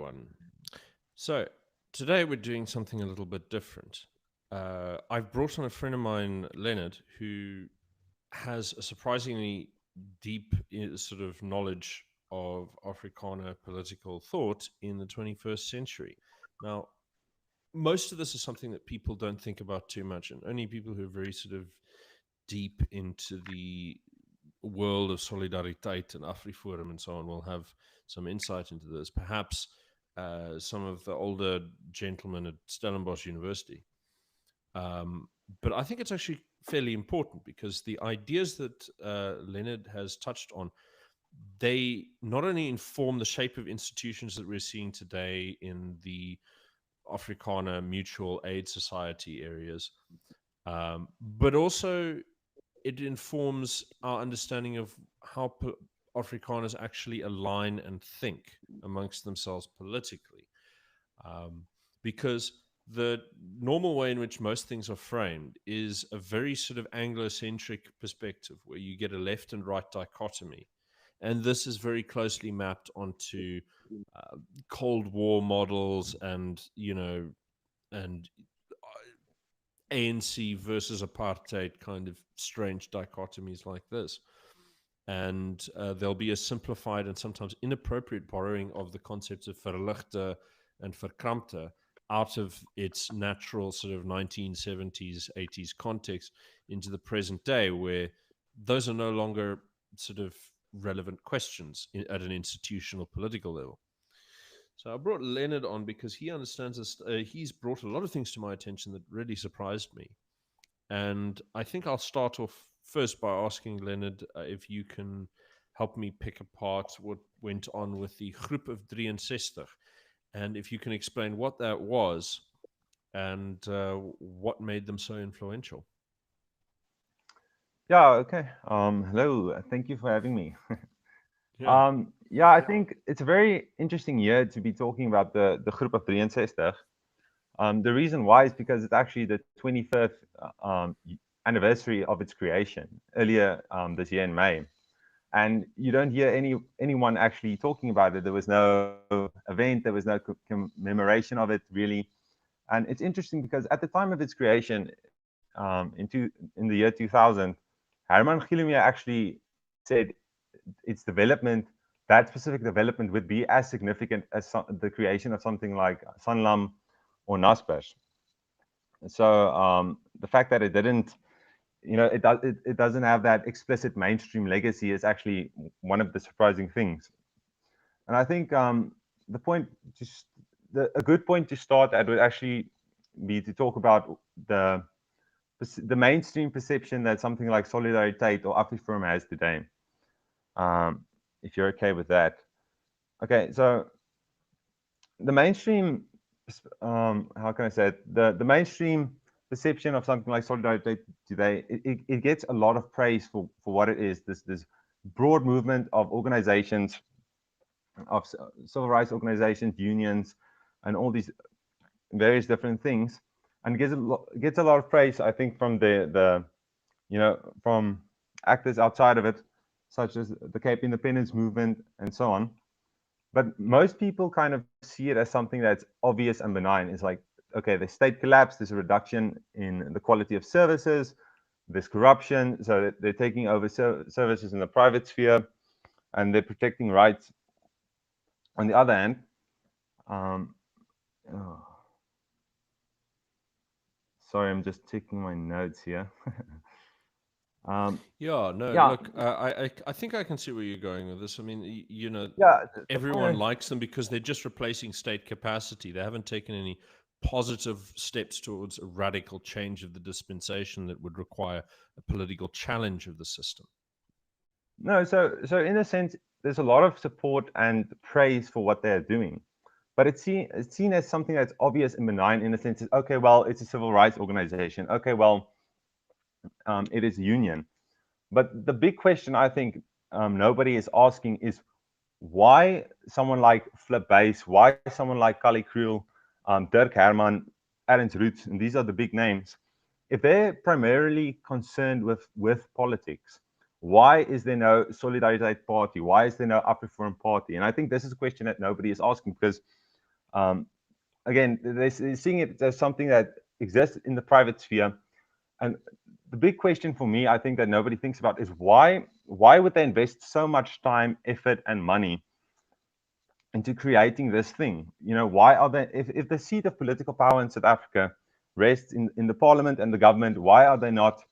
everyone. So, today we're doing something a little bit different. I've brought on a friend of mine, Leonard, who has a surprisingly deep sort of knowledge of Afrikaner political thought in the 21st century. Now, most of this is something that people don't think about too much, and only people who are very sort of deep into the world of Solidariteit and AfriForum and so on will have some insight into this. Perhaps some of the older gentlemen at Stellenbosch University. But I think it's actually fairly important because the ideas that Leonard has touched on, they not only inform the shape of institutions that we're seeing today in the Afrikaner Mutual Aid Society areas, but also it informs our understanding of how Afrikaners actually align and think amongst themselves politically. Because the normal way in which most things are framed is a very sort of Anglo-centric perspective where you get a left and right dichotomy. And this is very closely mapped onto Cold War models and, and ANC versus apartheid kind of strange dichotomies like this. And there'll be a simplified and sometimes inappropriate borrowing of the concepts of verligte and verkrampte out of its natural sort of 1970s, 80s context into the present day, where those are no longer sort of relevant questions at an institutional political level. So I brought Leonard on because he understands this. He's brought a lot of things to my attention that really surprised me. And I think I'll start off first by asking Leonard if you can help me pick apart what went on with the Groep of 63, and if you can explain what that was and what made them so influential. Yeah, okay. Hello, thank you for having me. Yeah. Yeah, I think it's a very interesting year to be talking about the Groep of 63. The reason why is because it's actually the 25th anniversary of its creation earlier this year in May. And you don't hear anyone actually talking about it. There was no event, there was no commemoration of it really. And it's interesting because at the time of its creation, in the year 2000, Herman Gilumya actually said its development, that specific development, would be as significant as the creation of something like Sanlam or Naspers. So the fact that it didn't, it doesn't have that explicit mainstream legacy is actually one of the surprising things. And I think the point, just a good point to start at would actually be to talk about the mainstream perception that something like Solidariteit or AfriForum has today. If you're okay with that. Okay, so the mainstream, how can I say it? The mainstream perception of something like Solidariteit today, it gets a lot of praise for what it is. This broad movement of organizations, of civil rights organizations, unions, and all these various different things, and gets a lot of praise, I think, from from actors outside of it, such as the Cape Independence Movement and so on. But most people kind of see it as something that's obvious and benign. It's like, okay, the state collapsed, there's a reduction in the quality of services, there's corruption, so they're taking over services in the private sphere, and they're protecting rights. On the other hand, um, oh, sorry, I'm just taking my notes here. Yeah, no, Yeah, look, I think I can see where you're going with this. I mean, yeah. The everyone point, likes them because they're just replacing state capacity. They haven't taken any positive steps towards a radical change of the dispensation that would require a political challenge of the system. no, so in a sense, there's a lot of support and praise for what they're doing, but it's seen as something that's obvious and benign in a sense. Okay, well, it's a civil rights organization. Okay, well, it is a union. But the big question I think nobody is asking is why someone like Flip Base, why someone like Kali Kriel, Dirk Herman, Ernst Roots, and these are the big names, if they're primarily concerned with politics, why is there no Solidariteit Party? Why is there no AfriForum Party? And I think this is a question that nobody is asking because Um, Again, they're seeing it as something that exists in the private sphere. And the big question for me, I think that nobody thinks about is why would they invest so much time, effort, and money into creating this thing? Why are they, if the seat of political power in South Africa rests in the parliament and the government, why are they not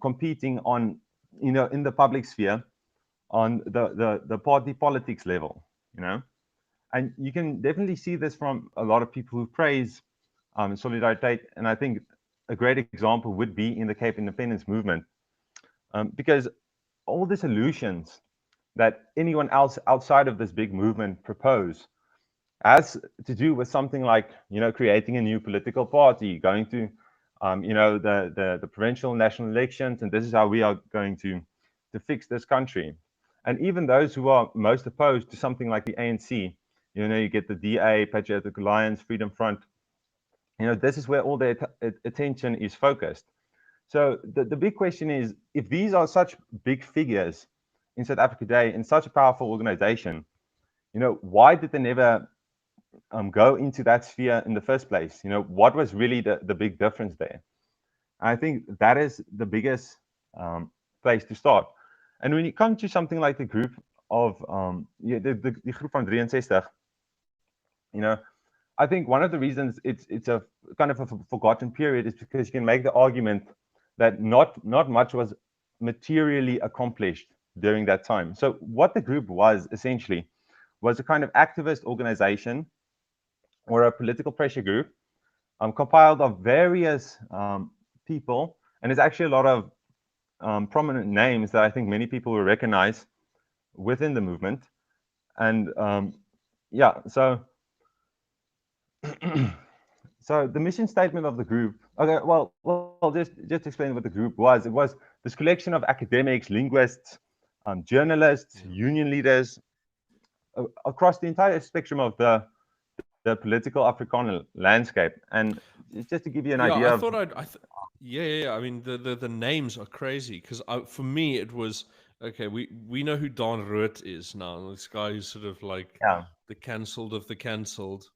competing on, in the public sphere on the party politics level, you know? And you can definitely see this from a lot of people who praise Solidariteit. And I think a great example would be in the Cape Independence movement, because all the solutions that anyone else outside of this big movement propose has to do with something like, creating a new political party, going to, the provincial national elections, and this is how we are going to fix this country. And even those who are most opposed to something like the ANC, you get the DA, Patriotic Alliance, Freedom Front. This is where all their attention is focused. So the big question is, if these are such big figures in South Africa today, in such a powerful organization, why did they never go into that sphere in the first place? What was really the big difference there? I think that is the biggest place to start. And when you come to something like the group of the group van 63, I think one of the reasons it's a kind of a forgotten period is because you can make the argument that not much was materially accomplished during that time. So what the group was essentially was a kind of activist organization or a political pressure group compiled of various people, and there's actually a lot of prominent names that I think many people will recognize within the movement. And yeah, so so the mission statement of the group. Okay, well, just explain what the group was. It was this collection of academics, linguists, journalists, Yeah. union leaders across the entire spectrum of the political Afrikaner landscape. And just to give you an Yeah, idea I of, thought yeah. I mean, the names are crazy because for me it was okay. We know who Don Root is now. This guy who's sort of like yeah, the cancelled of the cancelled.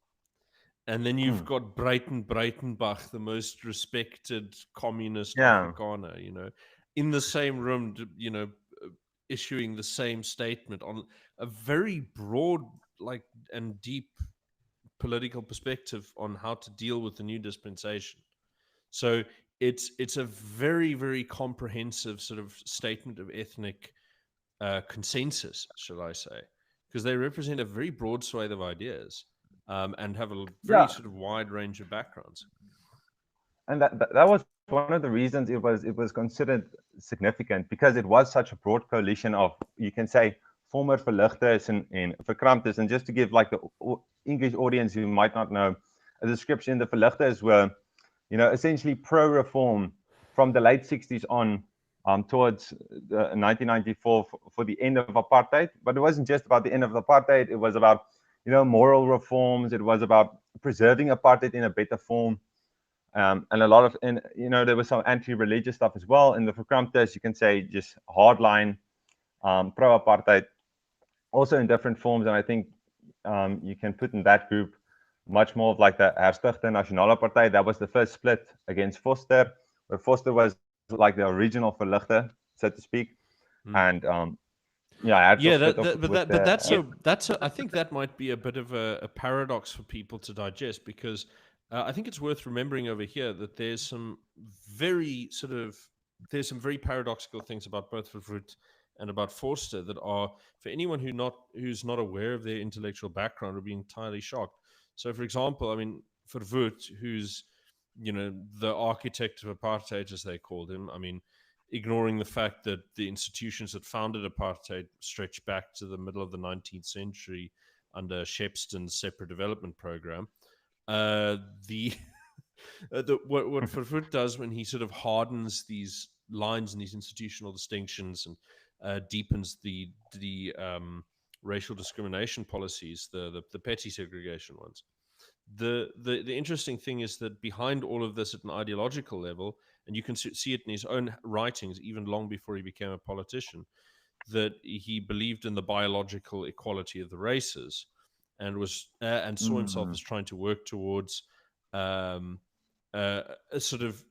And then you've mm, got Breitenbach, the most respected communist yeah, Afrikaner, in the same room, uh, issuing the same statement on a very broad, like, and deep political perspective on how to deal with the new dispensation. So it's a very, very comprehensive sort of statement of ethnic consensus, shall I say, because they represent a very broad swathe of ideas, and have a very yeah. sort of wide range of backgrounds. And that was one of the reasons it was considered significant, because it was such a broad coalition of, you can say, former verligters and verkramptes. And just to give like the English audience who might not know a description, the verligters were, essentially pro-reform from the late 60s on, towards 1994 for the end of apartheid. But it wasn't just about the end of apartheid. It was about, moral reforms. It was about preserving apartheid in a better form. And a lot of, and there was some anti-religious stuff as well. In the verkramptes, you can say just hardline, pro-apartheid, also in different forms. And I think you can put in that group much more of like the Herstigte Nasionale Partij. That was the first split against Foster, where Foster was like the original verligter, so to speak. And Mm. yeah, I had to Yeah, split off but with the I think that might be a bit of a paradox for people to digest, because I think it's worth remembering over here that very sort of there's some very paradoxical things about both Vervoet and about Forster that are, for anyone who's not aware of their intellectual background, would be entirely shocked. So, for example, I mean, Vervoet, who's the architect of apartheid, as they called him. I mean, ignoring the fact that the institutions that founded apartheid stretch back to the middle of the 19th century under Shepston's separate development program. The, what Vervoet does when he sort of hardens these lines and these institutional distinctions and deepens the racial discrimination policies, the petty segregation ones. The interesting thing is that behind all of this at an ideological level, and you can see it in his own writings even long before he became a politician, that he believed in the biological equality of the races, and saw himself as trying to work towards um, a sort of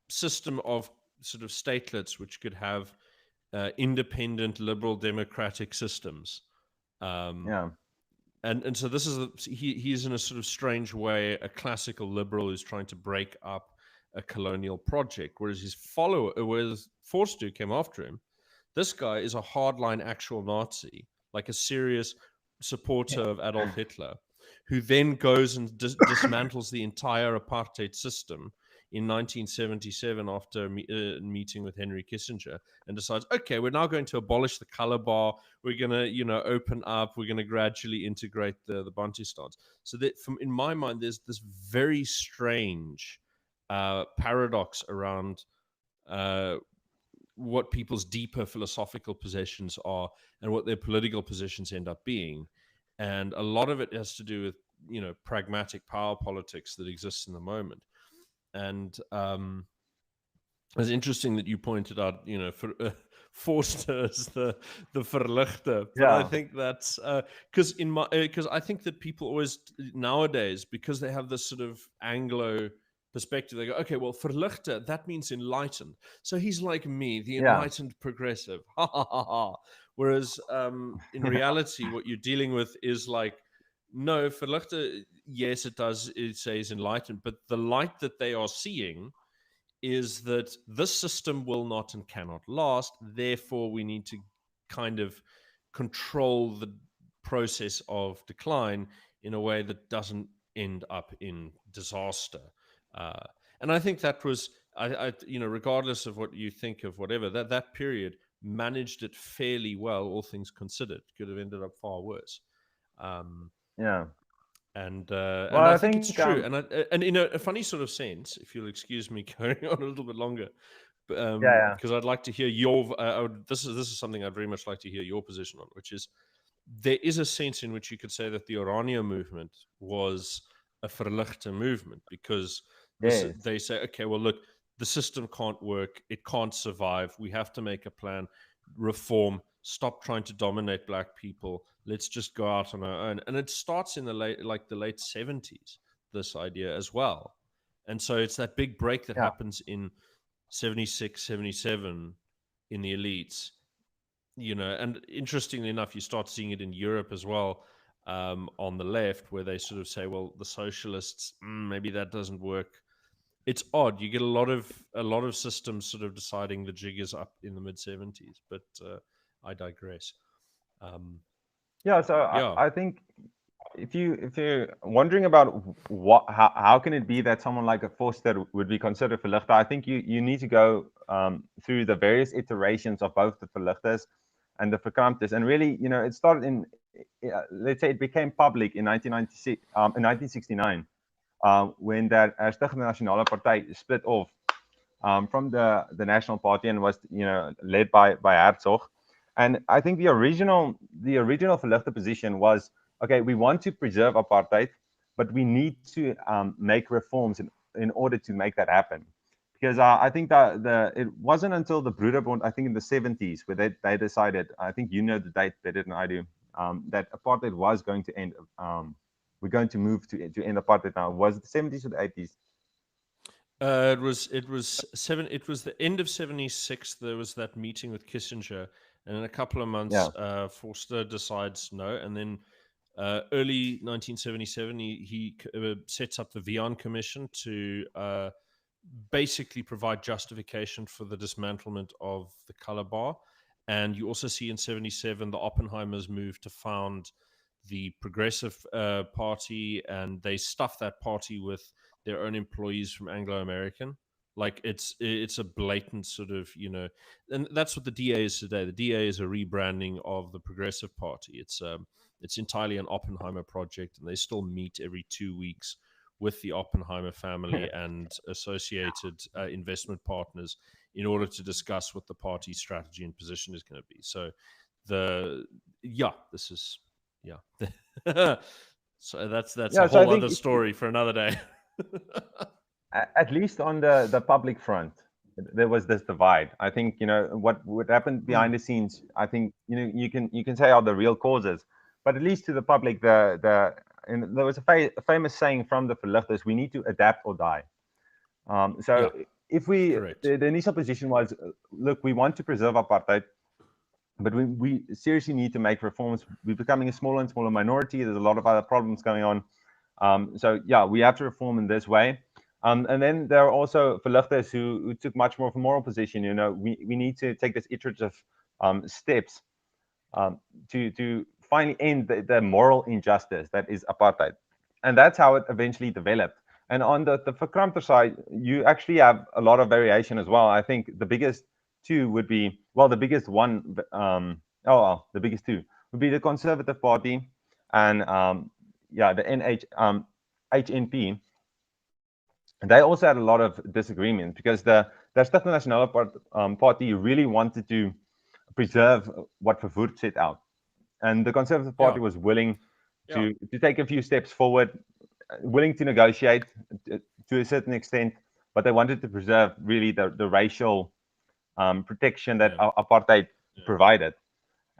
system of sort of statelets which could have independent liberal democratic systems. Um, Yeah. and so this is he's in a sort of strange way a classical liberal who's trying to break up a colonial project, whereas his follower, whereas Forster came after him. This guy is a hardline actual Nazi, like a serious supporter of Adolf Hitler, who then goes and dismantles the entire apartheid system in 1977 after a meeting with Henry Kissinger, and decides, okay, we're now going to abolish the color bar. We're going to, open up. We're going to gradually integrate the Bantustans. So that, in my mind, there's this very strange paradox around what people's deeper philosophical positions are and what their political positions end up being. And a lot of it has to do with, pragmatic power politics that exists in the moment. And it's interesting that you pointed out, Forster as the verlichter, but I Yeah. think that's because I think that people always nowadays, because they have this sort of Anglo perspective, they go, okay, well, verlichter, that means enlightened, so he's like me, the Yeah. enlightened progressive, ha ha ha ha. Whereas in reality, what you're dealing with is like, no, verlichter, yes, it says enlightened, but the light that they are seeing is that this system will not and cannot last. Therefore, we need to kind of control the process of decline in a way that doesn't end up in disaster. Uh, and I think that was, regardless of what you think of whatever, that period managed it fairly well, all things considered. Could have ended up far worse. Um, Yeah. and Well, I I think it's think true. And in a funny sort of sense, if you'll excuse me going on a little bit longer, yeah, because I'd like to hear your. This is something I'd very much like to hear your position on, which is there is a sense in which you could say that the Orania movement was a verlichte movement, because yes, they say, okay, well, look, the system can't work, it can't survive. We have to make a plan, reform, stop trying to dominate black people. Let's just go out on our own. And it starts in the late 70s, this idea as well. And so it's that big break that yeah, happens in 76, 77 in the elites, and interestingly enough, you start seeing it in Europe as well, on the left, where they sort of say, well, the socialists, maybe that doesn't work. It's odd. You get a lot of systems sort of deciding the jig is up in the mid 70s, but I digress. Um, yeah. So yeah. I think if you're wondering about what how can it be that someone like a Forster would be considered verlichter, I think you need to go through the various iterations of both the verlichters and the verkramptes, and really, it started in let's say it became public in 1996, in 1969, when that Stigende Nasionale Party split off from the National Party and was led by Herzog. And I think the original verlichte position was, okay, we want to preserve apartheid, but we need to make reforms in order to make that happen. Because I think that it wasn't until the Broederbond, I think in the 70s, where they decided, I think you know the date better than I do, that apartheid was going to end. We're going to move to end apartheid now. Was it the 70s or the 80s? It was the end of 76. There was that meeting with Kissinger, and in a couple of months, Yeah. Forster decides no, and then early 1977, he sets up the Vian Commission to basically provide justification for the dismantlement of the color bar. And you also see in 77 the Oppenheimers move to found the Progressive Party, and they stuff that party with their own employees from Anglo American. Like it's a blatant sort of, and that's what the DA is today. The DA is a rebranding of the Progressive Party. It's entirely an Oppenheimer project, and they still meet every 2 weeks with the Oppenheimer family and associated investment partners in order to discuss what the party's strategy and position is going to be. So this is so that's a Yeah. So I whole think other story for another day. at least on the public front, there was this divide. I think what happened behind the scenes. I think you can say are the real causes, but at least to the public, and there was a famous saying from the verligters: we need to adapt or die. Yeah, So if we, correct. the initial position was, look, we want to preserve apartheid, but we seriously need to make reforms. We're becoming a smaller and smaller minority. There's a lot of other problems going on. So yeah, we have to reform in this way. And then there are also verligters who took much more of a moral position. We need to take this iterative steps um, to finally end the moral injustice that is apartheid. And that's how it eventually developed. And on the verkrampter side, you actually have a lot of variation as well. I think the biggest two would be, well, the biggest one, the biggest two would be the Conservative Party and, yeah, the HNP. And they also had a lot of disagreement because the Stigma Nasionale Party really wanted to preserve what Verwoerd set out. And the Conservative Yeah, Party was willing yeah, to take a few steps forward, willing to negotiate to a certain extent, but they wanted to preserve really the racial protection that yeah. apartheid provided.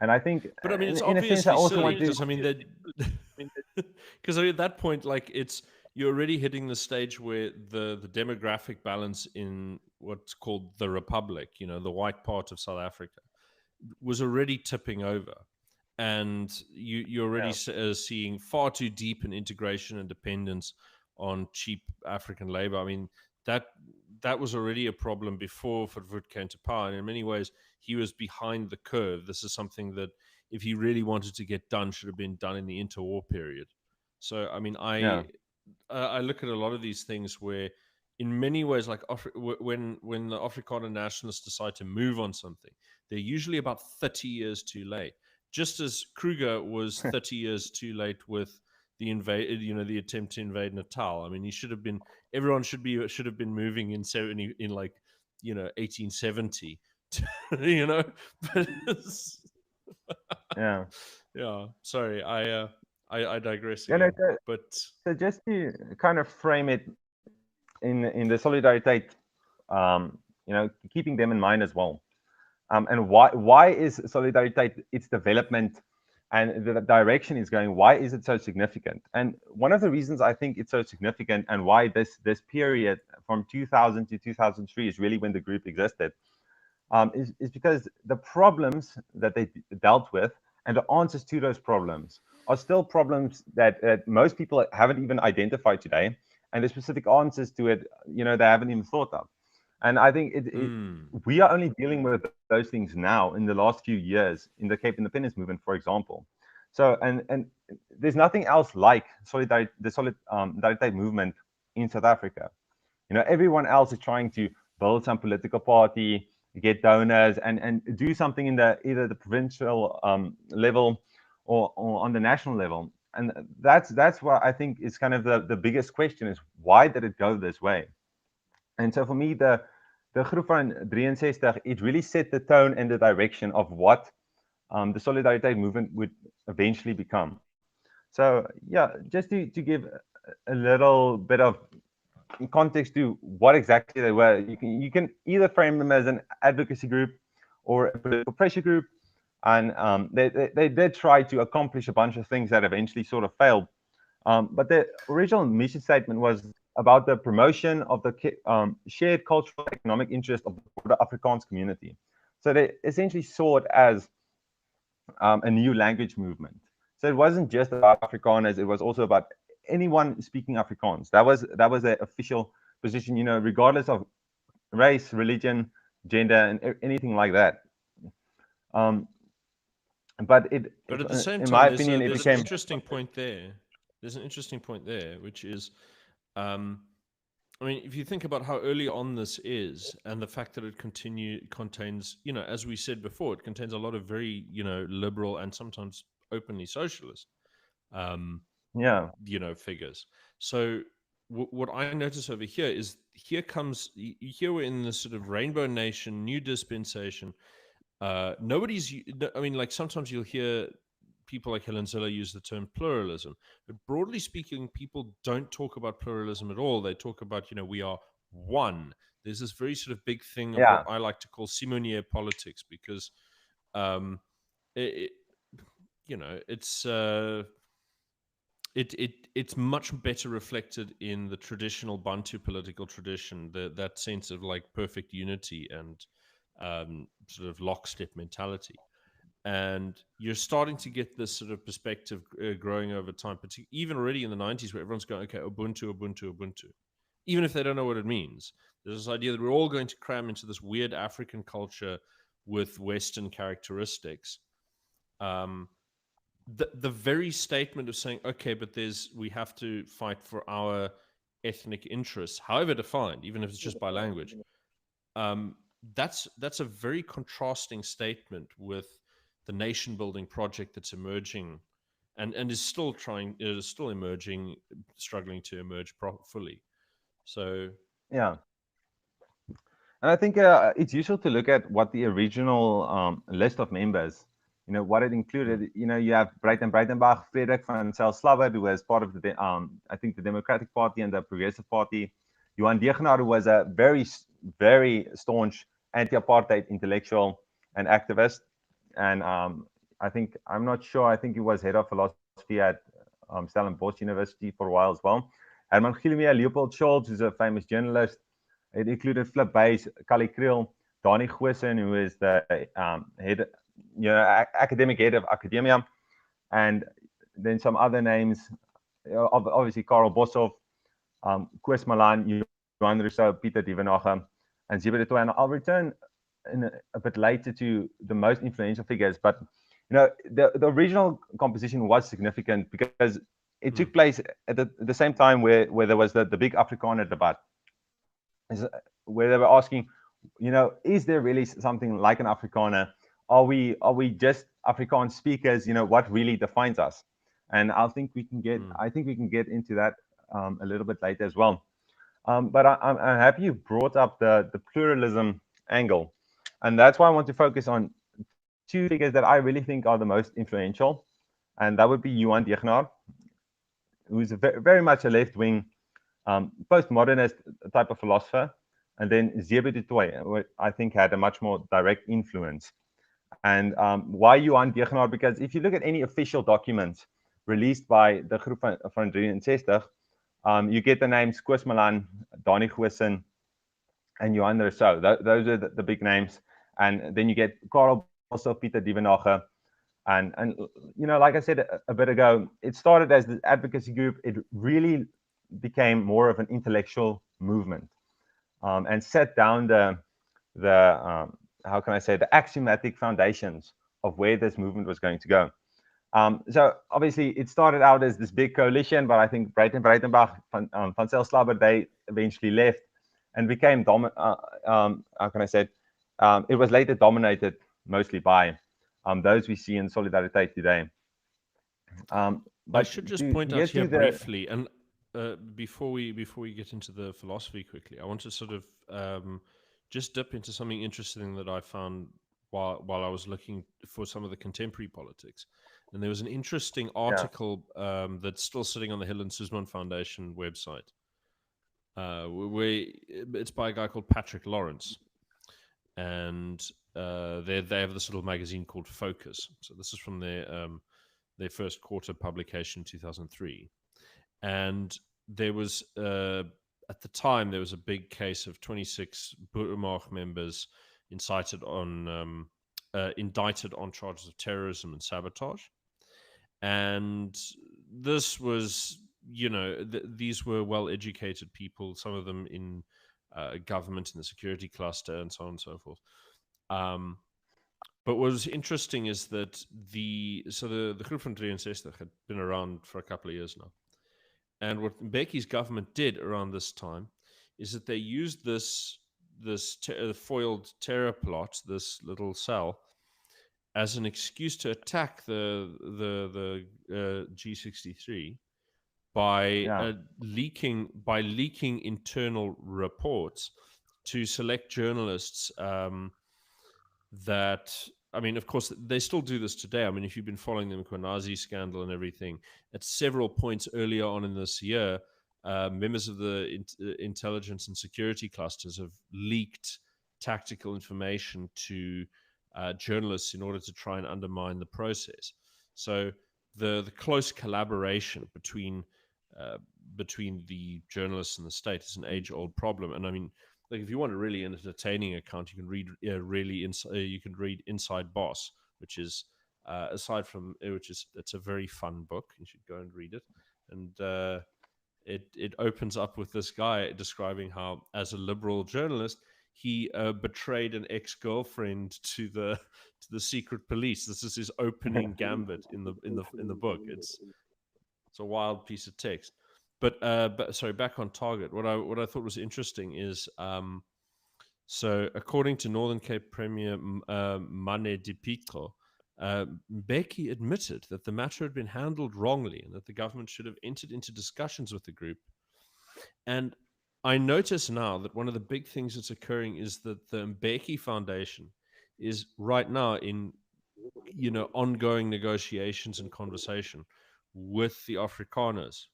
And I think, But I mean, it's in a sense, I obviously also silly want to. because I mean, because I mean, at that point, like you're already hitting the stage where the demographic balance in what's called the Republic, the white part of South Africa, was already tipping over, and you're already Yeah, seeing far too deep an integration and dependence on cheap African labor. I mean that that was already a problem before Verwoerd came to power, and in many ways he was behind the curve. This is something that, if he really wanted to get done, should have been done in the interwar period. So I mean, yeah, I look at a lot of these things where, in many ways, like when the Afrikaner nationalists decide to move on something, they're usually about 30 years too late. Just as Kruger was 30 years too late with the attempt to invade Natal. I mean, he should have been. Everyone should have been moving in 70 in like 1870. you know, but yeah. yeah. Sorry, I digress Yeah, no, again. But so just to kind of frame it in the solidarity, keeping them in mind as well. And why is solidarity, its development and the direction is going, why is it so significant? And one of the reasons I think it's so significant, and why this period from 2000 to 2003 is really when the group existed, is because the problems that they dealt with and the answers to those problems are still problems that most people haven't even identified today, and the specific answers to it, they haven't even thought of. And I think we are only dealing with those things now in the last few years in the Cape Independence movement, for example. So, and there's nothing else like solidarity movement in South Africa. Everyone else is trying to build some political party, get donors, and do something in either the provincial level or on the national level. And that's what I think is kind of the biggest question: is why did it go this way? And so for me, the groep van 63, it really set the tone and the direction of what the solidarity movement would eventually become. So yeah, just to give a little bit of context to what exactly they were, you can either frame them as an advocacy group or a political pressure group. And they did try to accomplish a bunch of things that eventually sort of failed. But the original mission statement was about the promotion of the shared cultural economic interest of the broader Afrikaans community. So they essentially saw it as a new language movement. So it wasn't just about Afrikaners; it was also about anyone speaking Afrikaans. That was the official position, regardless of race, religion, gender, and anything like that. Um, but But at the same in time, my there's opinion, it there's an became interesting point there. There's an interesting point there, which is, um, I mean, if you think about how early on this is, and the fact that it contains, as we said before, it contains a lot of very, liberal and sometimes openly socialist, um, yeah, figures. So what I notice over here is, here we're in this sort of rainbow nation, new dispensation. I mean, like, sometimes you'll hear people like Helen Ziller use the term pluralism, but broadly speaking, people don't talk about pluralism at all. They talk about, we are one. There's this very sort of big thing of what yeah, I like to call simonier politics, because um, it, it's it's much better reflected in the traditional Bantu political tradition, that sense of like perfect unity and sort of lockstep mentality. And you're starting to get this sort of perspective growing over time, even already in the 90s, where everyone's going, okay, Ubuntu, Ubuntu, Ubuntu, even if they don't know what it means. There's this idea that we're all going to cram into this weird African culture with Western characteristics. Um, the very statement of saying, okay, but we have to fight for our ethnic interests, however defined, even if it's just by language. Um, that's a very contrasting statement with the nation building project that's emerging, and is still emerging, struggling to emerge fully. So Yeah. And I think it's useful to look at what the original list of members, what it mm, included. You have Breitenbach, Frederik van Zyl-Slabbert, who was part of I think, the Democratic Party and the Progressive Party. Johan Degenaar, who was a very, very staunch anti-apartheid intellectual and activist. And I'm not sure, I think he was head of philosophy at Stellenbosch University for a while as well. Herman Gilmeier, Leopold Scholz, who's a famous journalist. It included Flip Buys, Kali Kriel, Donnie Goosen, who is the head, academic head of academia, and then some other names, obviously Karel Boshoff, Koos Malan, Johan Rousseau, Peter Dievenage, and Zibwe de Tooy. And I'll return a bit later to the most influential figures, but the original composition was significant because it took mm, place at the same time where there was the big Afrikaner debate, where they were asking, is there really something like an Afrikaner? Are we just Afrikaans speakers? What really defines us? And mm. I think we can get into that a little bit later as well. But I'm happy you brought up the pluralism angle, and that's why I want to focus on two figures that I really think are the most influential, and that would be Johan Degenaar, who's very much a left wing postmodernist type of philosopher, and then Zibwe de Tooy, I think had a much more direct influence. And why Johan Degenaar? Because if you look at any official documents released by the Groep van 63, you get the names Koos Malan, Donnie Goosen, and Johan Rousseau. Those are the big names. And then you get Karel Boshoff, Peter Dievenage, and like I said a bit ago, it started as the advocacy group. It really became more of an intellectual movement, and set down the how can I say, the axiomatic foundations of where this movement was going to go. So obviously it started out as this big coalition, but I think Breitenbach, Van Zyl-Slabbert, they eventually left and became how can I say it was later dominated mostly by those we see in Solidariteit today. I But should just to point out get here to the briefly, and before we get into the philosophy quickly, I want to sort of just dip into something interesting that I found while I was looking for some of the contemporary politics. And there was an interesting yeah article that's still sitting on the Hill and Suzman Foundation website, where it's by a guy called Patrick Lawrence, and they have this little magazine called Focus. So this is from their first quarter publication, 2003. And there was, at the time, there was a big case of 26 Burmah members indicted on charges of terrorism and sabotage. And this was, these were well-educated people, some of them in government in the security cluster and so on and so forth. But what was interesting is that the Groep van 63 had been around for a couple of years now. And what Mbeki's government did around this time is that they used this foiled terror plot, this little cell, as an excuse to attack the G63 by yeah leaking internal reports to select journalists that, I mean, of course, they still do this today. I mean, if you've been following the Mkhwanazi scandal and everything, at several points earlier on in this year, members of the intelligence and security clusters have leaked tactical information to journalists in order to try and undermine the process. So the close collaboration uh, between the journalists and the state is an age-old problem. And I mean, like if you want a really entertaining account, you can read you can read Inside Boss, which is aside from which is it's a very fun book. You should go and read it. And it opens up with this guy describing how, as a liberal journalist, he betrayed an ex-girlfriend to the secret police. This is his opening gambit in the book. It's a wild piece of text. But sorry, back on target. What I thought was interesting is so according to Northern Cape Premier Mane Di Pietro, Mbeki admitted that the matter had been handled wrongly and that the government should have entered into discussions with the group. And I notice now that one of the big things that's occurring is that the Mbeki Foundation is right now in ongoing negotiations and conversation with the Afrikaners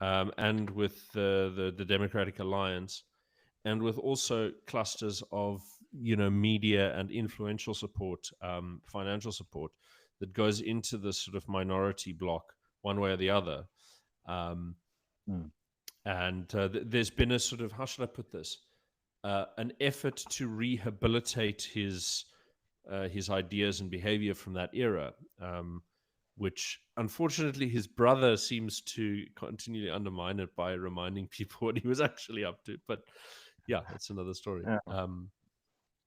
and with the Democratic Alliance and with also clusters of media and influential support, financial support that goes into this sort of minority bloc one way or the other. Mm. And there's been a sort of, how should I put this, an effort to rehabilitate his ideas and behavior from that era, which unfortunately his brother seems to continually undermine it by reminding people what he was actually up to. But yeah, that's another story.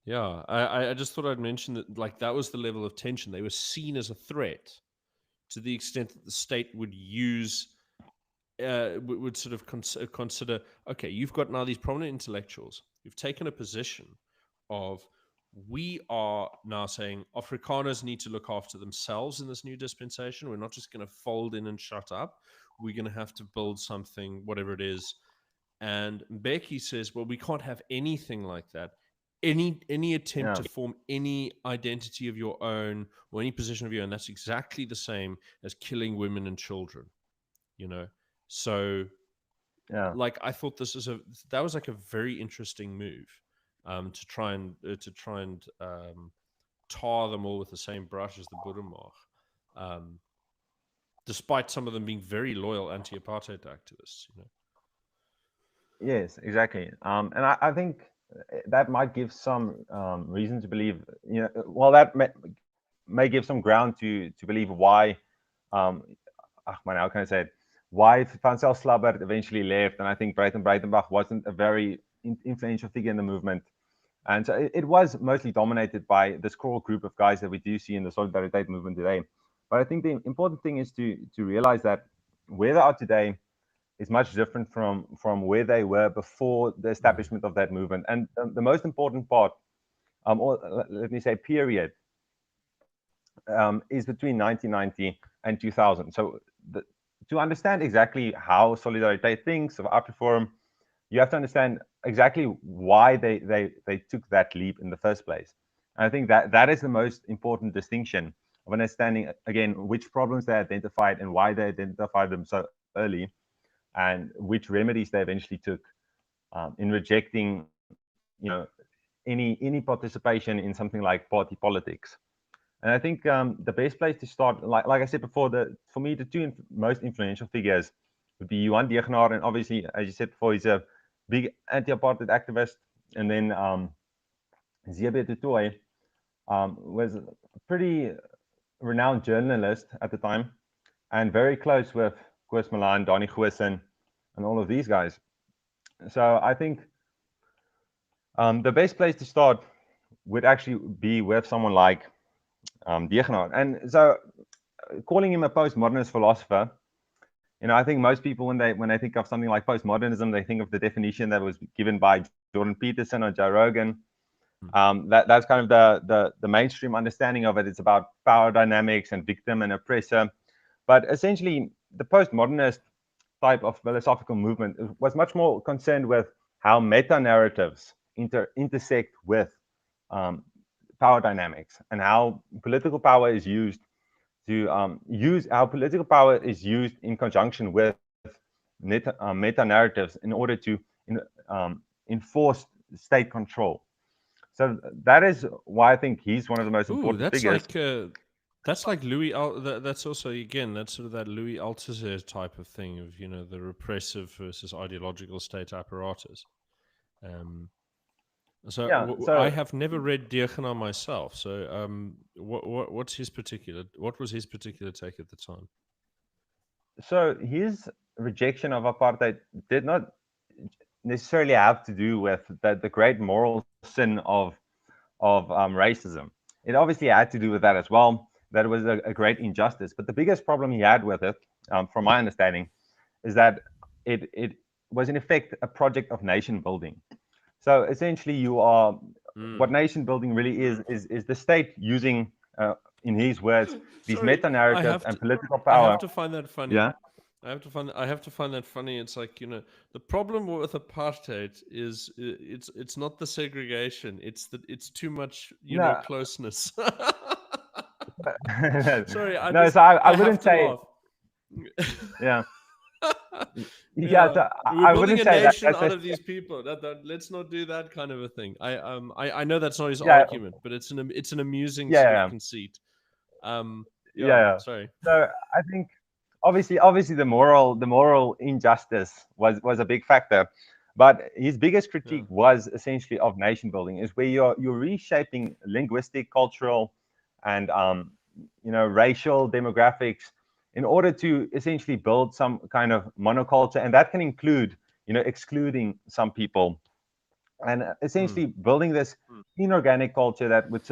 Yeah. I just thought I'd mention that, like, that was the level of tension. They were seen as a threat to the extent that the state would use would sort of consider, okay, you've got now these prominent intellectuals. You've taken a position of, we are now saying Afrikaners need to look after themselves in this new dispensation. We're not just going to fold in and shut up. We're going to have to build something, whatever it is. And Becky says, well, we can't have anything like that. Any attempt to form any identity of your own or any position of your own, that's exactly the same as killing women and children, So, like, I thought that was like a very interesting move to try and tar them all with the same brush as the Boeremark, despite some of them being very loyal anti-apartheid activists. Yes, exactly. And I think that might give some reason to believe, well, that may give some ground to believe why, how can I say it? Why Van Zyl Slabbert eventually left, and I think Breitenbach wasn't a very influential figure in the movement. And so it was mostly dominated by this core group of guys that we do see in the Solidariteit movement today. But I think the important thing is to realize that where they are today is much different from where they were before the establishment of that movement. And the most important part, or let me say period, is between 1990 and 2000. So to understand exactly how Solidariteit thinks of Afriforum, you have to understand exactly why they took that leap in the first place. And I think that is the most important distinction of understanding, again, which problems they identified and why they identified them so early, and which remedies they eventually took in rejecting, any participation in something like party politics. And I think the best place to start, like I said before, for me, the two most influential figures would be Johan Degenaar, and obviously, as you said before, he's a big anti-apartheid activist. And then Zebe Tutoy was a pretty renowned journalist at the time and very close with Koos Milan, Donnie Goosen, and all of these guys. So I think the best place to start would actually be with someone like Degenaar. And so calling him a postmodernist philosopher, I think most people, when they think of something like postmodernism, they think of the definition that was given by Jordan Peterson or Joe Rogan. That's kind of the mainstream understanding of it. It's about power dynamics and victim and oppressor. But essentially, the postmodernist type of philosophical movement was much more concerned with how meta-narratives intersect with power dynamics and how political power is used how political power is used in conjunction with meta-narratives in order to enforce state control. So that is why I think he's one of the most important figures. That's like that's also again that's sort of that Louis Althusser type of thing of the repressive versus ideological state apparatus. Um, so Yeah. I So have never read Diogenes myself. So what was his particular take at the time? his rejection of apartheid did not necessarily have to do with the great moral sin of racism. It obviously had to do with that as well. That it was a great injustice. But the biggest problem he had with it, from my understanding, is that it was in effect a project of nation building. So essentially, you are what nation building really is the state using, in his words, these Sorry, meta narratives and political power. I have to find that funny. Yeah. I have to find that funny. It's like the problem with apartheid is it's not the segregation. It's too much No. closeness. Sorry, No. So I I have wouldn't to say. laugh. Yeah. Yeah. Yeah, So we're I building wouldn't a say that. nation That's out a, of these people. Let's not do that kind of a thing. I know that's not his yeah. argument, but it's an amusing sort of Yeah. conceit. Yeah, Yeah. sorry. So I think obviously the moral injustice was a big factor, but his biggest Yeah. critique was essentially of nation building, is where you're reshaping linguistic, cultural, and racial demographics in order to essentially build some kind of monoculture, and that can include excluding some people and Mm. essentially building this inorganic culture that would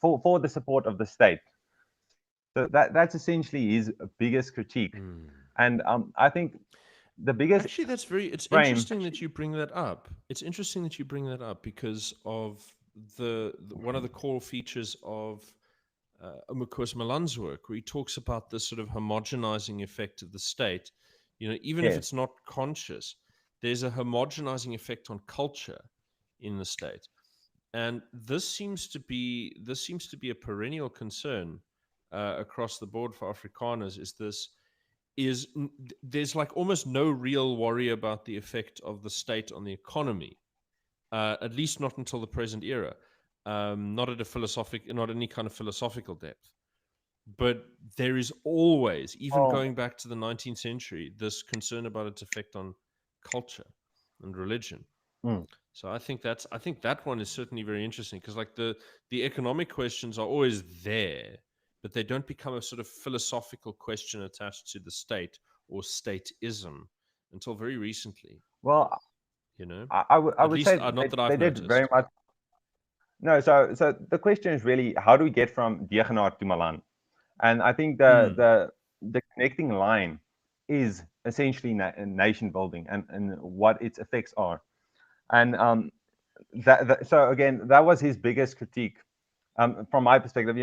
for the support of the state. So that's essentially his biggest critique. Mm. And I think the biggest Actually, it's frame. interesting that you bring that up. It's interesting that you bring that up because of one of the core features of Umukhos Malan's work, where he talks about this sort of homogenizing effect of the state. Even if Yes. it's not conscious, there's a homogenizing effect on culture in the state, and this seems to be a perennial concern across the board for Afrikaners. There's like almost no real worry about the effect of the state on the economy, at least not until the present era. Not any kind of philosophical depth. But there is always, even Well, going back to the 19th century, this concern about its effect on culture and religion. mm, So I think that one is certainly very interesting because like the economic questions are always there, but they don't become a sort of philosophical question attached to the state or stateism until very recently. well, You know, I at would least say not that they I've did very noticed. much. No, so the question is really, how do we get from Degenaar to Malan? And I think Mm. the connecting line is essentially nation building and what its effects are. And so again, that was his biggest critique, from my perspective,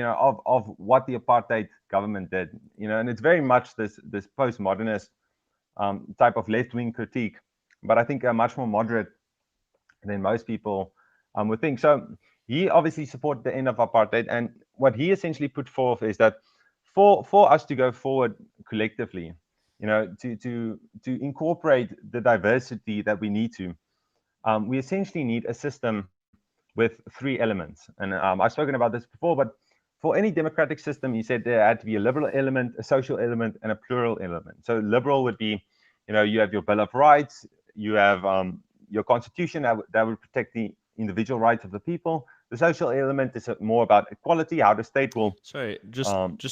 of what the apartheid government did, and it's very much this postmodernist type of left wing critique, but I think much more moderate than most people would think. So he obviously supported the end of apartheid, and what he essentially put forth is that for us to go forward collectively, to incorporate the diversity that we need to, we essentially need a system with three elements. And I've spoken about this before, but for any democratic system, he said there had to be a liberal element, a social element, and a plural element. So liberal would be, you have your Bill of Rights, you have your constitution that would protect the individual rights of the people. The social element is more about equality, how the state will. Sorry, just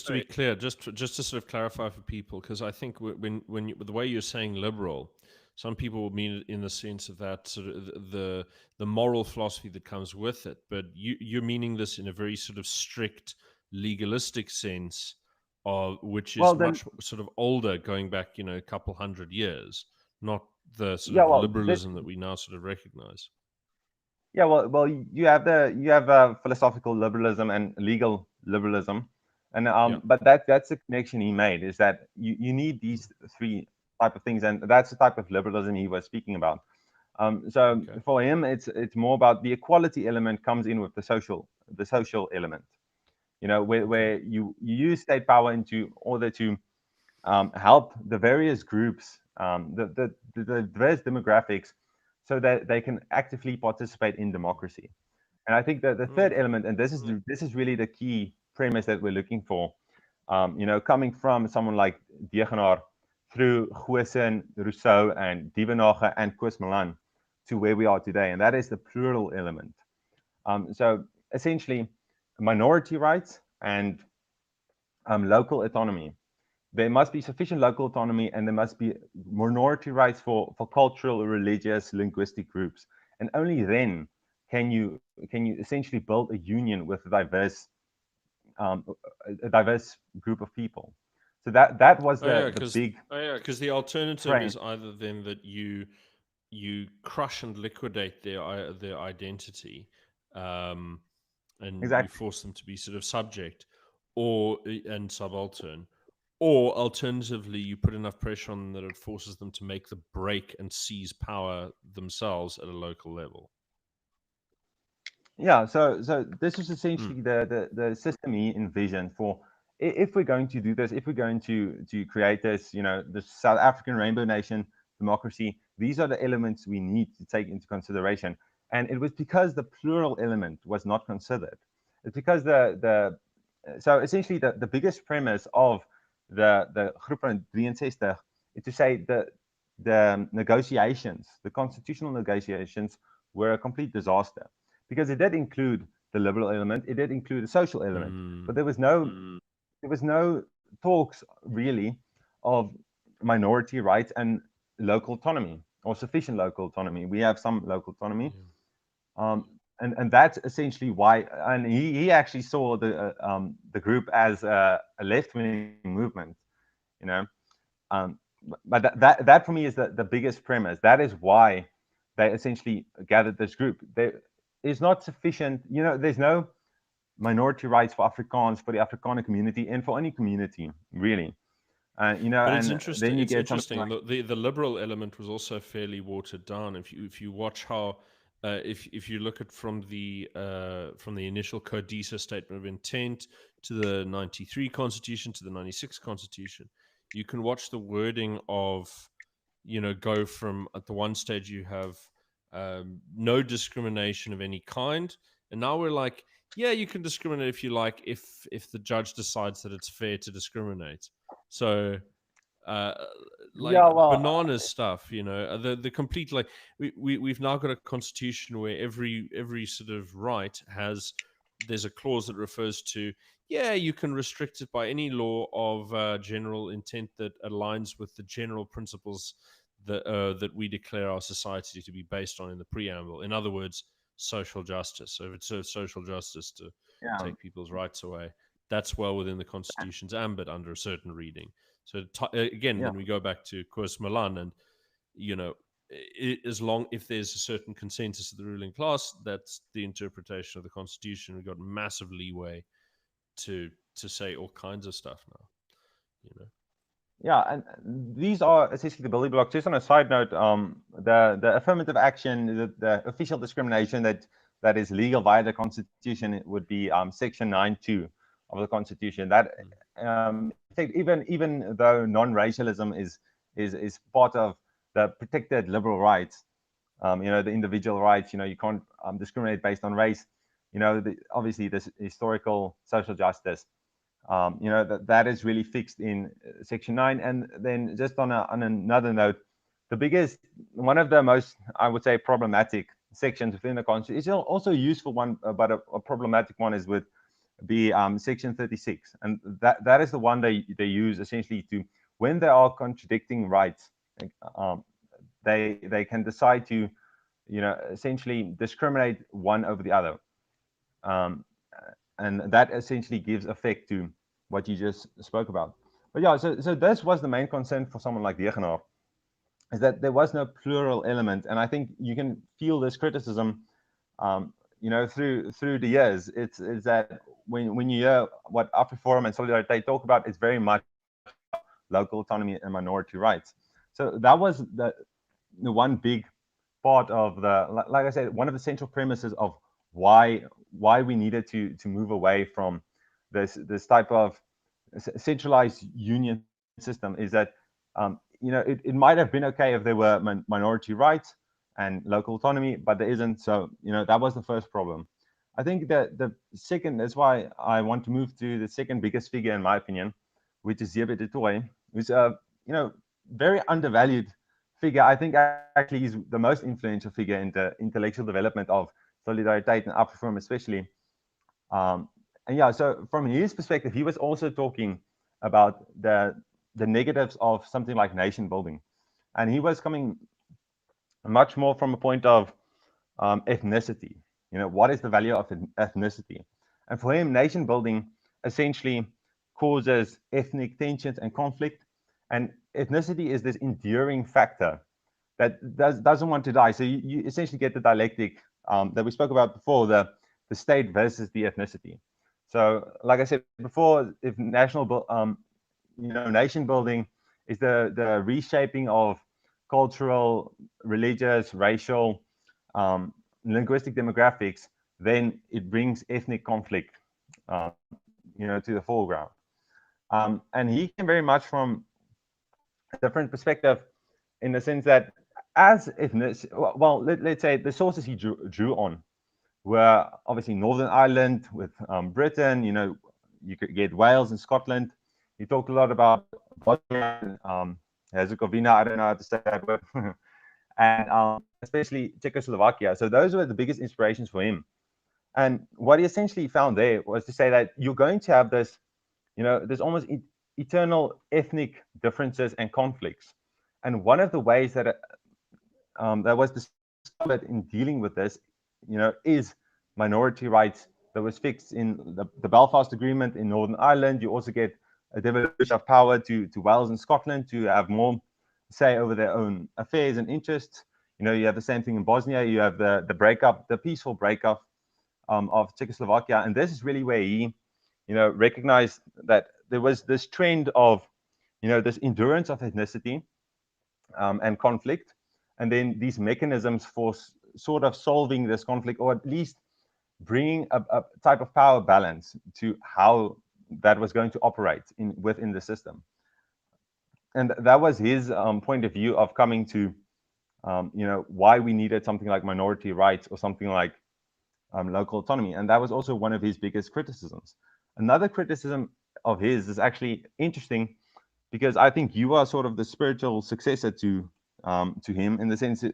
to be clear, just to sort of clarify for people, because I think the way you're saying liberal, some people will mean it in the sense of that sort of the moral philosophy that comes with it, but you're meaning this in a very sort of strict legalistic sense, of which Well, is then, much sort of older, going back a couple hundred years, not the sort yeah, of well, liberalism that we now sort of recognize. yeah, well, you have philosophical liberalism and legal liberalism, and Yeah. but that's the connection he made, is that you need Mm. these three type of things, and that's the type of liberalism he was speaking about. So Okay. for him, it's more about the equality element comes in with the social element. Okay. Where you use state power into order to help the various groups, the diverse demographics, so that they can actively participate in democracy. And I think that the third Mm. element, and this is really the key premise that we're looking for, Coming from someone like Degenaar through Goosen, Rousseau, and Dievenage and Koos Milan to where we are today, and that is the plural element. So essentially, minority rights and local autonomy. There must be sufficient local autonomy, and there must be minority rights for cultural, religious, linguistic groups, and only then can you essentially build a union with um, a diverse group of people. So that was the big because the alternative frame. is either then that you crush and liquidate their identity, um, and you Exactly. force them to be sort of subject or and subaltern, or alternatively you put enough pressure on them that it forces them to make the break and seize power themselves at a local level. Yeah, so this is Mm. essentially the system he envisioned for if we're going to do this, if we're going to create this, the South African rainbow nation democracy, these are the elements we need to take into consideration. And it was because the plural element was not considered. It's because the so essentially the biggest premise of the Groep van 63 is to say the negotiations, the constitutional negotiations were a complete disaster because it did include the liberal element, it did include the social element, Mm. but there was no talks really of minority rights and local autonomy or sufficient local autonomy. We have some local autonomy, Yeah. and that's essentially why. And he actually saw the group as a left wing movement, you know. Um, but that for me is the biggest premise. That is why they essentially gathered this group. There is not sufficient, there's no minority rights for Afrikaans, for the Afrikaner community, and for any community, really. But it's And interesting. then you It's get something interesting, like, and the liberal element was also fairly watered down. If you watch how if you look at from the initial Codesa statement of intent to the '93 Constitution to the '96 Constitution, you can watch the wording of go from at the one stage you have no discrimination of any kind, and now we're like, yeah, you can discriminate if you like, if the judge decides that it's fair to discriminate. So uh like yeah, well, bananas stuff, the complete, like, we've now got a constitution where every sort of right has, there's a clause that refers to, yeah, you can restrict it by any law of general intent that aligns with the general principles that we declare our society to be based on in the preamble. In other words, social justice. So if it serves social justice to yeah, take people's rights away, that's well within the constitution's ambit under a certain reading. So again, yeah. then we go back to Koos Milan, and as long if there's a certain consensus of the ruling class, that's the interpretation of the Constitution. We've got massive leeway to say all kinds of stuff now. You know. Yeah, and these are essentially the building blocks. Just on a side note, the affirmative action, the official discrimination that is legal via the Constitution, it would be Section 9(2) of the Constitution. That, Mm. in fact, even though non-racialism is part of the protected liberal rights, the individual rights. You can't discriminate based on race. Obviously, this historical social justice. That is really fixed in Section 9. And then just on another note, one of the most, I would say, problematic sections within the Constitution is also a useful one, but a problematic one is with be Section 36. And that is the one they use essentially to, when there are contradicting rights, um, they can decide to, essentially discriminate one over the other. Um, and that essentially gives effect to what you just spoke about. But yeah, so this was the main concern for someone like Degenaar, is that there was no plural element, and I think you can feel this criticism, through the years. It's that when you hear what AfriForum and Solidarity talk about, it's very much about local autonomy and minority rights. So that was the one big part of like I said, one of the central premises of why we needed to move away from this type of centralized union system, is that it might have been okay if there were minority rights and local autonomy, but there isn't. So that was the first problem. I think that the second, that's why I want to move to the second biggest figure, in my opinion, which is Jeppe de Toy, who's a, very undervalued figure. I think actually he's the most influential figure in the intellectual development of Solidariteit and Afroforum especially. And yeah, so from his perspective, he was also talking about the negatives of something like nation building. And he was coming much more from a point of ethnicity. What is the value of ethnicity? And for him, nation building essentially causes ethnic tensions and conflict. And ethnicity is this enduring factor that doesn't want to die. So you essentially get the dialectic that we spoke about before, the state versus the ethnicity. So, like I said before, if nation building is the reshaping of cultural, religious, racial, linguistic demographics, then it brings ethnic conflict, to the foreground. And he came very much from a different perspective in the sense that as ethnic, well, let's say the sources he drew on were obviously Northern Ireland with Britain. You could get Wales and Scotland. He talked a lot about Bosnia and Herzegovina. I don't know how to say that word. And especially Czechoslovakia. So those were the biggest inspirations for him. And what he essentially found there was to say that you're going to have this, there's almost eternal ethnic differences and conflicts. And one of the ways that that was discovered in dealing with this, is minority rights that was fixed in the Belfast Agreement in Northern Ireland. You also get a devolution of power to Wales and Scotland to have more say over their own affairs and interests. You have the same thing in Bosnia. You have the peaceful breakup of Czechoslovakia. And this is really where he, recognized that there was this trend of, this endurance of ethnicity and conflict, and then these mechanisms for sort of solving this conflict, or at least bringing a type of power balance to how that was going to operate within the system. And that was his point of view of coming to, why we needed something like minority rights or something like local autonomy. And that was also one of his biggest criticisms. Another criticism of his is actually interesting because I think you are sort of the spiritual successor to him, in the sense that,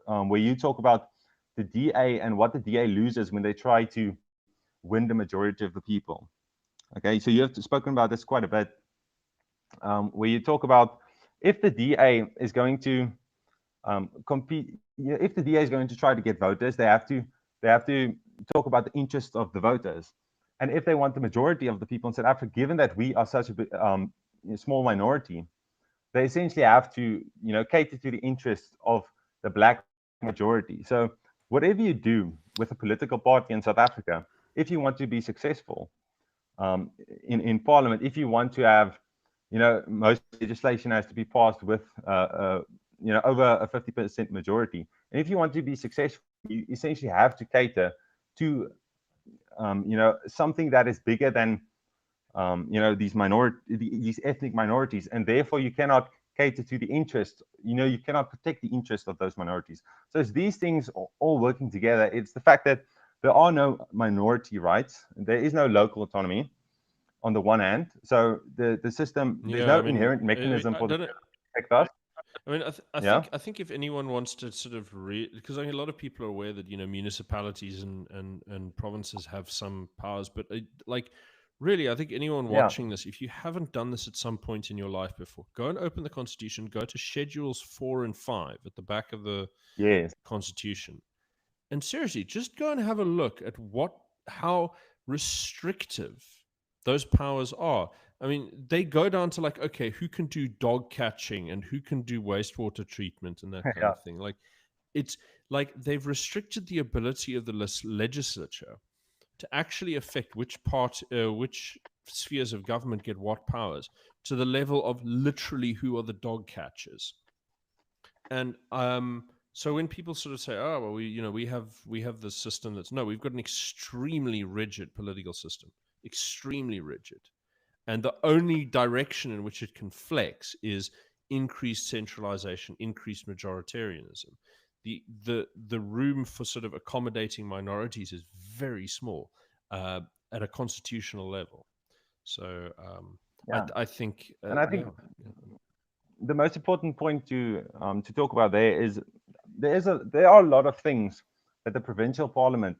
where you talk about the DA and what the DA loses when they try to win the majority of the people. Okay, so you have spoken about this quite a bit, where you talk about if the DA is going to compete, if the DA is going to try to get voters, they have to talk about the interests of the voters. And if they want the majority of the people in South Africa, given that we are such a small minority, they essentially have to, cater to the interests of the black majority. So whatever you do with a political party in South Africa, if you want to be successful in Parliament, if you want to have, most legislation has to be passed with, over a 50% majority. And if you want to be successful, you essentially have to cater to, something that is bigger than, these ethnic minorities, and therefore you cannot cater to the interest. You cannot protect the interest of those minorities. So it's these things all working together. It's the fact that there are no minority rights. There is no local autonomy on the one hand. So the system, there's no inherent mechanism for the to protect us. I mean, I think if anyone wants to sort of because I mean, a lot of people are aware that municipalities and provinces have some powers, but really, I think anyone watching this, if you haven't done this at some point in your life before, go and open the Constitution, go to Schedules 4 and 5 at the back of the Constitution, and seriously, just go and have a look at how restrictive those powers are. I mean, they go down to okay, who can do dog catching and who can do wastewater treatment and that kind of thing. It's like they've restricted the ability of the legislature to actually affect which spheres of government get what powers, to the level of literally who are the dog catchers. And so when people sort of say, "Oh, well, we have this system that's," no, we've got an extremely rigid political system, extremely rigid. And the only direction in which it can flex is increased centralization, increased majoritarianism. the room for sort of accommodating minorities is very small uh, at a constitutional level. So Yeah, I think and I yeah, think the most important point to talk about there is there are a lot of things that the provincial parliament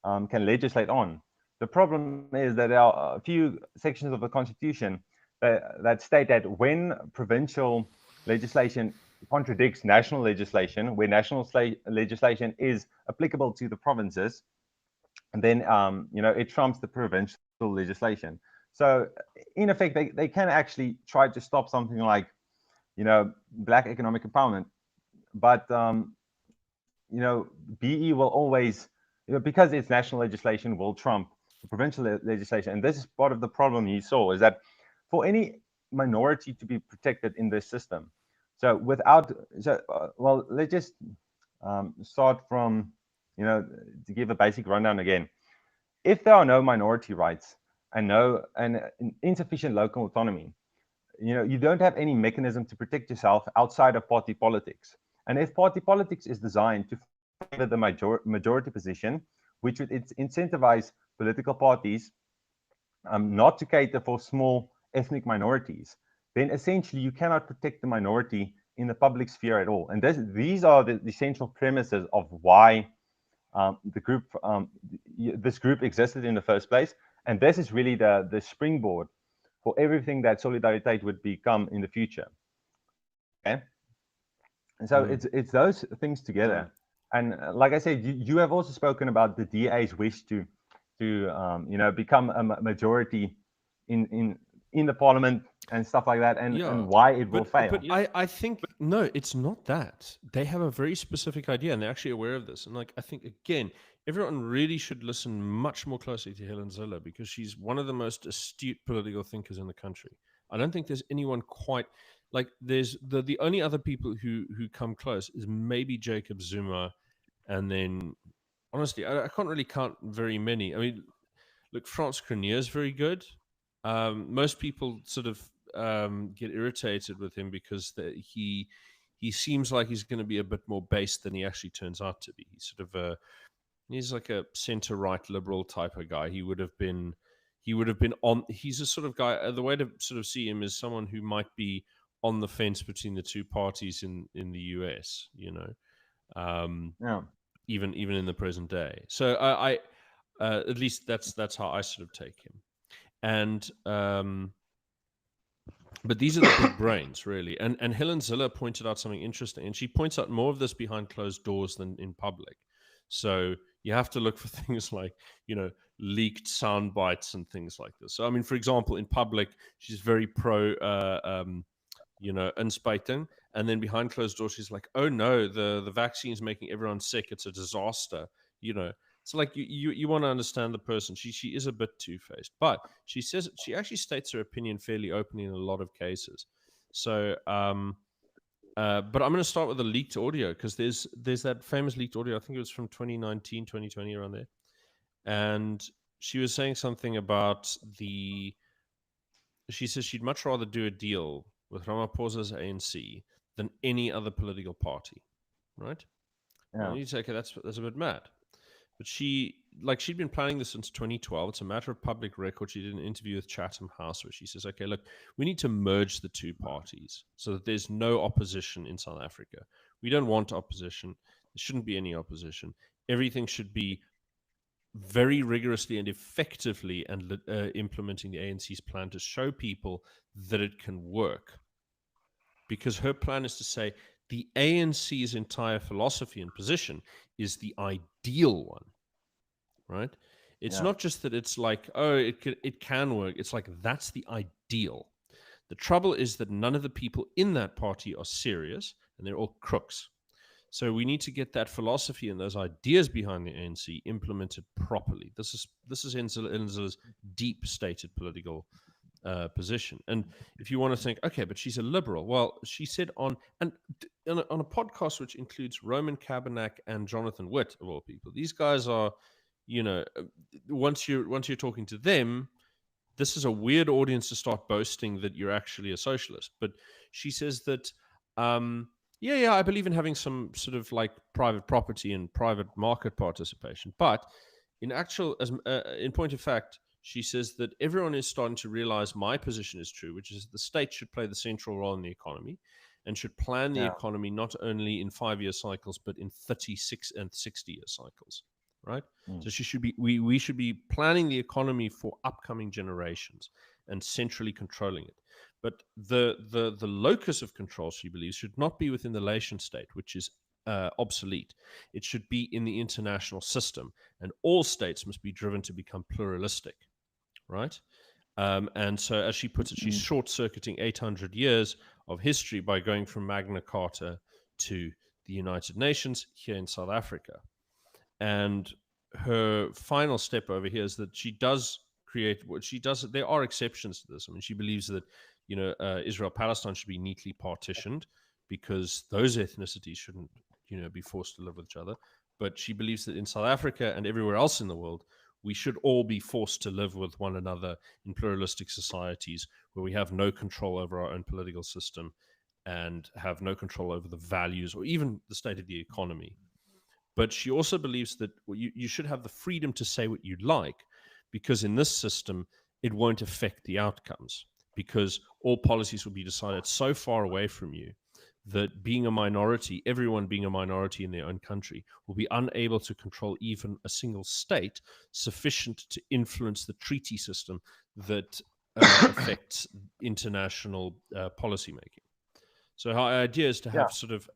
can legislate on. The problem is that there are a few sections of the constitution that state that when provincial legislation contradicts national legislation, where national legislation is applicable to the provinces, and then it trumps the provincial legislation. So in effect, they can actually try to stop something like black economic empowerment, but BE will always, because its national legislation will trump the provincial legislation. And this is part of the problem he saw, is that for any minority to be protected in this system, so well, let's just start from, to give a basic rundown again. If there are no minority rights and insufficient local autonomy, you don't have any mechanism to protect yourself outside of party politics. And if party politics is designed to favor the majority position, which would incentivize political parties not to cater for small ethnic minorities, then essentially you cannot protect the minority in the public sphere at all. And these are the central premises of why this group existed in the first place. And this is really the springboard for everything that Solidariteit would become in the future. Okay, and so it's those things together. And like I said, you have also spoken about the DA's wish to become a majority in the parliament and stuff like that, and why it will fail. But I think no, it's not that. They have a very specific idea, and they're actually aware of this. And like I think again, everyone really should listen much more closely to Helen Zille because she's one of the most astute political thinkers in the country. I don't think there's anyone quite like there's the only other people who come close is maybe Jacob Zuma, and then honestly, I can't really count very many. I mean, look, Frans Cronje is very good. Most people sort of get irritated with him because he seems like he's going to be a bit more based than he actually turns out to be. He's like a center right liberal type of guy. He would have been on. He's a sort of guy. The way to sort of see him is someone who might be on the fence between the two parties in the US. Yeah. Even in the present day. So I at least that's how I sort of take him. And but these are the big brains, really. And Helen Zille pointed out something interesting, and she points out more of this behind closed doors than in public. So you have to look for things like, leaked sound bites and things like this. So, I mean, for example, in public, she's very pro, inspuiting. And then behind closed doors, she's like, oh, no, the vaccine is making everyone sick. It's a disaster, So like you want to understand the person. She is a bit two-faced, but she actually states her opinion fairly openly in a lot of cases. So, but I'm going to start with the leaked audio because there's that famous leaked audio. I think it was from 2019, 2020, around there, and she was saying something about She says she'd much rather do a deal with Ramaphosa's ANC than any other political party, right? Yeah. And you say, okay, that's a bit mad. But she'd been planning this since 2012. It's a matter of public record. She did an interview with Chatham House where she says, okay, look, we need to merge the two parties so that there's no opposition in South Africa. We don't want opposition. There shouldn't be any opposition. Everything should be very rigorously and effectively and implementing the ANC's plan to show people that it can work. Because her plan is to say the ANC's entire philosophy and position is the ideal one, right? It's not just that it's like, oh, it can work. It's like, that's the ideal. The trouble is that none of the people in that party are serious, and they're all crooks. So we need to get that philosophy and those ideas behind the ANC implemented properly. This is Zille's deep stated political position. And if you want to think, okay, but she's a liberal. Well, she said on a podcast which includes Roman Kabanak and Jonathan Witt, of all people. These guys are, once you're talking to them, this is a weird audience to start boasting that you're actually a socialist. But she says that Yeah, I believe in having some sort of like private property and private market participation. But in point of fact, she says that everyone is starting to realize my position is true, which is the state should play the central role in the economy and should plan the Yeah. economy not only in 5-year cycles, but in 36 and 60-year cycles, right? Mm. So we should be planning the economy for upcoming generations and centrally controlling it. But the locus of control, she believes, should not be within the nation state, which is obsolete. It should be in the international system, and all states must be driven to become pluralistic, right? And so, as she puts it, she's Mm. short-circuiting 800 years of history by going from Magna Carta to the United Nations here in South Africa. And her final step over here is that she does create what she does. There are exceptions to this. I mean, she believes that Israel Palestine should be neatly partitioned because those ethnicities shouldn't be forced to live with each other. But she believes that in South Africa and everywhere else in the world, we should all be forced to live with one another in pluralistic societies where we have no control over our own political system and have no control over the values or even the state of the economy. But she also believes that you should have the freedom to say what you like, because in this system, it won't affect the outcomes, because all policies will be decided so far away from you that being a minority, everyone being a minority in their own country, will be unable to control even a single state sufficient to influence the treaty system that affects international policymaking. So our idea is to Yeah. have sort of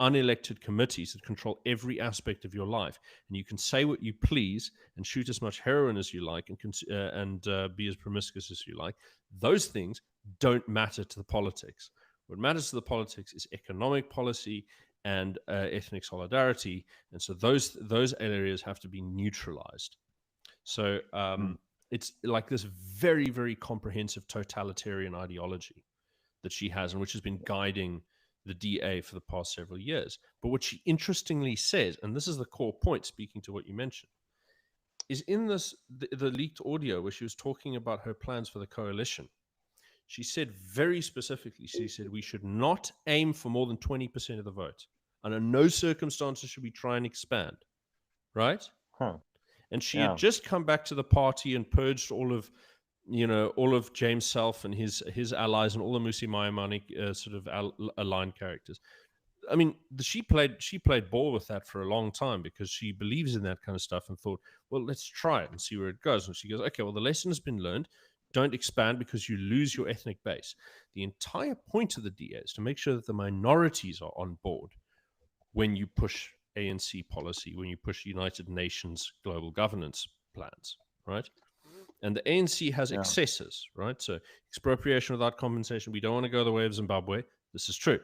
unelected committees that control every aspect of your life, and you can say what you please and shoot as much heroin as you like and be as promiscuous as you like. Those things don't matter to the politics. What matters to the politics is economic policy and ethnic solidarity, and so those areas have to be neutralized. So Mm. it's like this very, very comprehensive totalitarian ideology that she has and which has been guiding the DA for the past several years. But what she interestingly says, and this is the core point, speaking to what you mentioned, is in the leaked audio where she was talking about her plans for the coalition. She said very specifically, she said, we should not aim for more than 20% of the vote. Under no circumstances should we try and expand, right? Huh. And she Yeah. had just come back to the party and purged all of James Self and his allies and all the Musi Maimane sort of aligned characters. I mean, she played ball with that for a long time because she believes in that kind of stuff and thought, well, let's try it and see where it goes. And she goes, okay, well, the lesson has been learned. Don't expand because you lose your ethnic base. The entire point of the DA is to make sure that the minorities are on board when you push ANC policy, when you push United Nations global governance plans, right? And the ANC has Yeah. excesses, right? So expropriation without compensation. We don't want to go the way of Zimbabwe. This is true.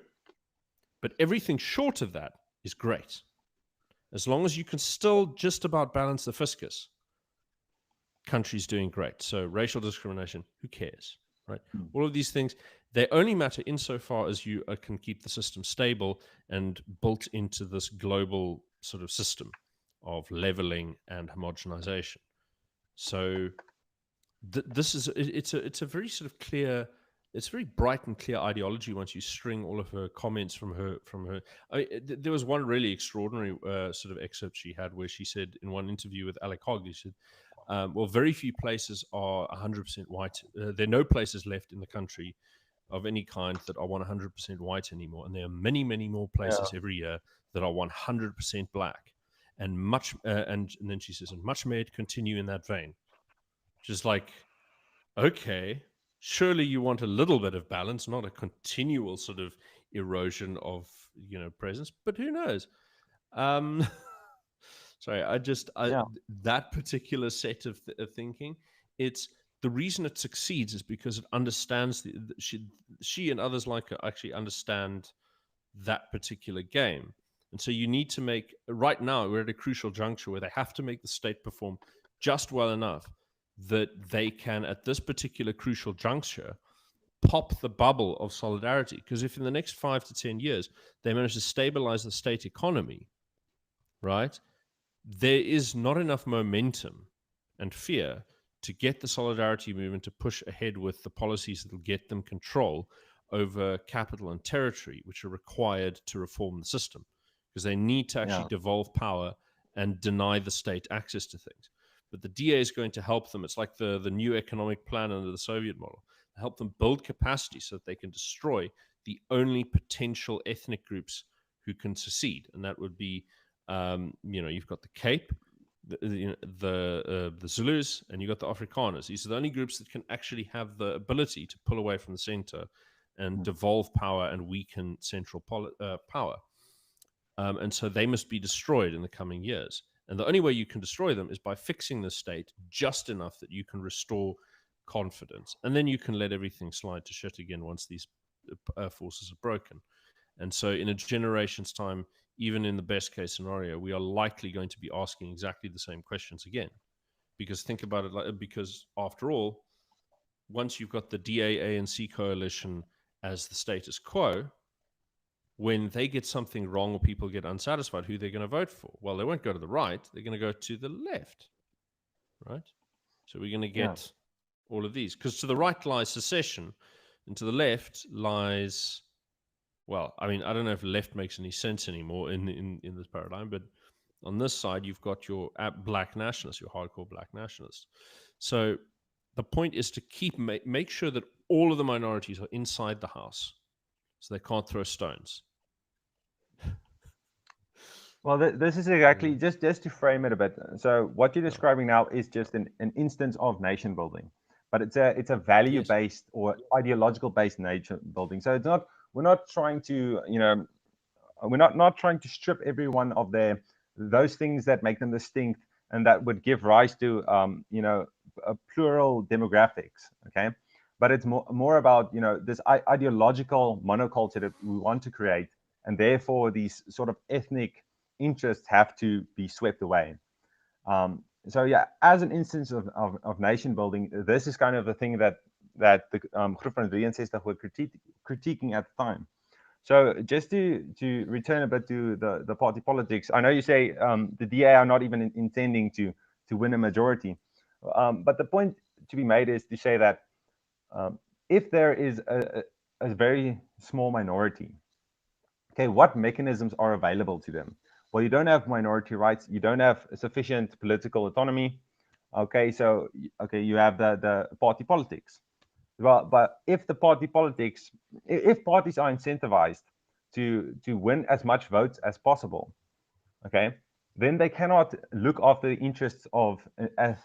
But everything short of that is great. As long as you can still just about balance the fiscus, country's doing great. So racial discrimination, who cares, right? Mm. All of these things, they only matter insofar as you can keep the system stable and built into this global sort of system of leveling and homogenization. So this is it's a very sort of clear, it's a very bright and clear ideology once you string all of her comments from her. There was one really extraordinary sort of excerpt she had where she said in one interview with Alec Hogg, she said, well, very few places are 100% white. There are no places left in the country of any kind that are 100% white anymore, and there are many, many more places every year that are 100% black, and much. And then she says, and much may it continue in that vein. Just like, okay, surely you want a little bit of balance, not a continual sort of erosion of presence. But who knows? Sorry, Yeah. that particular set of thinking. It's the reason it succeeds is because it understands she and others like her actually understand that particular game. And so you need to make, right now we're at a crucial juncture where they have to make the state perform just well enough that they can, at this particular crucial juncture, pop the bubble of solidarity. Because if in the next 5 to 10 years they manage to stabilize the state economy, right, there is not enough momentum and fear to get the solidarity movement to push ahead with the policies that will get them control over capital and territory, which are required to reform the system, because they need to actually Yeah. devolve power and deny the state access to things. But the DA is going to help them. It's like the new economic plan under the Soviet model. Help them build capacity so that they can destroy the only potential ethnic groups who can secede, and that would be, you've got the Cape, the Zulus, and you've got the Afrikaners. These are the only groups that can actually have the ability to pull away from the center and devolve power and weaken central power. And so they must be destroyed in the coming years. And the only way you can destroy them is by fixing the state just enough that you can restore confidence. And then you can let everything slide to shit again once these forces are broken. And so in a generation's time, even in the best case scenario, we are likely going to be asking exactly the same questions again. Because think about it, because after all, once you've got the DA-ANC coalition as the status quo, when they get something wrong or people get unsatisfied, who they're going to vote for? Well, they won't go to the right. They're going to go to the left, right? So we're going to get all of these. Because to the right lies secession, and to the left lies, well, I mean, I don't know if left makes any sense anymore in this paradigm, but on this side, you've got your black nationalists, your hardcore black nationalists. So the point is to make sure that all of the minorities are inside the house, so they can't throw stones. Well, this is exactly just to frame it a bit. So what you're describing now is just an instance of nation building, but it's a value based or ideological based nation building. So it's not, we're not trying to, we're not trying to strip everyone of those things that make them distinct and that would give rise to a plural demographics. Okay, but it's more about this ideological monoculture that we want to create, and therefore these sort of ethnic interests have to be swept away. So yeah, as an instance of nation building, this is kind of the thing that the Groep van 63 were critiquing at the time. So just to return a bit to the party politics, I know you say the DA are not even intending to win a majority, but the point to be made is to say that if there is a very small minority, okay, what mechanisms are available to them? Well, you don't have minority rights, you don't have sufficient political autonomy. Okay, so you have the party politics. Well, but if the party politics, if parties are incentivized to win as much votes as possible, okay, then they cannot look after the interests of an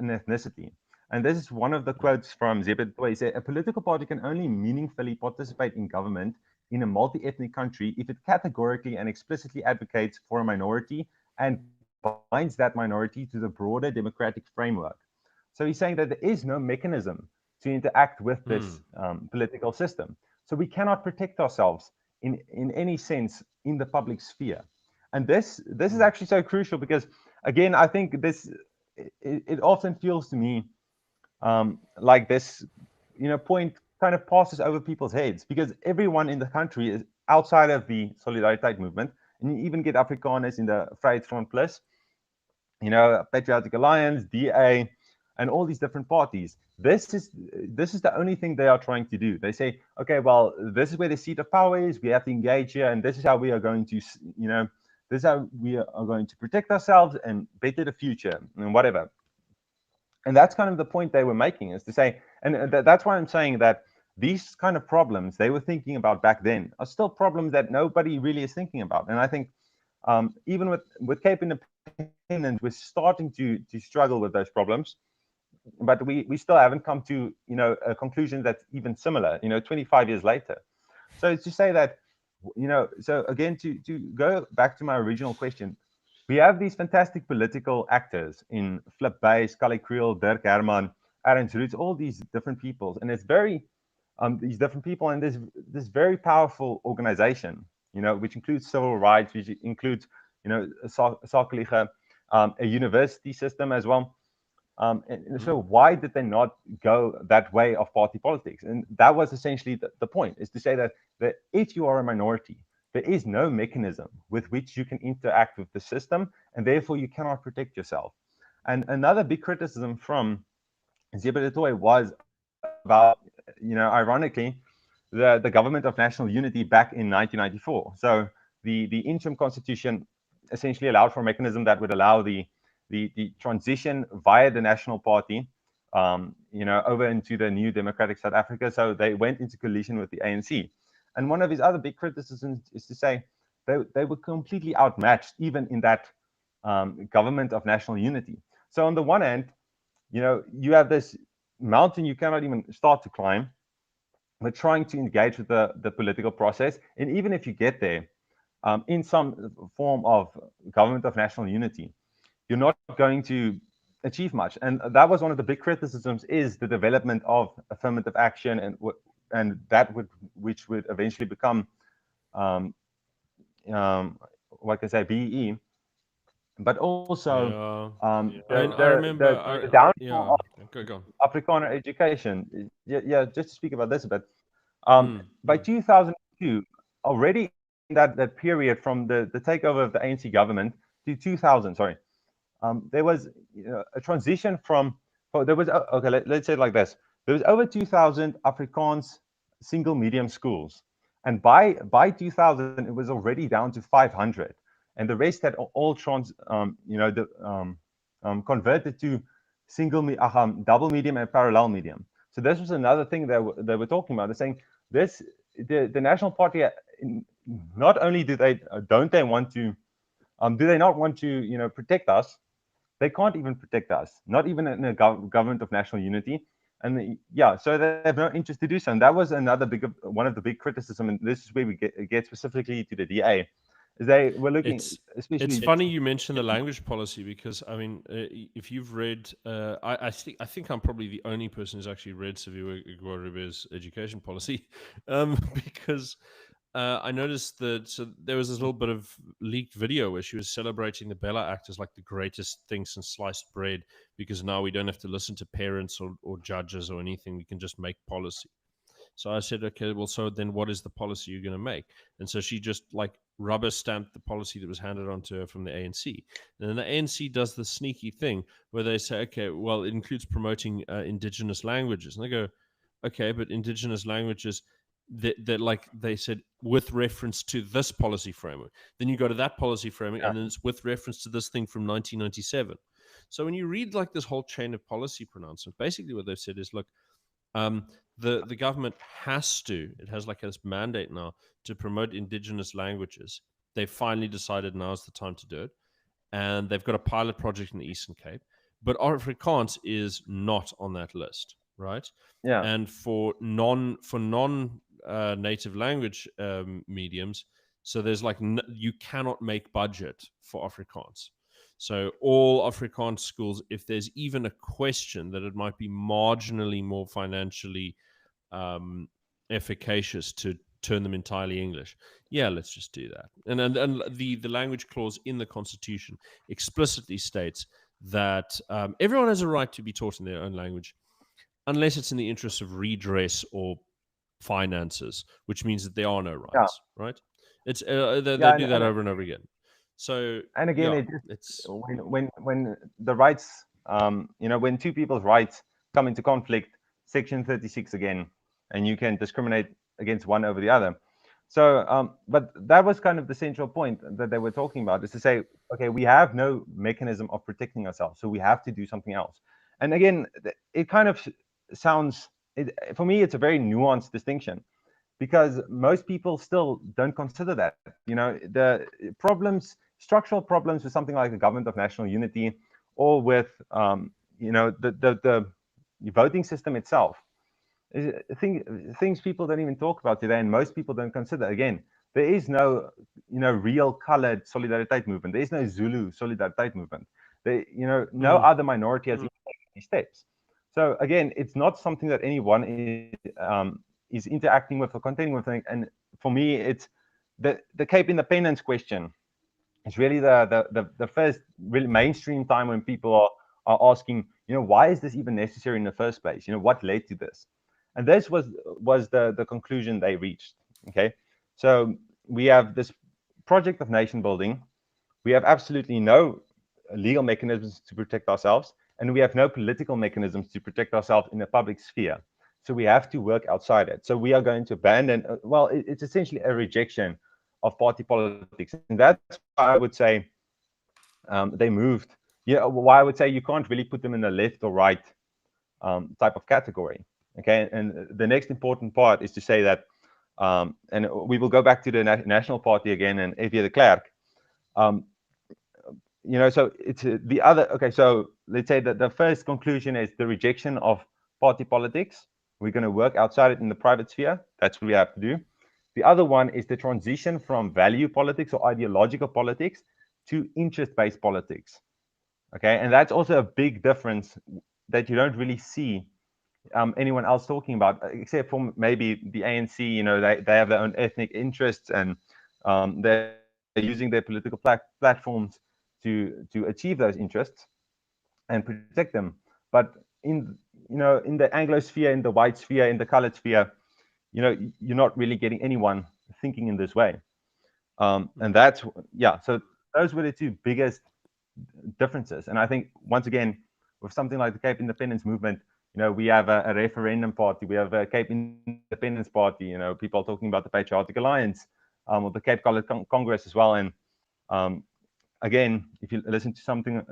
ethnicity. And this is one of the quotes from Zebed, where he said, a political party can only meaningfully participate in government in a multi-ethnic country if it categorically and explicitly advocates for a minority and binds that minority to the broader democratic framework. So he's saying that there is no mechanism to interact with this political system. So we cannot protect ourselves in any sense in the public sphere. And this is actually so crucial because, again, I think it often feels to me like this, point kind of passes over people's heads because everyone in the country is outside of the Solidariteit movement, and you even get Afrikaners in the Vryheidsfront Plus, Patriotic Alliance, DA, and all these different parties. This is the only thing they are trying to do. They say, okay, well, this is where the seat of power is. We have to engage here, and this is how we are going to, this is how we are going to protect ourselves and better the future and whatever. And that's kind of the point they were making, is to say, and that's why I'm saying that these kind of problems they were thinking about back then are still problems that nobody really is thinking about. And I think even with Cape Independent, we're starting to struggle with those problems, but we still haven't come to a conclusion that's even similar 25 years later. So it's to say that so again, to go back to my original question, we have these fantastic political actors in Flip Buys, Kali Creel, Dirk Herman, Aaron Roots, all these different people, and it's very these different people, and this very powerful organization, which includes civil rights, which includes Sakelige, a university system as well. And so why did they not go that way of party politics? And that was essentially the point, is to say that if you are a minority, there is no mechanism with which you can interact with the system, and therefore you cannot protect yourself. And another big criticism from Zebed was about, ironically, the government of national unity back in 1994. So the interim constitution essentially allowed for a mechanism that would allow the transition via the National Party, over into the new democratic South Africa. So they went into coalition with the ANC. And one of his other big criticisms is to say they were completely outmatched, even in that government of national unity. So on the one hand, you have this mountain you cannot even start to climb. We're trying to engage with the political process. And even if you get there in some form of government of national unity, you're not going to achieve much. And that was one of the big criticisms, is the development of affirmative action and that which would eventually become, what can I say, BEE. But also I remember. the downfall Yeah, of go on. Afrikaner education. Yeah, just to speak about this a bit. By Mm. 2002, already in that period from the takeover of the ANC government to 2000, sorry, there was a transition from, there was, okay, let's say it like this. There was over 2,000 Afrikaans single medium schools. And by 2000, it was already down to 500. And the rest had all converted to double medium and parallel medium. So this was another thing that they were talking about. They're saying this, the National Party, not only don't they want to, do they not want to, protect us? They can't even protect us, not even in a government of national unity. And so they have no interest to do so. And that was one of the big criticism. And this is where we get specifically to the DA, is they were looking, especially. It's funny you mentioned the language policy, because I mean, if you've read, I think I'm probably the only person who's actually read Saviwe Igwarube's education policy, because I noticed that there was this little bit of leaked video where she was celebrating the Bella Act as like the greatest thing since sliced bread, because now we don't have to listen to parents or judges or anything. We can just make policy. So I said, okay, well, so then what is the policy you're going to make? And so she just like rubber stamped the policy that was handed on to her from the ANC. And then the ANC does the sneaky thing where they say, okay, well, it includes promoting indigenous languages. And they go, okay, but indigenous languages, that like they said, with reference to this policy framework. Then you go to that policy framework, and then it's with reference to this thing from 1997. So when you read like this whole chain of policy pronouncement, basically what they've said is, look, the government it has like this mandate now to promote indigenous languages. They've finally decided now is the time to do it, and they've got a pilot project in the Eastern Cape. But Afrikaans is not on that list, right? Yeah. And for non native language mediums, so there's like you cannot make budget for Afrikaans. So all Afrikaans schools, if there's even a question that it might be marginally more financially efficacious to turn them entirely English, yeah, let's just do that. And the language clause in the Constitution explicitly states that everyone has a right to be taught in their own language, unless it's in the interest of redress or finances, which means that there are no rights, right? It's they do that over and over again. So and again, yeah, it's when the rights, when two people's rights come into conflict, Section 36 again, and you can discriminate against one over the other. So, but that was kind of the central point that they were talking about, is to say, okay, we have no mechanism of protecting ourselves, so we have to do something else. And again, it kind of sounds, for me, it's a very nuanced distinction, because most people still don't consider that. The structural problems with something like the government of national unity, or with, the voting system itself, things people don't even talk about today, and most people don't consider. Again, there is no, real colored Solidariteit movement. There is no Zulu Solidariteit movement. No other minority has taken these steps. So again, it's not something that anyone is interacting with or contending with. And for me, it's the Cape independence question. It's really the first really mainstream time when people are asking, why is this even necessary in the first place? What led to this? And this was the conclusion they reached. Okay, so we have this project of nation building. We have absolutely no legal mechanisms to protect ourselves, and we have no political mechanisms to protect ourselves in the public sphere. So we have to work outside it. So we are going to abandon, well, it's essentially a rejection of party politics. And that's why I would say they moved. Yeah, why I would say you can't really put them in the left or right type of category. Okay, and the next important part is to say that, and we will go back to the National Party again and F.J. de Klerk. Um, so it's the other. Okay, so let's say that the first conclusion is the rejection of party politics. We're going to work outside it in the private sphere. That's what we have to do. The other one is the transition from value politics or ideological politics to interest-based politics. Okay, and that's also a big difference that you don't really see anyone else talking about, except for maybe the ANC. They have their own ethnic interests, and they're using their political platforms to achieve those interests and protect them. But in the Anglo sphere, in the white sphere, in the colored sphere, you're not really getting anyone thinking in this way. And that's, yeah. So those were the two biggest differences. And I think once again, with something like the Cape Independence Movement, we have a referendum party, we have a Cape Independence Party, people talking about the Patriotic Alliance, or the Cape Colored Congress as well. And again, if you listen to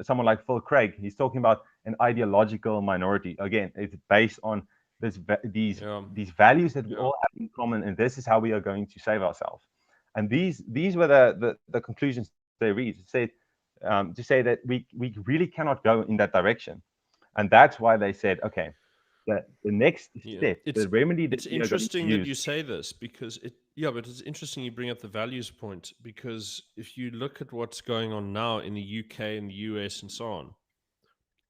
someone like Phil Craig, he's talking about an ideological minority. Again, it's based on these values that we all have in common, and this is how we are going to save ourselves. And these were the conclusions they reached. It said to say that we really cannot go in that direction, and that's why they said, okay, the next step, the remedy that it's we are going to interesting use. that you say this, because but it's interesting you bring up the values point, because if you look at what's going on now in the UK and the US and so on,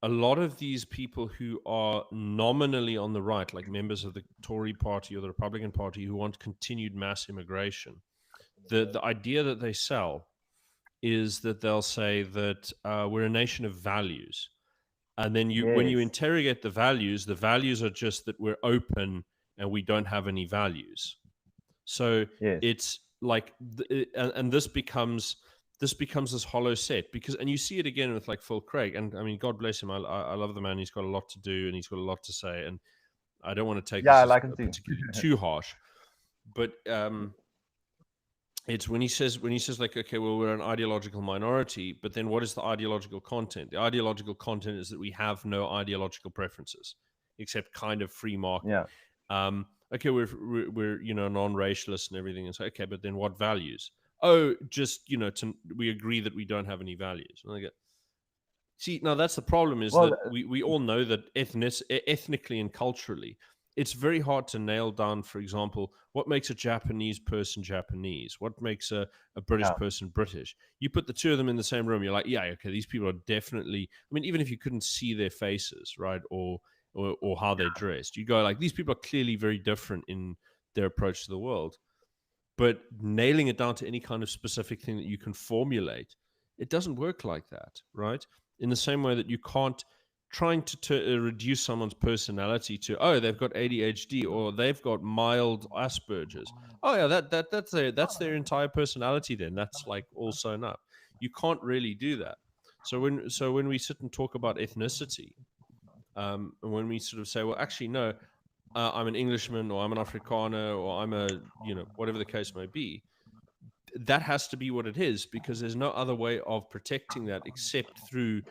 a lot of these people who are nominally on the right, like members of the Tory party or the Republican Party, who want continued mass immigration, the idea that they sell is that they'll say that we're a nation of values. And then when you interrogate the values are just that we're open and we don't have any values. So it's like, and this becomes this hollow set, because, and you see it again with like Phil Craig, and I mean, God bless him. I love the man. He's got a lot to do and he's got a lot to say, and I don't want to take this as particularly too harsh, but it's when he says like, okay, well, we're an ideological minority, but then what is the ideological content? The ideological content is that we have no ideological preferences except kind of free market. Okay, we're non-racialist and everything. And so, okay, but then what values? Oh, just we agree that we don't have any values. And I go, see, now that's the problem, is that we all know that ethnically and culturally, it's very hard to nail down, for example, what makes a Japanese person Japanese, what makes a British person British. You put the two of them in the same room, you're like, yeah, okay, these people are definitely, I mean, even if you couldn't see their faces, right, or how they're dressed, you go like, these people are clearly very different in their approach to the world. But nailing it down to any kind of specific thing that you can formulate, it doesn't work like that, right? In the same way that you can't, trying to reduce someone's personality to, oh, they've got ADHD or they've got mild Asperger's. Oh yeah, that's their entire personality. Then that's like all sewn up. You can't really do that. So when we sit and talk about ethnicity, and when we sort of say, well, actually, no, I'm an Englishman, or I'm an Afrikaner, or I'm a whatever the case may be, that has to be what it is, because there's no other way of protecting that except through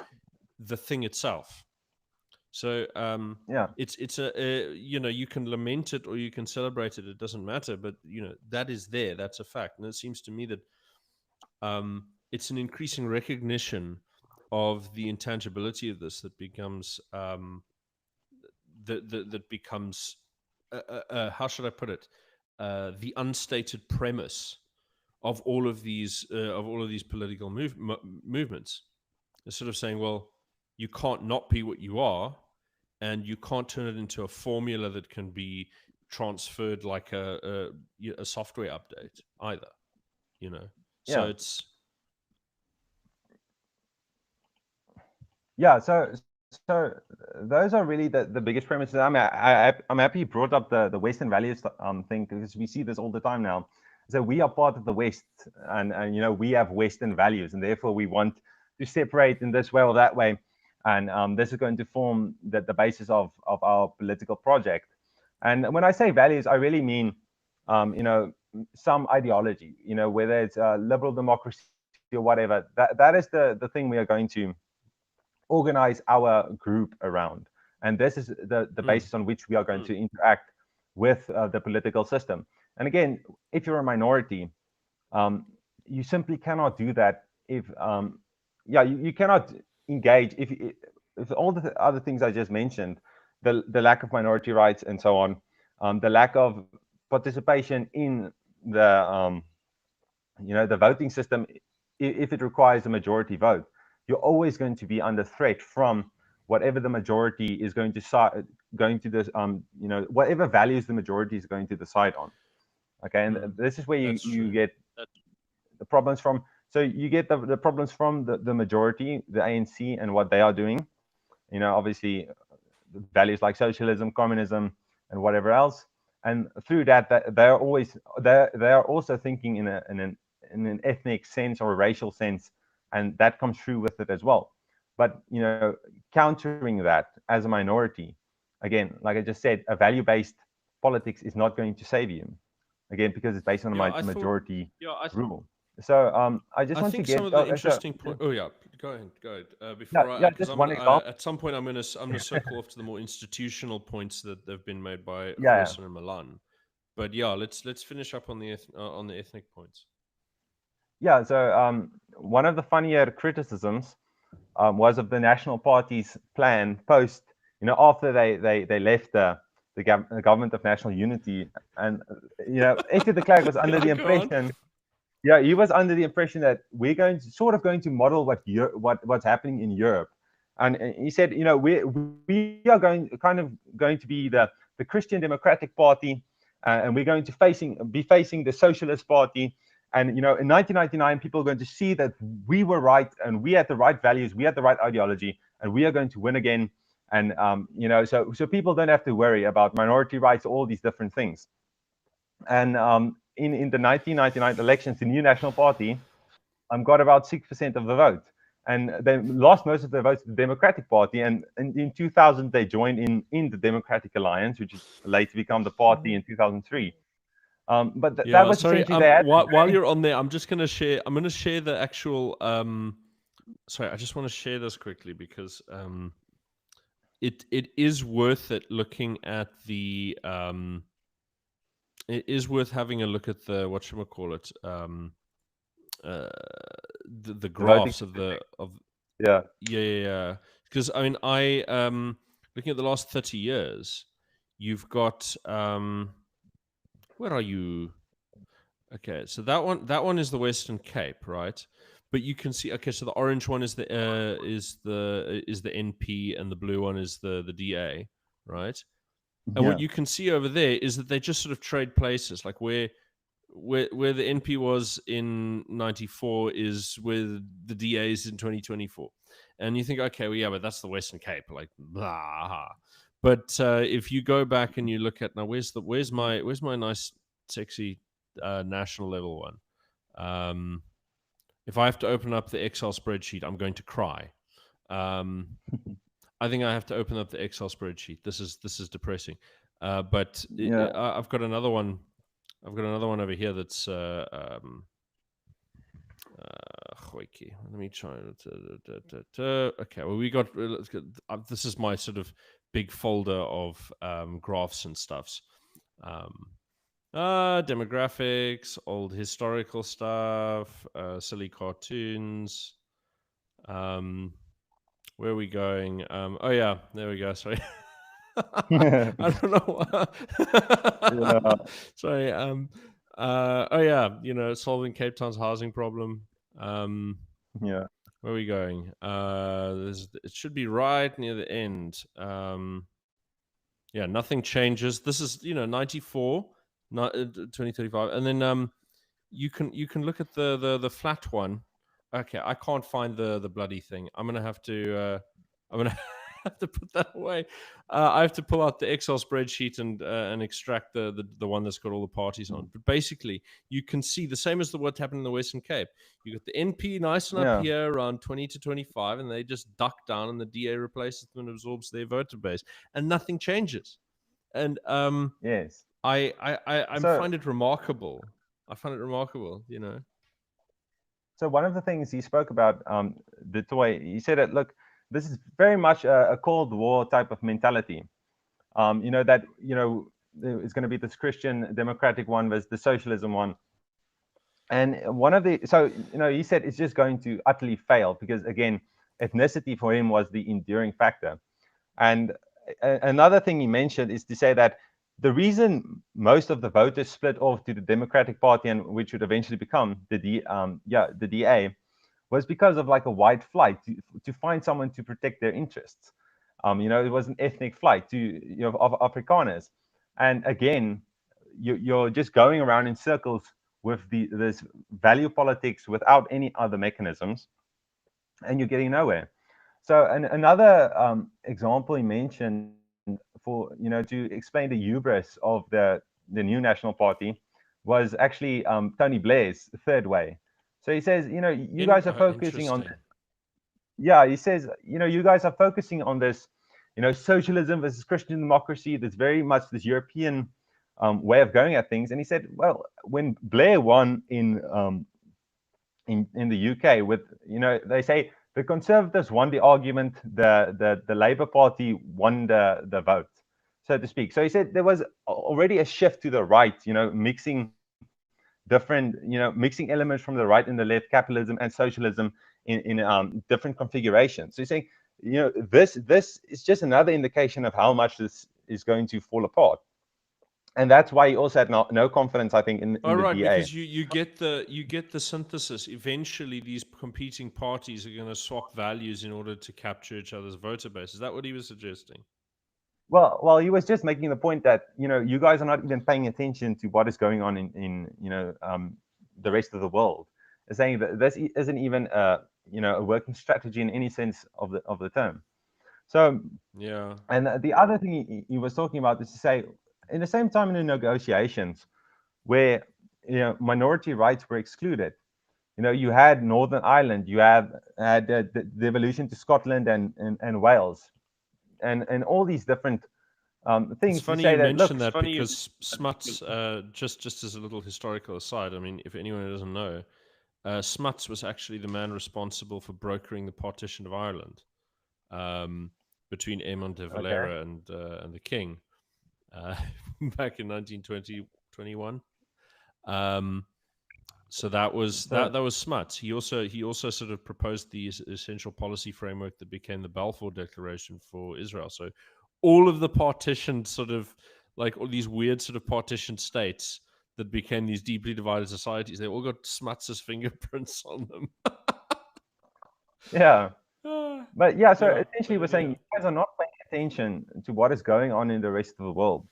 the thing itself. So it's you can lament it or you can celebrate it. It doesn't matter, but that is there. That's a fact, and it seems to me that it's an increasing recognition of the intangibility of this that becomes that becomes how should I put it? The unstated premise of all of these political movements. They're sort of saying, well, you can't not be what you are, and you can't turn it into a formula that can be transferred like a software update either. So it's so those are really the biggest premises. I'm happy you brought up the Western values thing, because we see this all the time now. So we are part of the West, and we have Western values, and therefore we want to separate in this way or that way, and this is going to form the basis of our political project. And when I say values, I really mean, some ideology, whether it's liberal democracy or whatever. That is the thing we are going to organize our group around. And this is the Mm, basis on which we are going to interact with the political system. And again, if you're a minority, you simply cannot do that if, you cannot engage if all the other things I just mentioned, the lack of minority rights and so on, the lack of participation in the the voting system, if it requires a majority vote, you're always going to be under threat from whatever the majority is going to this, whatever values the majority is going to decide on. Okay, and this is where that's you true. get the problems from. So you get the problems from the majority, the ANC, and what they are doing. Obviously, values like socialism, communism, and whatever else. And through that, they are always they are also thinking in an ethnic sense or a racial sense, and that comes through with it as well. But countering that as a minority, again, like I just said, a value-based politics is not going to save you. Again, because it's based on Yeah, a I thought. majority Yeah, rule. So I just I want to think some get of the interesting point. Oh yeah, go ahead, go ahead. yeah, Before I, yeah, because just I'm one gonna example. at some point I'm gonna circle off to the more institutional points that have been made by Yeah, Grossen and Milan. But yeah, let's finish up on the ethnic points. yeah. So one of the funnier criticisms was of the National Party's plan post, after they left the government of national unity, and Etienne de Klerk was under Yeah, the go on. impression, yeah, he was under the impression that we're going to model what's happening in Europe, and he said, we are kind of going to be the Christian Democratic Party, and we're going to be facing the Socialist Party. And in 1999, people are going to see that we were right, and we had the right values, we had the right ideology, and we are going to win again. And so people don't have to worry about minority rights, all these different things. And in the 1999 elections, the New National Party got about 6% of the vote. And they lost most of their votes to the Democratic Party. And in 2000, they joined in the Democratic Alliance, which is later become the party in 2003. But that Yeah, was sorry. essentially they had While you're on there, I'm just gonna share. I'm gonna share the actual. Sorry, I just want to share this quickly because it is worth it looking at the It is worth having a look at the whatchamacallit, uh, the the voting graphs of the statistics. of Yeah. yeah. Because I mean, I looking at the last 30 years, you've got where are you? Okay, so that one is the Western Cape, right? But you can see, okay, so the orange one is the NP, and the blue one is the DA, right? And what Yeah. you can see over there is that they just sort of trade places, like where the NP was in '94 is where the DA is in 2024, and you think, okay, well, yeah, but that's the Western Cape, like blah. But if you go back and you look at now, where's my nice sexy national level one? Um, if I have to open up the Excel spreadsheet, I'm going to cry. Um, I think I have to open up the Excel spreadsheet. This is depressing. But Yeah. I've got another one. I've got another one over here that's let me try. Okay, well we got. This is my sort of big folder of graphs and stuffs. Demographics, old historical stuff, silly cartoons. Where are we going? Oh yeah, there we go. Sorry. Yeah. I don't know. Sorry. Oh yeah, solving Cape Town's housing problem. Yeah. Where are we going? It should be right near the end. Yeah, nothing changes. This is 94, 2035, and then you can look at the flat one. Okay, I can't find the bloody thing. I'm gonna have to have to put that away. I have to pull out the Excel spreadsheet and extract the one that's got all the parties on. But basically, you can see the same as what happened in the Western Cape. You got the NP nice and up Yeah. here around 20 to 25, and they just duck down, and the DA replaces them and absorbs their voter base, and nothing changes. And Yes. I So find it remarkable. I find it remarkable, so one of the things he spoke about, the toy, he said that, look, this is very much a Cold War type of mentality. That it's going to be this Christian democratic one versus the socialism one. And he said it's just going to utterly fail because, again, ethnicity for him was the enduring factor. And another thing he mentioned is to say that the reason most of the voters split off to the Democratic Party, and which would eventually become the DA, was because of like a white flight to find someone to protect their interests. It was an ethnic flight of Afrikaners. And again, you're just going around in circles with this value politics without any other mechanisms, and you're getting nowhere. So another example he mentioned to explain the hubris of the new National Party was actually Tony Blair's third way. So he says, you guys are focusing on, Interesting. yeah, he says, you guys are focusing on this, socialism versus Christian democracy. That's very much this European way of going at things. And he said, well, when Blair won in the UK, with they say the Conservatives won the argument, the Labour Party won the vote, so to speak. So he said there was already a shift to the right, mixing mixing elements from the right and the left, capitalism and socialism in different configurations. So he's saying, this is just another indication of how much this is going to fall apart. And that's why he also had no confidence, I think, in the Right, DA. because you get the synthesis. Eventually, these competing parties are going to swap values in order to capture each other's voter base. Is that what he was suggesting? Well, he was just making the point that you guys are not even paying attention to what is going on in the rest of the world. It's saying that this isn't even a working strategy in any sense of the term. So Yeah. and the other thing he was talking about is to say, in the same time in the negotiations where minority rights were excluded, you had Northern Ireland, you had the devolution to Scotland and Wales, and all these different It's things to funny say you that, look, mentioned that because Smuts, just as a little historical aside, I mean, if anyone doesn't know, Smuts was actually the man responsible for brokering the partition of Ireland between Eamon de okay, Valera and the King back in 1921. So that was so that was Smuts. He also sort of proposed the essential policy framework that became the Balfour Declaration for Israel. So all of the partitioned sort of like all these weird sort of partitioned states that became these deeply divided societies, they all got Smuts's fingerprints on them. yeah, but yeah, so Yeah, essentially but we're saying anyhow. you guys are not paying attention to what is going on in the rest of the world.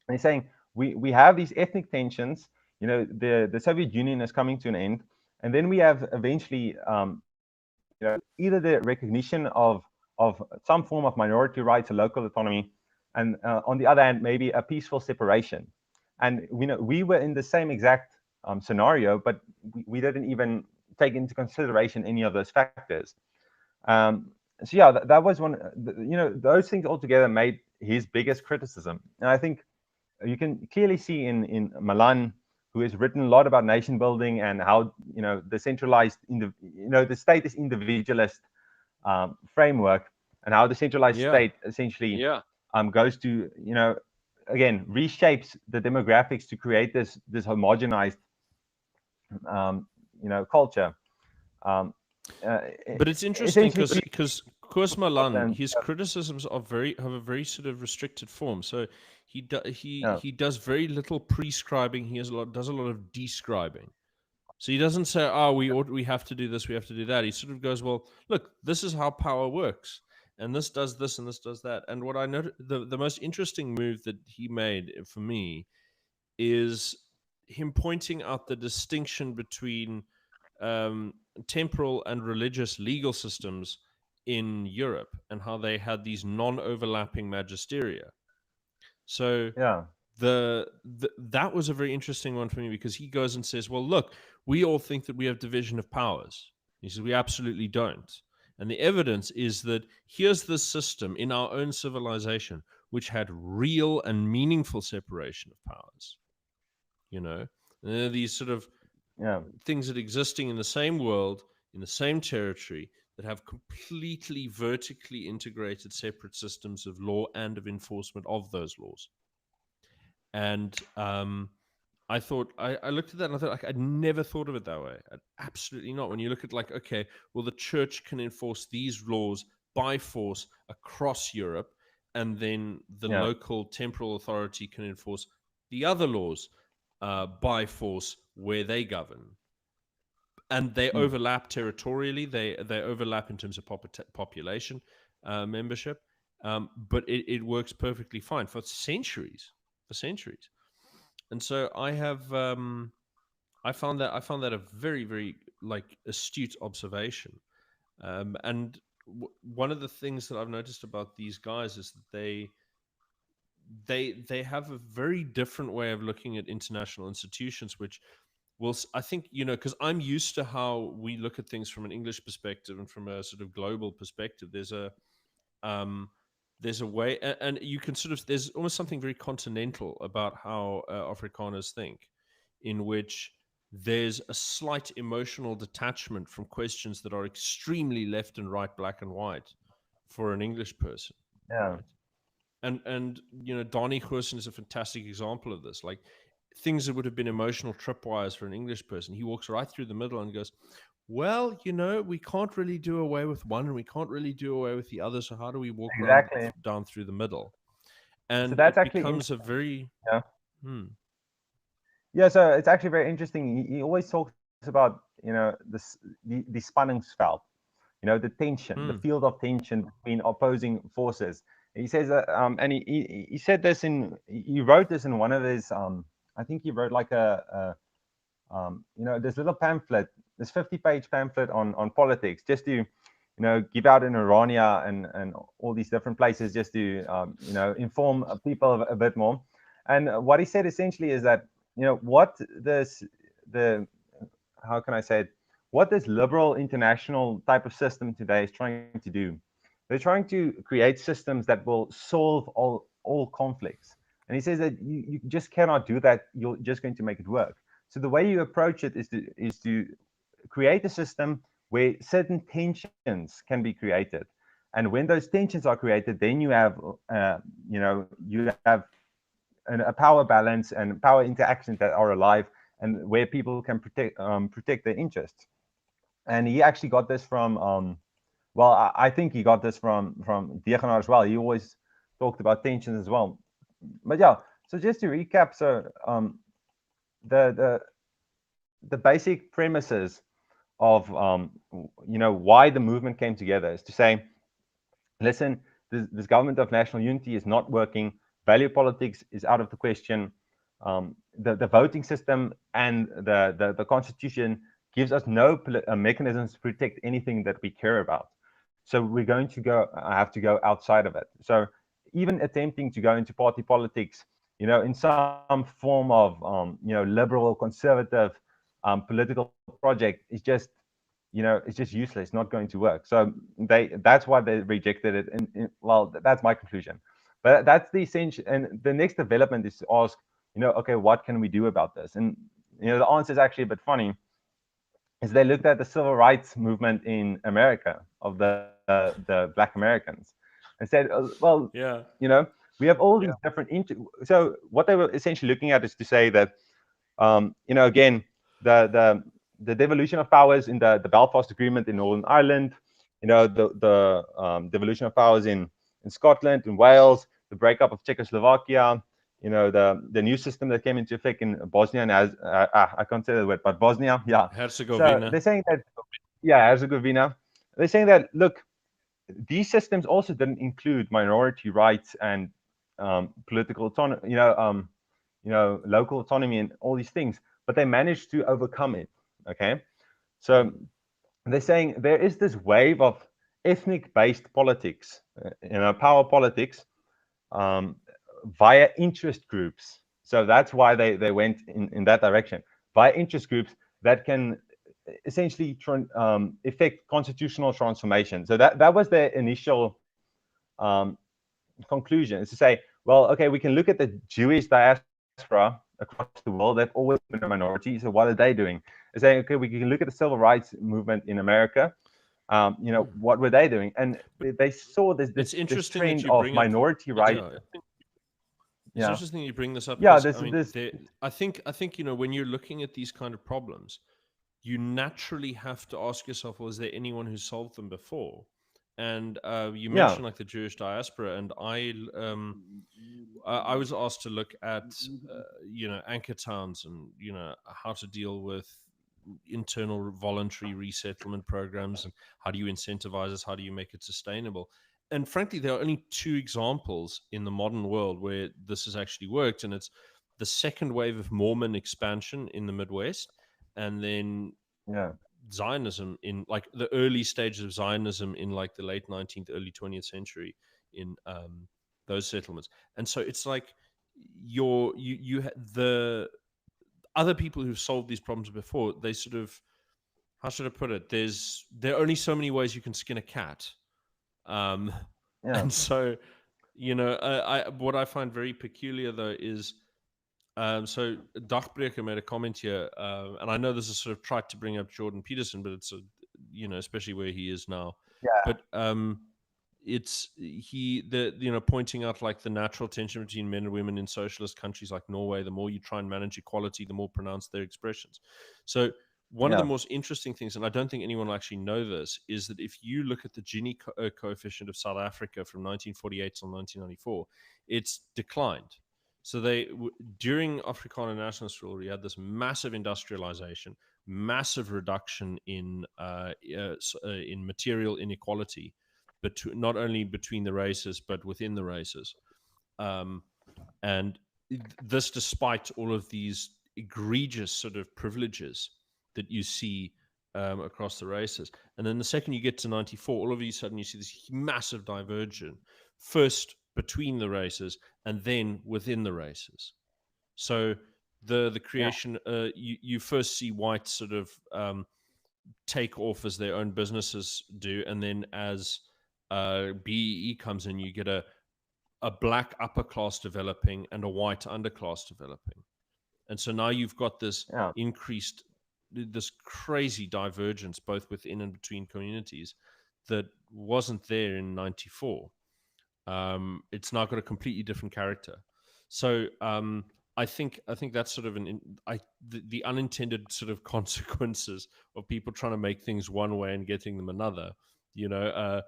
And he's saying we have these ethnic tensions. The Soviet Union is coming to an end, and then we have eventually either the recognition of some form of minority rights or local autonomy, and on the other hand, maybe a peaceful separation. And we were in the same exact scenario, but we didn't even take into consideration any of those factors. So yeah, that was one. Those things altogether made his biggest criticism, and I think you can clearly see in Milan, who has written a lot about nation building and how the centralized, the state is individualist framework, and how the centralized Yeah. state essentially goes to again reshapes the demographics to create this homogenized culture. Um, uh, But it's interesting Essentially, because Koos Malan, and his criticisms are have a very sort of restricted form. So yeah, he does very little prescribing. He does a lot of describing. So he doesn't say, "Oh, we have to do this, we have to do that." He sort of goes, "Well, look, this is how power works, and this does this, and this does that." And what I noted, the most interesting move that he made for me is him pointing out the distinction between um, temporal and religious legal systems in Europe and how they had these non-overlapping magisteria. So yeah, that was a very interesting one for me because he goes and says, "Well, look, we all think that we have division of powers." He says, "We absolutely don't." And the evidence is that here's this system in our own civilization which had real and meaningful separation of powers. You know, and there are these sort of Yeah. things that existing in the same world, in the same territory, that have completely vertically integrated separate systems of law and of enforcement of those laws. And I looked at that and I thought, like, I'd never thought of it that way. Absolutely not. When you look at, like, okay, well, the church can enforce these laws by force across Europe, and then the Yeah. local temporal authority can enforce the other laws by force where they govern. And they Mm. overlap territorially. They overlap in terms of population membership, but it works perfectly fine for centuries. For centuries. And so I found that a very, very, like, astute observation. And one of the things that I've noticed about these guys is that they have a very different way of looking at international institutions, which will, I think, because I'm used to how we look at things from an English perspective and from a sort of global perspective. Um, there's a way, and you can sort of, there's almost something very continental about how Afrikaners think, in which there's a slight emotional detachment from questions that are extremely left and right, black and white, for an English person, Yeah. right? And Donnie Goosen is a fantastic example of this. Like, things that would have been emotional tripwires for an English person, he walks right through the middle and goes, well, we can't really do away with one and we can't really do away with the other. So how do we walk around Exactly. down through the middle? So And that's it actually becomes a interesting. very, Yeah. hmm, Yeah. So it's actually very interesting. He always talks about the spanningsveld, the tension, the hmm, field of tension between opposing forces. He says that, and he said this he wrote this in one of his, I think he wrote like this little pamphlet, this 50-page pamphlet on politics, just to, give out in Irania and all these different places, just to, inform people a bit more. And what he said essentially is that, what the how can I say it? What this liberal international type of system today is trying to do, they're trying to create systems that will solve all conflicts. And he says that you just cannot do that. You're just going to make it work. So the way you approach it is to create a system where certain tensions can be created. And when those tensions are created, then you have a power balance and power interactions that are alive, and where people can protect their interests. And he actually got this from, well, I think he got this from Degenaar as well. He always talked about tensions as well. But yeah, so just to recap, so the the the basic premises of why the movement came together is to say, listen, this government of national unity is not working. Value politics is out of the question. The voting system and the constitution gives us no mechanisms to protect anything that we care about. So we're going to have to go outside of it. So even attempting to go into party politics, in some form of liberal, conservative political project is just it's just useless. It's not going to work. So that's why they rejected it. And well, that's my conclusion. But that's the essential. And the next development is to ask, okay, what can we do about this? And the answer is actually a bit funny. Is they looked at the civil rights movement in America of the Black Americans and said, well, yeah, we have all these different. So what they were essentially looking at is to say that again, the devolution of powers in the Belfast Agreement in Northern Ireland, the devolution of powers in Scotland, in Wales, the breakup of Czechoslovakia, the new system that came into effect in Bosnia and I can't say the word, but Bosnia, yeah. So Herzegovina. they're saying that, yeah, Herzegovina. They're saying that, look, these systems also didn't include minority rights and political autonomy, local autonomy and all these things, but they managed to overcome it. Okay, so they're saying there is this wave of ethnic-based politics, power politics, um, via interest groups. So that's why they went in that direction, via interest groups that can essentially effect constitutional transformation. So that was their initial conclusion is to say, well, okay, we can look at the Jewish diaspora across the world. They've always been a minority. So what are they doing? Is saying, okay, we can look at the civil rights movement in America. What were they doing? And But they saw this it's this this interesting that trend you of bring up. minority rights. Yeah, it's Yeah, interesting you bring this up yeah. because This I mean, this I think when you're looking at these kind of problems, you naturally have to ask yourself, well, is there anyone who solved them before? And you yeah mentioned like the Jewish diaspora, and I was asked to look at anchor towns and how to deal with internal voluntary resettlement programs and how do you incentivize this, how do you make it sustainable. And frankly, there are only two examples in the modern world where this has actually worked, and it's the second wave of Mormon expansion in the Midwest, and then yeah Zionism in like the early stages of Zionism in like the late 19th, early 20th century in those settlements. And so it's like the other people who've solved these problems before, they sort of, how should I put it? There are only so many ways you can skin a cat, um, yeah and so what I find very peculiar though is so Dachbreker made a comment here, and I know this is sort of tried to bring up Jordan Peterson, but it's especially where he is now. yeah But it's he the pointing out like the natural tension between men and women in socialist countries like Norway. The more you try and manage equality, the more pronounced their expressions. So one of the yeah most interesting things, and I don't think anyone will actually know this, is that if you look at the Gini coefficient of South Africa from 1948 till 1994, it's declined. So during Afrikaner nationalist rule, we had this massive industrialization, massive reduction in material inequality, but not only between the races but within the races, um, and this despite all of these egregious sort of privileges that you see across the races. And then the second you get to 94, all of a sudden you see this massive divergence, first between the races and then within the races. So the yeah creation, you first see whites sort of take off as their own businesses do, and then as BEE comes in, you get a black upper class developing and a white underclass developing. And so now you've got this yeah increased, this crazy divergence both within and between communities that wasn't there in 94. It's now got a completely different character. So I think that's sort of the unintended sort of consequences of people trying to make things one way and getting them another. You know,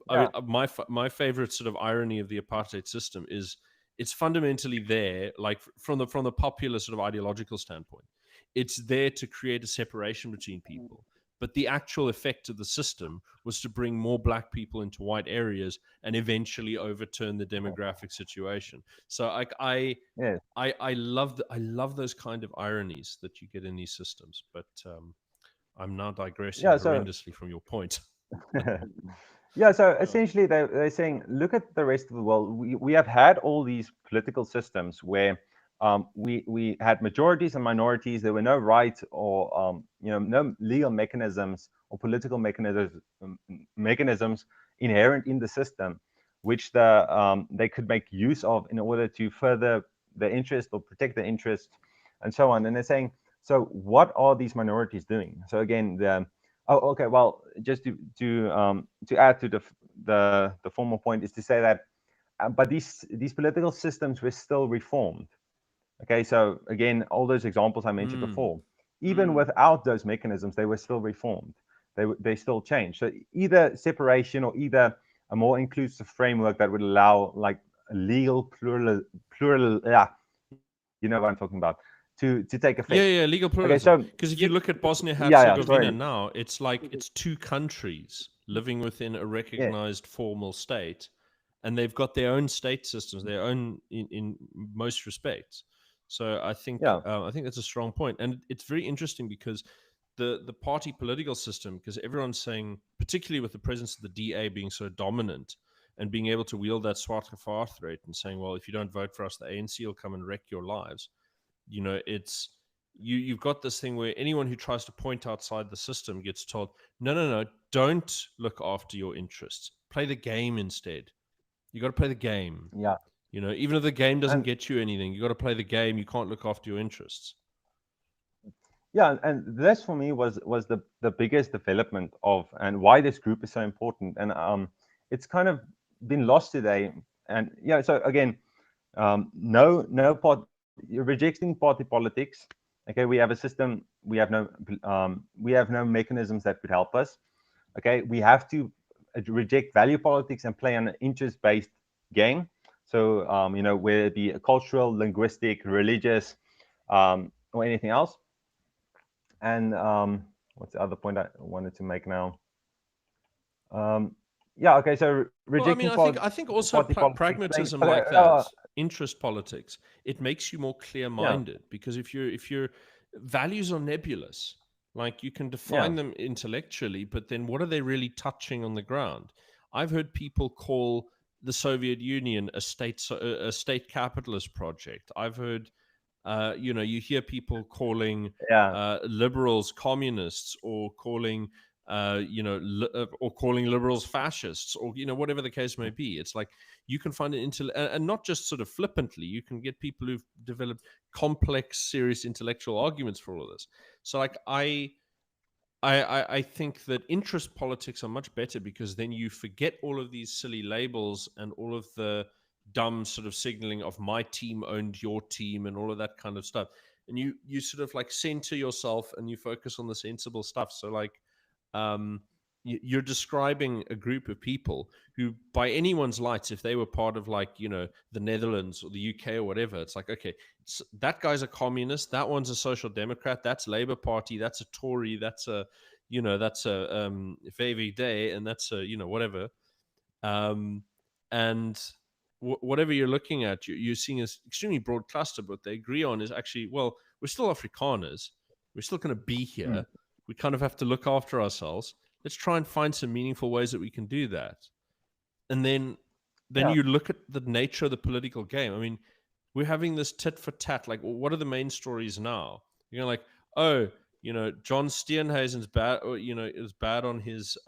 I mean, yeah my favorite sort of irony of the apartheid system is it's fundamentally there, like from the popular sort of ideological standpoint, it's there to create a separation between people. But the actual effect of the system was to bring more black people into white areas and eventually overturn the demographic situation. So yes I love those kind of ironies that you get in these systems. But I'm now digressing yeah. So horrendously from your point. yeah, so Yeah. essentially they're saying, look at the rest of the world. We have had all these political systems where we had majorities and minorities. There were no rights or no legal mechanisms or political mechanisms inherent in the system, which they could make use of in order to further their interest or protect their interest, and so on. And they're saying, so what are these minorities doing? So again, oh, okay. Well, just to add to the former point is to say that, but these political systems were still reformed. Okay, so again, all those examples I mentioned Mm. before, even without those mechanisms, they were still reformed. They still changed. So either separation or either a more inclusive framework that would allow like a legal plural. Yeah, you know what I'm talking about. To take effect. Yeah, legal Okay, so pluralism. Because if you look at Bosnia yeah. Sorry. Herzegovina now, it's like it's two countries living within a Yeah, recognized formal state, and they've got their own state systems, their own in most respects. So yeah, I think that's a strong point, and it's very interesting because the party political system, because everyone's saying, particularly with the presence of the DA being so dominant and being able to wield that zwarte threat and saying, well, if you don't vote for us, the ANC will come and wreck your lives. It's you've got this thing where anyone who tries to point outside the system gets told, no, don't look after your interests, play the game instead. You got to play the game. Yeah. Even if the game doesn't And get you anything, you got to play the game. You can't look after your interests. yeah, and this for me was the biggest development of, and why this group is so important. And it's kind of been lost today. And yeah, so again, no part, you're rejecting party politics. Okay, we have a system, we have no mechanisms that could help us. Okay, we have to reject value politics and play on an interest-based game. So whether it be cultural, linguistic, religious, or anything else. And what's the other point I wanted to make now? Yeah, okay, so Well, I rejecting mean, I think also party politics, playing. pragmatism Okay, like that, interest politics, it makes you more yeah, clear-minded, because if your values are nebulous, like you can yeah, define them intellectually, but then what are they really touching on the ground? I've heard people call the Soviet Union a state capitalist project. I've heard, you hear people calling yeah, liberals communists, or calling or calling liberals fascists, or whatever the case may be. It's like you can find it and not just sort of flippantly. You can get people who've developed complex, serious intellectual arguments for all of this. So, like, I think that interest politics are much better, because then you forget all of these silly labels and all of the dumb sort of signaling of my team owned your team and all of that kind of stuff. And you sort of like center yourself and you focus on the sensible stuff. So, like, um, you're describing a group of people who, by anyone's lights, if they were part of, like, the Netherlands or the UK or whatever, it's like, okay, that guy's a communist, that one's a social democrat, that's Labour Party, that's a Tory, that's a VVD, and that's a whatever. um, and whatever you're looking at, you're seeing an extremely broad cluster. But what they agree on is actually, well, we're still Afrikaners, we're still going to be mm, here, we kind of have to look after ourselves. Let's try and find some meaningful ways that we can do that. And then yeah, you look at the nature of the political game. I mean, we're having this tit for tat. Like, what are the main stories now? You're like, oh, John Steenhuisen's bad, or, is bad on his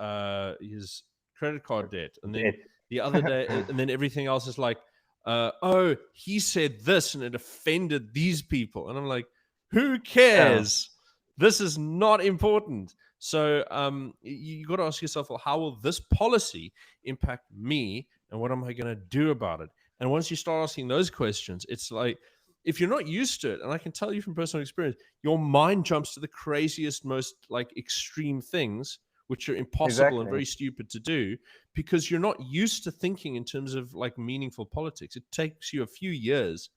credit card debt, and then dead. the other day, and then everything else is like, oh, he said this and it offended these people, and I'm like, who Yeah, cares? This is not important. So you got to ask yourself, well, how will this policy impact me, and what am I going to do about it? And once you start asking those questions, it's like, if you're not used to it, and I can tell you from personal experience, your mind jumps to the craziest, most like extreme things, which are impossible and exactly. very stupid to do, because you're not used to thinking in terms of like meaningful politics. It takes you a few years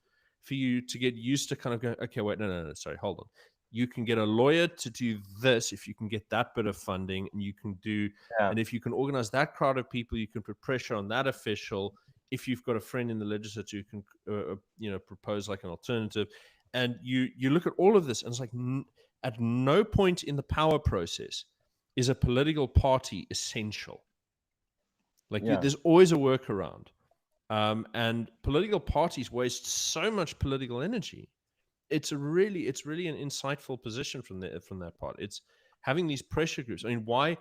for you to get used to kind of going, okay, wait, no, sorry, hold on. You can get a lawyer to do this if you can get that bit of funding, and you can do, Yeah, and if you can organize that crowd of people, you can put pressure on that official. If you've got a friend in the legislature who can, propose like an alternative, and you look at all of this, and it's like at no point in the power process is a political party essential. Like, yeah, there's always a workaround, and political parties waste so much political energy. It's really an insightful position from that part. It's having these pressure groups. I mean, why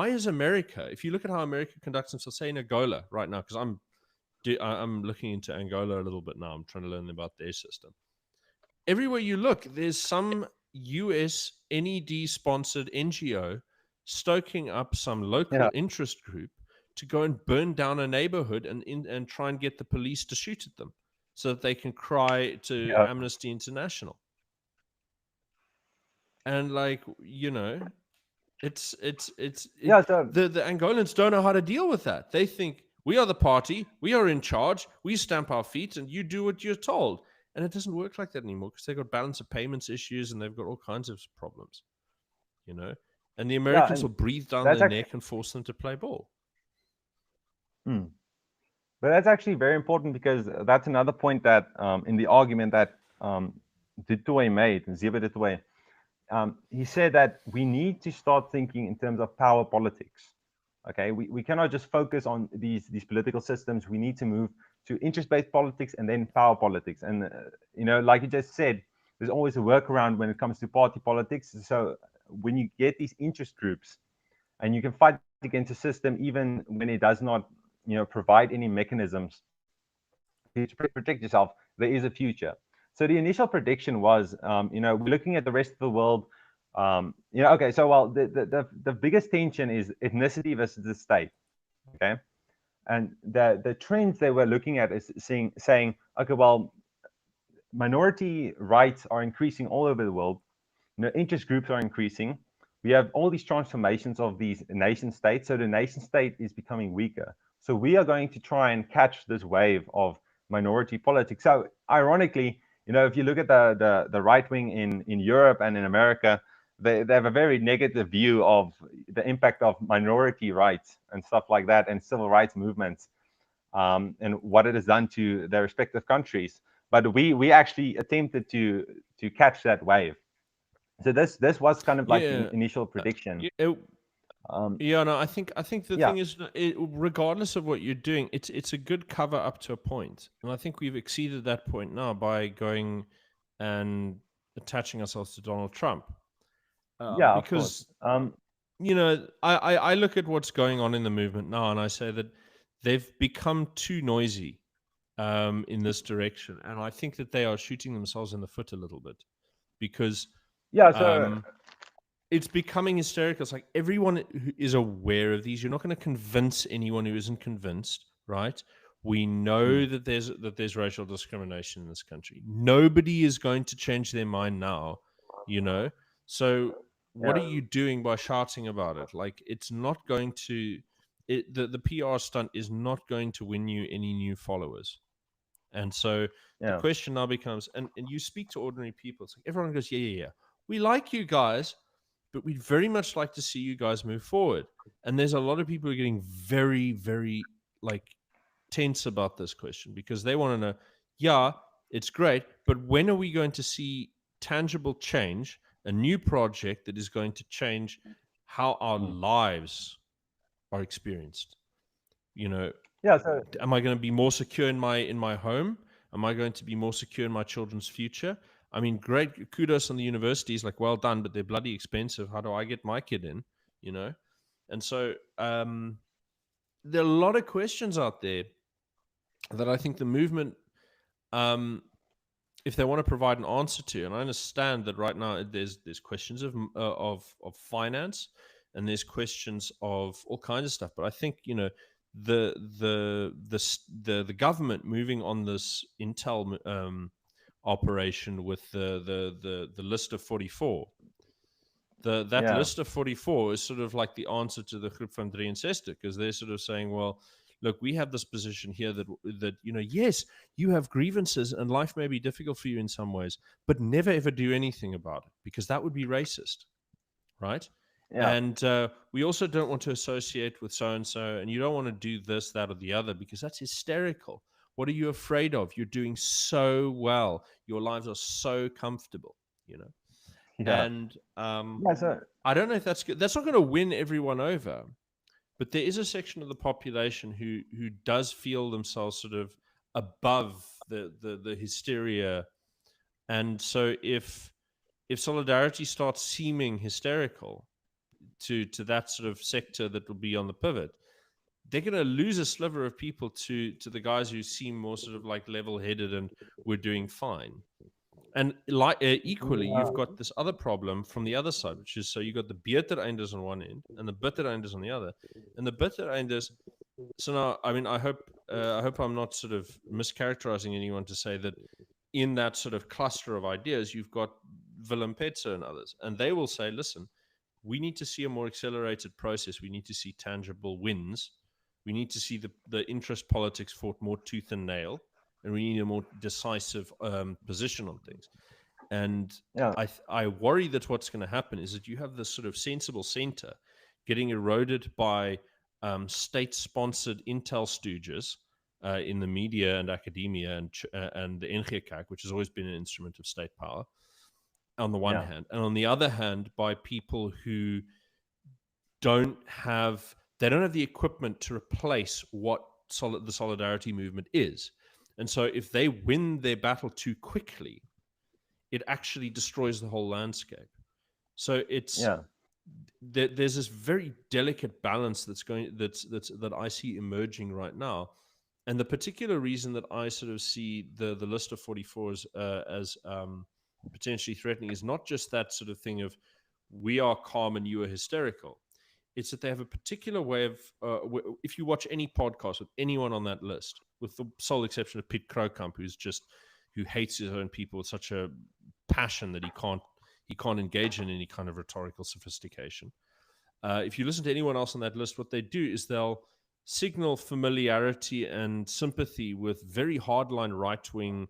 is America? If you look at how America conducts themselves, say in Angola right now, because I'm looking into Angola a little bit now. I'm trying to learn about their system. Everywhere you look, there's some US NED sponsored NGO stoking up some yeah, local interest group to go and burn down a neighborhood and try and get the police to shoot at them so that they can cry to yeah, Amnesty International. And, like, yeah. So the Angolans don't know how to deal with that. They think, we are the party, we are in charge, we stamp our feet, and you do what you're told. And it doesn't work like that anymore, because they've got balance of payments issues and they've got all kinds of problems, you know. And the yeah, Americans will and breathe down that's their actually, neck and force them to play ball. mm, but that's actually very important, because that's another point that in the argument that Du Toit made, Ziba Du Toit, he said that we need to start thinking in terms of power politics. Okay, we cannot just focus on these political systems. We need to move to interest-based politics and then power politics. And like you just said, there's always a workaround when it comes to party politics. So when you get these interest groups, and you can fight against a system even when it does not provide any mechanisms to protect yourself, there is a future. So the initial prediction was, we're looking at the rest of the world. Okay, so well, the biggest tension is ethnicity versus the state. Okay, and the trends they were looking at is saying, okay, well, minority rights are increasing all over the world. Interest groups are increasing. We have all these transformations of these nation states. So the nation state is becoming weaker. So we are going to try and catch this wave of minority politics. So ironically, if you look at the right wing in Europe and in America, they have a very negative view of the impact of minority rights and stuff like that, and civil rights movements, and what it has done to their respective countries. But we actually attempted to catch that wave. So this was kind of like the Yeah. initial prediction. It, Um, yeah, no, I think the yeah, thing is, regardless of what you're doing, it's a good cover up to a point, and I think we've exceeded that point now by going and attaching ourselves to Donald Trump, yeah, of course. because I look at what's going on in the movement now, and I say that they've become too noisy in this direction, and I think that they are shooting themselves in the foot a little bit because Yeah, so um, it's becoming hysterical. It's like everyone is aware of these. You're not going to convince anyone who isn't convinced, right? We know mm, that there's racial discrimination in this country. Nobody is going to change their mind now, you know. So what are yeah, you doing by shouting about it? Like it's not going to. The PR stunt is not going to win you any new followers. And so the yeah, question now becomes, and you speak to ordinary people. It's like everyone goes, yeah. We like you guys, but we'd very much like to see you guys move forward. And there's a lot of people who are getting very, very like tense about this question because they want to know, yeah, it's great, but when are we going to see tangible change, a new project that is going to change how our mm. lives are experienced? You know, Yeah. So am I going to be more secure in my home? Am I going to be more secure in my children's future? I mean, great kudos on the universities, like well done, but they're bloody expensive. How do I get my kid in? You know, and so there are a lot of questions out there that I think the movement, if they want to provide an answer to, and I understand that right now there's questions of finance, and there's questions of all kinds of stuff, but I think the government moving on this Intel operation with the list of 44. That yeah, list of 44 is sort of like the answer to the Groep van 63, because they're sort of saying, well, look, we have this position here that yes, you have grievances and life may be difficult for you in some ways, but never ever do anything about it because that would be racist, right? yeah, And we also don't want to associate with so and so, and you don't want to do this, that, or the other because that's hysterical. What are you afraid of? You're doing so well. Your lives are so comfortable, you know. yeah, And yeah. So I don't know if that's good. That's not going to win everyone over, but there is a section of the population who does feel themselves sort of above the hysteria. And so if solidarity starts seeming hysterical to that sort of sector that will be on the pivot, they're going to lose a sliver of people to the guys who seem more sort of like level headed and we're doing fine. And like equally, you've yeah, got this other problem from the other side, which is so you've got the beter-einders on one end and the bitter-einders on the other. And the bitter-einders, so now, I mean, I hope I'm not sort of mischaracterizing anyone to say that in that sort of cluster of ideas, you've got Willem Petzer and others, and they will say, listen, we need to see a more accelerated process. We need to see tangible wins. We need to see the interest politics fought more tooth and nail, and we need a more decisive position on things. And yeah, I worry that what's going to happen is that you have this sort of sensible center getting eroded by state-sponsored intel stooges in the media and academia and the NGK, which has always been an instrument of state power, on the one yeah, hand, and on the other hand, by people who don't have the equipment to replace what the solidarity movement is. And so if they win their battle too quickly, it actually destroys the whole landscape. So it's yeah. there's this very delicate balance that I see emerging right now, and the particular reason that I sort of see the list of 44 as potentially threatening is not just that sort of thing of we are calm and you are hysterical. It's that they have a particular way of if you watch any podcast with anyone on that list, with the sole exception of Pete Krokkamp, who hates his own people with such a passion that he can't engage in any kind of rhetorical sophistication. If you listen to anyone else on that list, what they do is they'll signal familiarity and sympathy with very hardline right-wing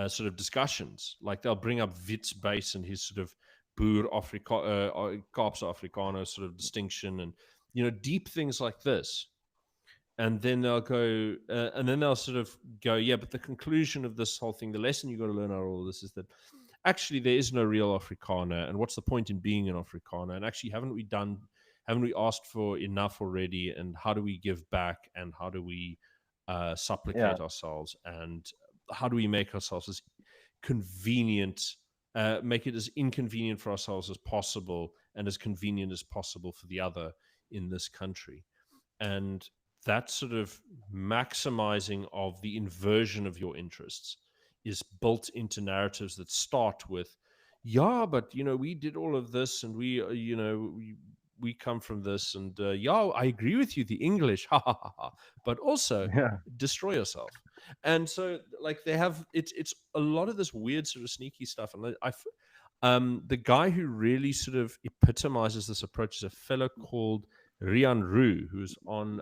sort of discussions. Like they'll bring up Wits Base and his sort of Boer Kaapse Afrikaner sort of distinction, and deep things like this. And then they'll go, and then they'll sort of go, yeah, but the conclusion of this whole thing, the lesson you've got to learn out of all of this is that actually there is no real Afrikaner, and what's the point in being an Afrikaner? And actually, haven't we asked for enough already? And how do we give back? And how do we supplicate ourselves? And how do we make ourselves as convenient, make it as inconvenient for ourselves as possible, and as convenient as possible for the other in this country? And that sort of maximizing of the inversion of your interests is built into narratives that start with, yeah, but we did all of this, and we come from this, and yeah, I agree with you, the English, ha ha ha ha, but also destroy yourself. And so, like, they have it's a lot of this weird sort of sneaky stuff, and the guy who really sort of epitomizes this approach is a fellow called Rian Roux, who's on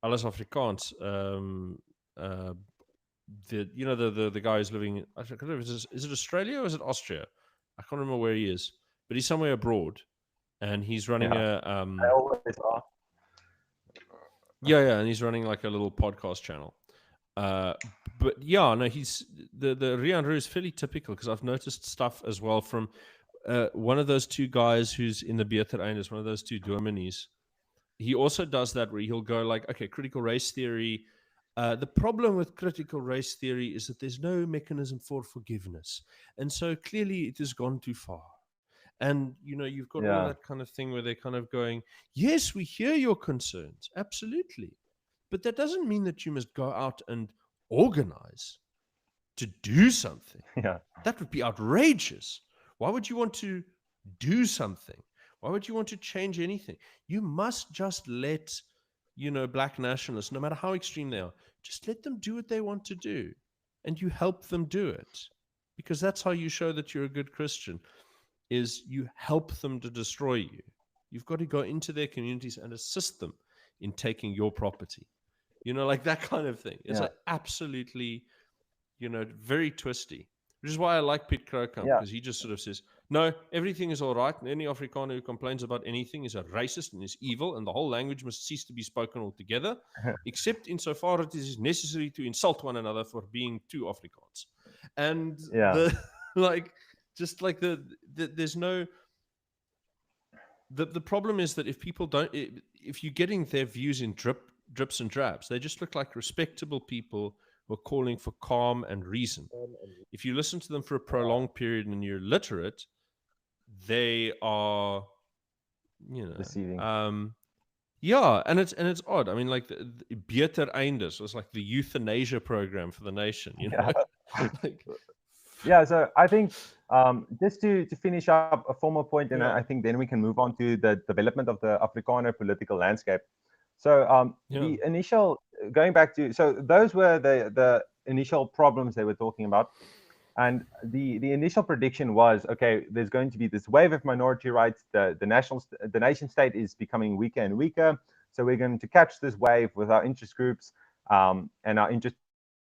Alles Afrikaans. The guy who's living. I don't know, is it Australia or is it Austria? I can't remember where he is, but he's somewhere abroad, and he's running I always are. and he's running like a little podcast channel. But yeah, no, he's the Rian Roux is fairly typical, because I've noticed stuff as well from one of those two guys who's in the Beatereinders, one of those two dominees. He also does that where he'll go like, okay, critical race theory. The problem with critical race theory is that there's no mechanism for forgiveness. And so clearly it has gone too far. And, you've got all that kind of thing where they're kind of going, yes, we hear your concerns. Absolutely. But that doesn't mean that you must go out and organize to do something. Yeah. That would be outrageous. Why would you want to do something? Why would you want to change anything? You must just let, black nationalists, no matter how extreme they are, just let them do what they want to do. And you help them do it. Because that's how you show that you're a good Christian, is you help them to destroy you. You've got to go into their communities and assist them in taking your property. Like that kind of thing. It's like absolutely, very twisty. Which is why I like Pete Krokkamp, because he just sort of says, no, everything is all right, and any Afrikaner who complains about anything is a racist and is evil, and the whole language must cease to be spoken altogether, except insofar as it is necessary to insult one another for being two Afrikaans. And there's no... The problem is that if people don't... If you're getting their views in drips and drabs, they just look like respectable people who are calling for calm and reason. If you listen to them for a prolonged period and you're literate, they are, deceiving. and it's odd. I mean, like the Beatereinders was like the euthanasia program for the nation. So I think just to finish up a formal point, and I think then we can move on to the development of the Afrikaner political landscape. So the initial, going back to, so those were the initial problems they were talking about. And the initial prediction was, okay, there's going to be this wave of minority rights. The nation state is becoming weaker and weaker. So we're going to catch this wave with our interest groups and our interest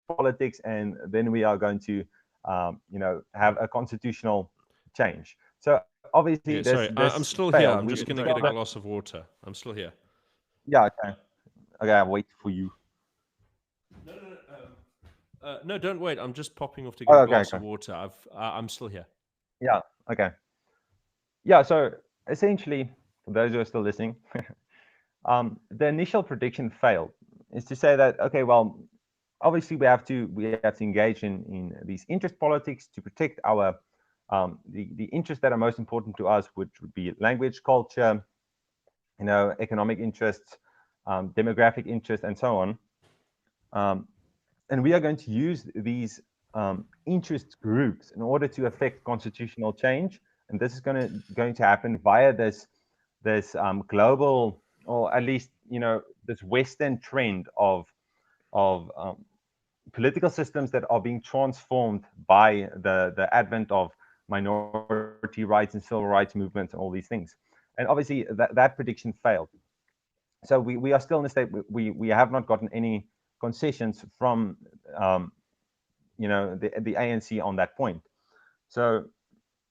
politics, and then we are going to, have a constitutional change. So obviously, sorry, I'm still here. I'm just going to get a glass of water. I'm still here. Yeah. Okay, I'll wait for you. No, don't wait. I'm just popping off to get a glass of water. I'm still here. Yeah. Okay. Yeah. So essentially, for those who are still listening, the initial prediction failed. Is to say that, okay, well, obviously we have to engage in these interest politics to protect our The interests that are most important to us, which would be language, culture, economic interests, demographic interests, and so on. Um, and we are going to use these interest groups in order to affect constitutional change. And this is going to happen via this global, or at least this Western trend of political systems that are being transformed by the advent of minority rights and civil rights movements and all these things. And obviously that prediction failed. So we are still in a state we have not gotten any concessions from the ANC on that point. So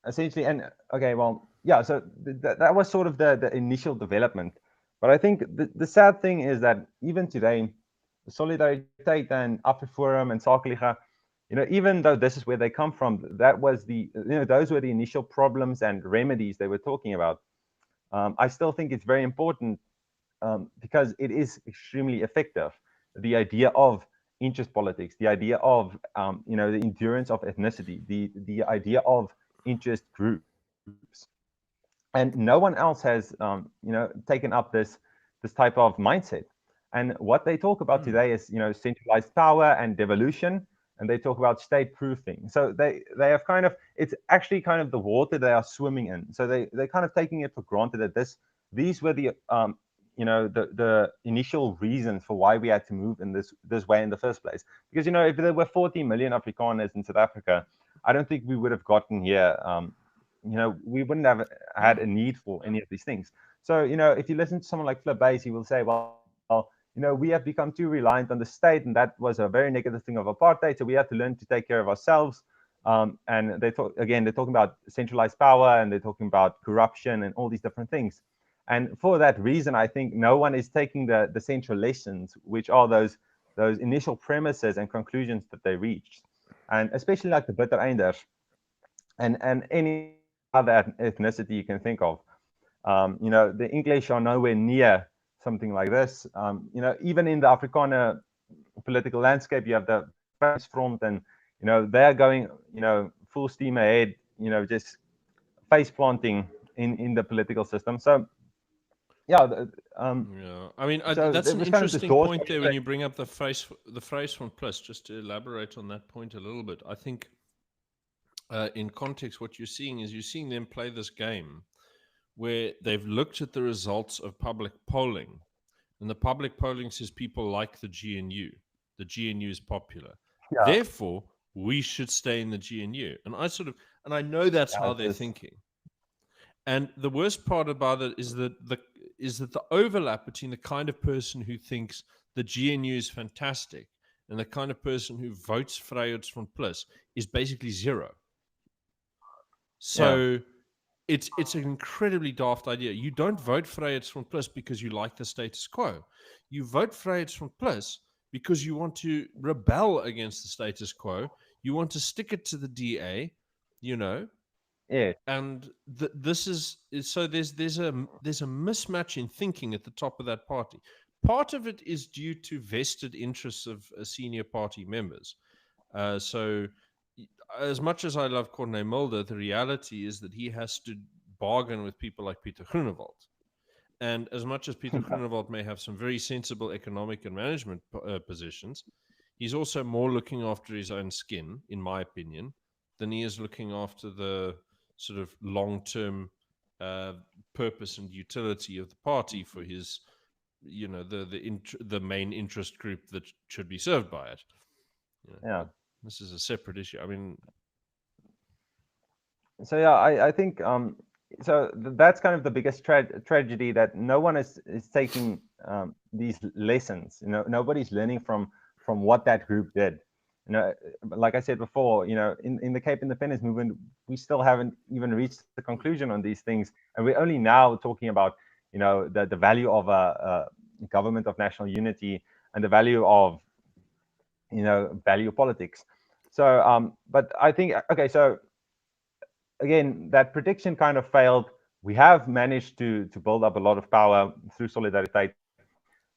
essentially, and okay, well, yeah. So that was sort of the initial development. But I think the sad thing is that even today, Solidariteit and AfriForum and Sakeliga, even though this is where they come from, that was those were the initial problems and remedies they were talking about. I still think it's very important because it is extremely effective. The idea of interest politics, the idea of the endurance of ethnicity, the idea of interest groups, and no one else has taken up this type of mindset. And what they talk about today is centralized power and devolution, and they talk about state proofing. So they have it's actually kind of the water they are swimming in. So they're kind of taking it for granted that these were the the initial reasons for why we had to move in this way in the first place. Because if there were 40 million Afrikaners in South Africa, I don't think we would have gotten here. We wouldn't have had a need for any of these things. So if you listen to someone like Flip Bass, he will say, well, we have become too reliant on the state, and that was a very negative thing of apartheid. So we had to learn to take care of ourselves. And they're talking about centralized power, and they're talking about corruption and all these different things. And for that reason, I think no one is taking the central lessons, which are those initial premises and conclusions that they reached. And especially like the Bitter Einders and any other ethnicity you can think of. The English are nowhere near something like this. Even in the Afrikaner political landscape, you have the Vryheidsfront, and they're going full steam ahead, just face planting in the political system. So yeah, Yeah, I mean, so that's there an was kind of this interesting doorstep. point there when you bring up the phrase from Plus. Just to elaborate on that point a little bit, I think in context, what you're seeing is you're seeing them play this game where they've looked at the results of public polling, and the public polling says people like the GNU. The GNU is popular. Yeah, Therefore, we should stay in the GNU. And I know that's yeah, how it's they're just thinking. And the worst part about it is that the overlap between the kind of person who thinks the GNU is fantastic and the kind of person who votes Vryheidsfront Plus is basically zero. yeah, So it's an incredibly daft idea. You don't vote Vryheidsfront Plus because you like the status quo. You vote Vryheidsfront Plus because you want to rebel against the status quo. You want to stick it to the DA, you know, yeah, and this is so there's a mismatch in thinking at the top of that party. Part of it is due to vested interests of senior party members. So as much as I love Corne Mulder, the reality is that he has to bargain with people like Peter Groenewald. And as much as Peter Groenewald may have some very sensible economic and management positions, he's also more looking after his own skin, in my opinion, than he is looking after the sort of long-term uh, purpose and utility of the party for his, the main interest group that should be served by it. yeah. But this is a separate issue. I mean, So yeah, I think so that's kind of the biggest tragedy, that no one is taking these lessons. Nobody's learning from what that group did. Like I said before, in the Cape Independence movement, we still haven't even reached the conclusion on these things, and we're only now talking about the value of a government of national unity and the value of value politics. So but I think, okay, so again, that prediction kind of failed. We have managed to build up a lot of power through Solidariteit.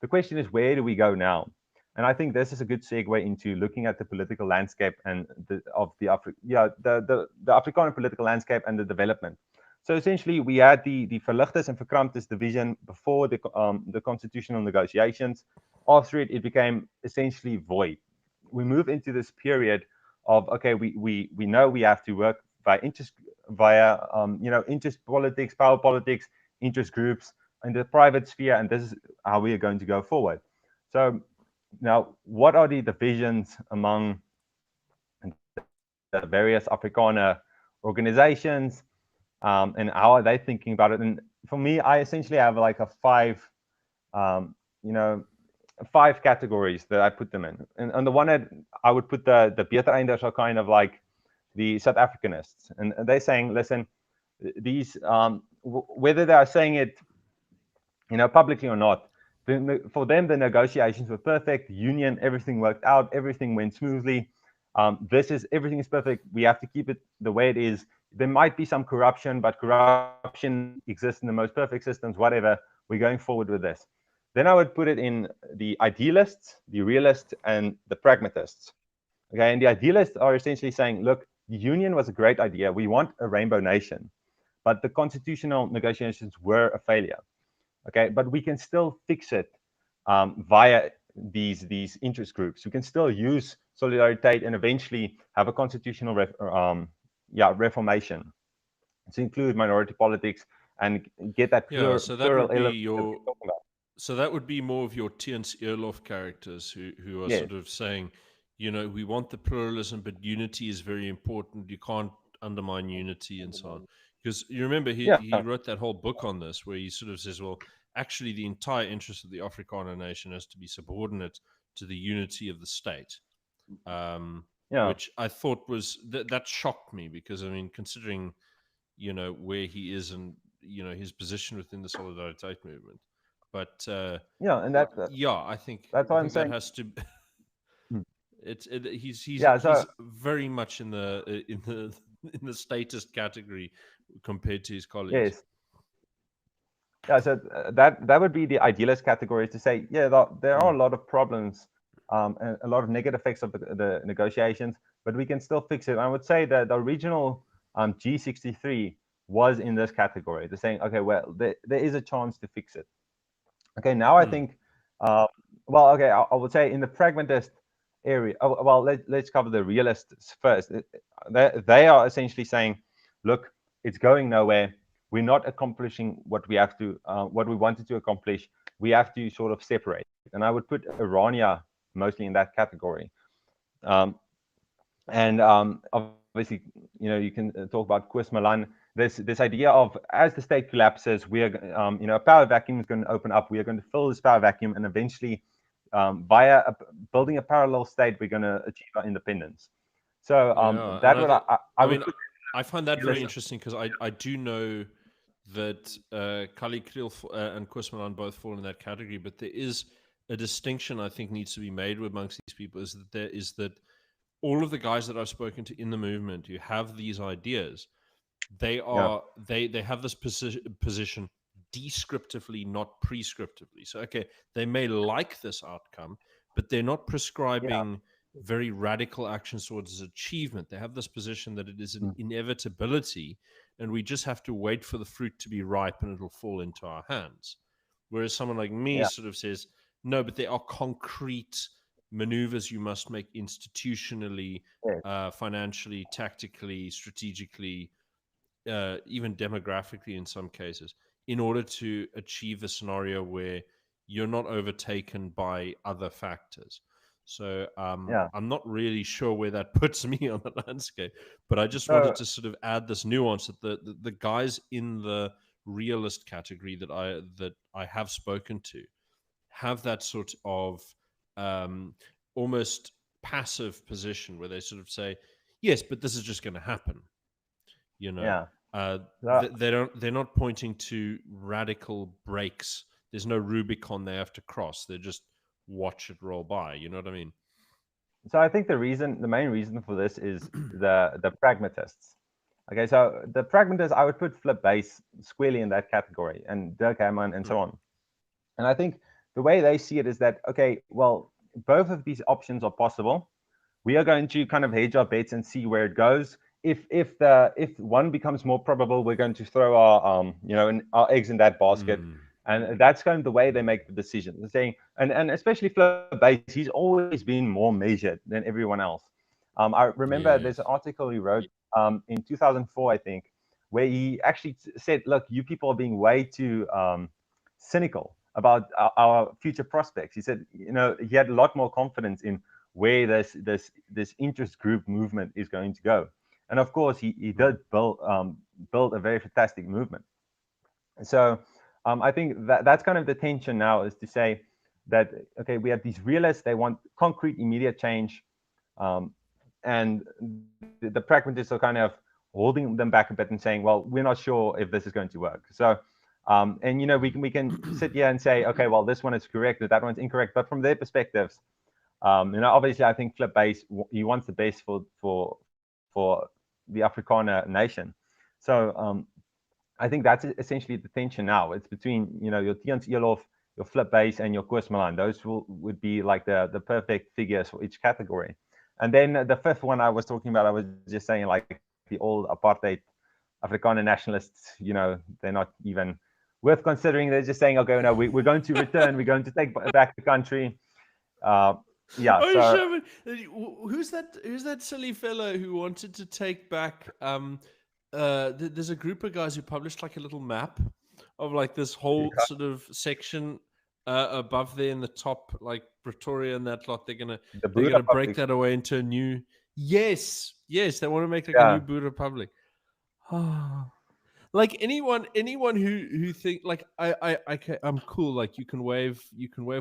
The question is, where do we go now? And I think this is a good segue into looking at the political landscape and the Afrikaner political landscape and the development. So essentially, we had the verligtes and verkramptes division before the constitutional negotiations. After it, it became essentially void. We move into this period of, okay, we know we have to work via interest politics, power politics, interest groups in the private sphere, and this is how we are going to go forward. So now, what are the divisions among the various Afrikaner organizations, and how are they thinking about it? And for me, I essentially have like a um, you know, five categories that I put them in. And on the one hand, I would put the Betereinders are kind of like the South Africanists, and they're saying, listen, these whether they are saying it, publicly or not, for them the negotiations were perfect. The union, everything worked out, everything went smoothly. Everything is perfect. We have to keep it the way it is. There might be some corruption, but corruption exists in the most perfect systems. Whatever, we're going forward with this. Then I would put it in the idealists, the realists, and the pragmatists. Okay, and the idealists are essentially saying, look, the union was a great idea. We want a rainbow nation, but the constitutional negotiations were a failure. Okay, but we can still fix it via these interest groups. We can still use solidarity and eventually have a constitutional reformation to include minority politics and get that Yeah, so that plural would be element that your we're talking about. so that would be more of your Terence Earloff characters who are Yes. sort of saying, we want the pluralism, but unity is very important. You can't undermine unity and so on. Because you remember Yeah. he wrote that whole book on this where he sort of says, well, actually the entire interest of the Afrikaner nation is to be subordinate to the unity of the state. Yeah. Which I thought was that shocked me because I mean, considering where he is and his position within the Solidarity movement, but Yeah. And yeah, I think that's I why I'm think that saying. has to. Hmm. He's Yeah. So very much in the in the statist category compared to his colleagues. yes. Yeah, so that would be the idealist category, to say, yeah, there are Mm. a lot of problems and a lot of negative effects of the negotiations, but we can still fix it. I would say that the original G63 was in this category. They're saying, okay, well, there is a chance to fix it. Okay, now I Mm. think, okay, I would say in the pragmatist area, well, let's cover the realists first. They are essentially saying, look, it's going nowhere. We're not accomplishing what we wanted to accomplish. We have to sort of separate. And I would put Irania mostly in that category. Um, and obviously, you can talk about Koos Malan. This idea of, as the state collapses, a power vacuum is going to open up. We are going to fill this power vacuum, and eventually, via building a parallel state, we're going to achieve our independence. So Yeah, and that would I I would mean, put I find that very realism. interesting because I do know that Kali Kriel and Kusmalan both fall in that category, but there is a distinction I think needs to be made amongst these people is that all of the guys that I've spoken to in the movement who have these ideas, Yeah, they have this position descriptively, not prescriptively. So okay, they may like this outcome, but they're not yeah, prescribing very radical actions towards its achievement. They have this position that it is an inevitability, and we just have to wait for the fruit to be ripe and it'll fall into our hands. Whereas someone like me yeah, sort of says, no, but there are concrete maneuvers you must make institutionally, yeah, financially, tactically, strategically, even demographically in some cases, in order to achieve a scenario where you're not overtaken by other factors. So yeah. I'm not really sure where that puts me on the landscape, but I just wanted So to sort of add this nuance that the guys in the realist category that I have spoken to have that sort of um, almost passive position where they sort of say, yes, but this is just going to happen, you know. yeah, uh, so, they're not pointing to radical breaks. There's no Rubicon they have to cross. They just watch it roll by. You know what I mean? so I think the main reason for this is the pragmatists. Okay, so the pragmatists, I would put Flip Base squarely in that category, and Dirk Hammond and so on. And I think the way they see it is that, okay, well, both of these options are possible. We are going to kind of hedge our bets and see where it goes. If one becomes more probable, we're going to throw our our eggs in that basket, Mm. and that's kind of the way they make the decision. They're saying, and especially Flip Base, he's always been more measured than everyone else. I remember there's an Yes. article he wrote in 2004, I think, where he actually said, "Look, you people are being way too cynical about our future prospects." He said, he had a lot more confidence in where this interest group movement is going to go. And of course, he Mm. did build a very fantastic movement. So I think that's kind of the tension now, is to say that, okay, we have these realists, they want concrete, immediate change, um, and the pragmatists are kind of holding them back a bit and saying, well, we're not sure if this is going to work. So and we can sit here and say, okay, well, this one is correct, that one's incorrect, but from their perspectives, obviously, I think Flip Base, he wants the best for the Afrikaner nation. So I think that's essentially the tension now. It's between your Tians Elof, your Flip Base, and your Koos Milan. Those would be like the perfect figures for each category. And then the fifth one I was talking about, I was just saying, like, the old apartheid Afrikaner nationalists. They're not even worth considering. They're just saying, okay, no, we're going to return. We're going to take back the country. Uh, yeah. Oh, So Sherman, who's that? Who's that silly fellow who wanted to take back? There's a group of guys who published like a little map of like this whole sort of section above there in the top, like Pretoria and that lot. the They're Buddha gonna break public. that away into a new. Yes, yes, they want to make like a new Yeah. Buddha Republic. Like anyone who think like I'm cool, like you can wave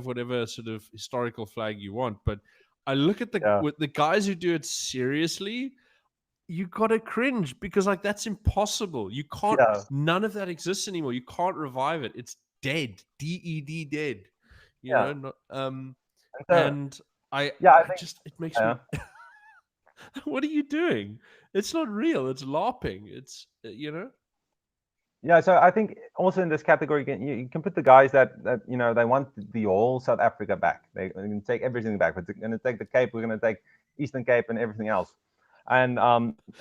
whatever sort of historical flag you want, but I look at the Yeah. with the guys who do it seriously, you gotta cringe, because like that's impossible. You can't, Yeah. none of that exists anymore. You can't revive it. It's dead. DED dead. Yeah. Not, And so, and I yeah, I I think, just, it makes yeah. me what are you doing? It's not real. It's LARPing. It's. Yeah, so I think also in this category, you can put the guys that they want the whole South Africa back. They're going to take everything back. We're going to take the Cape. We're going to take Eastern Cape and everything else. And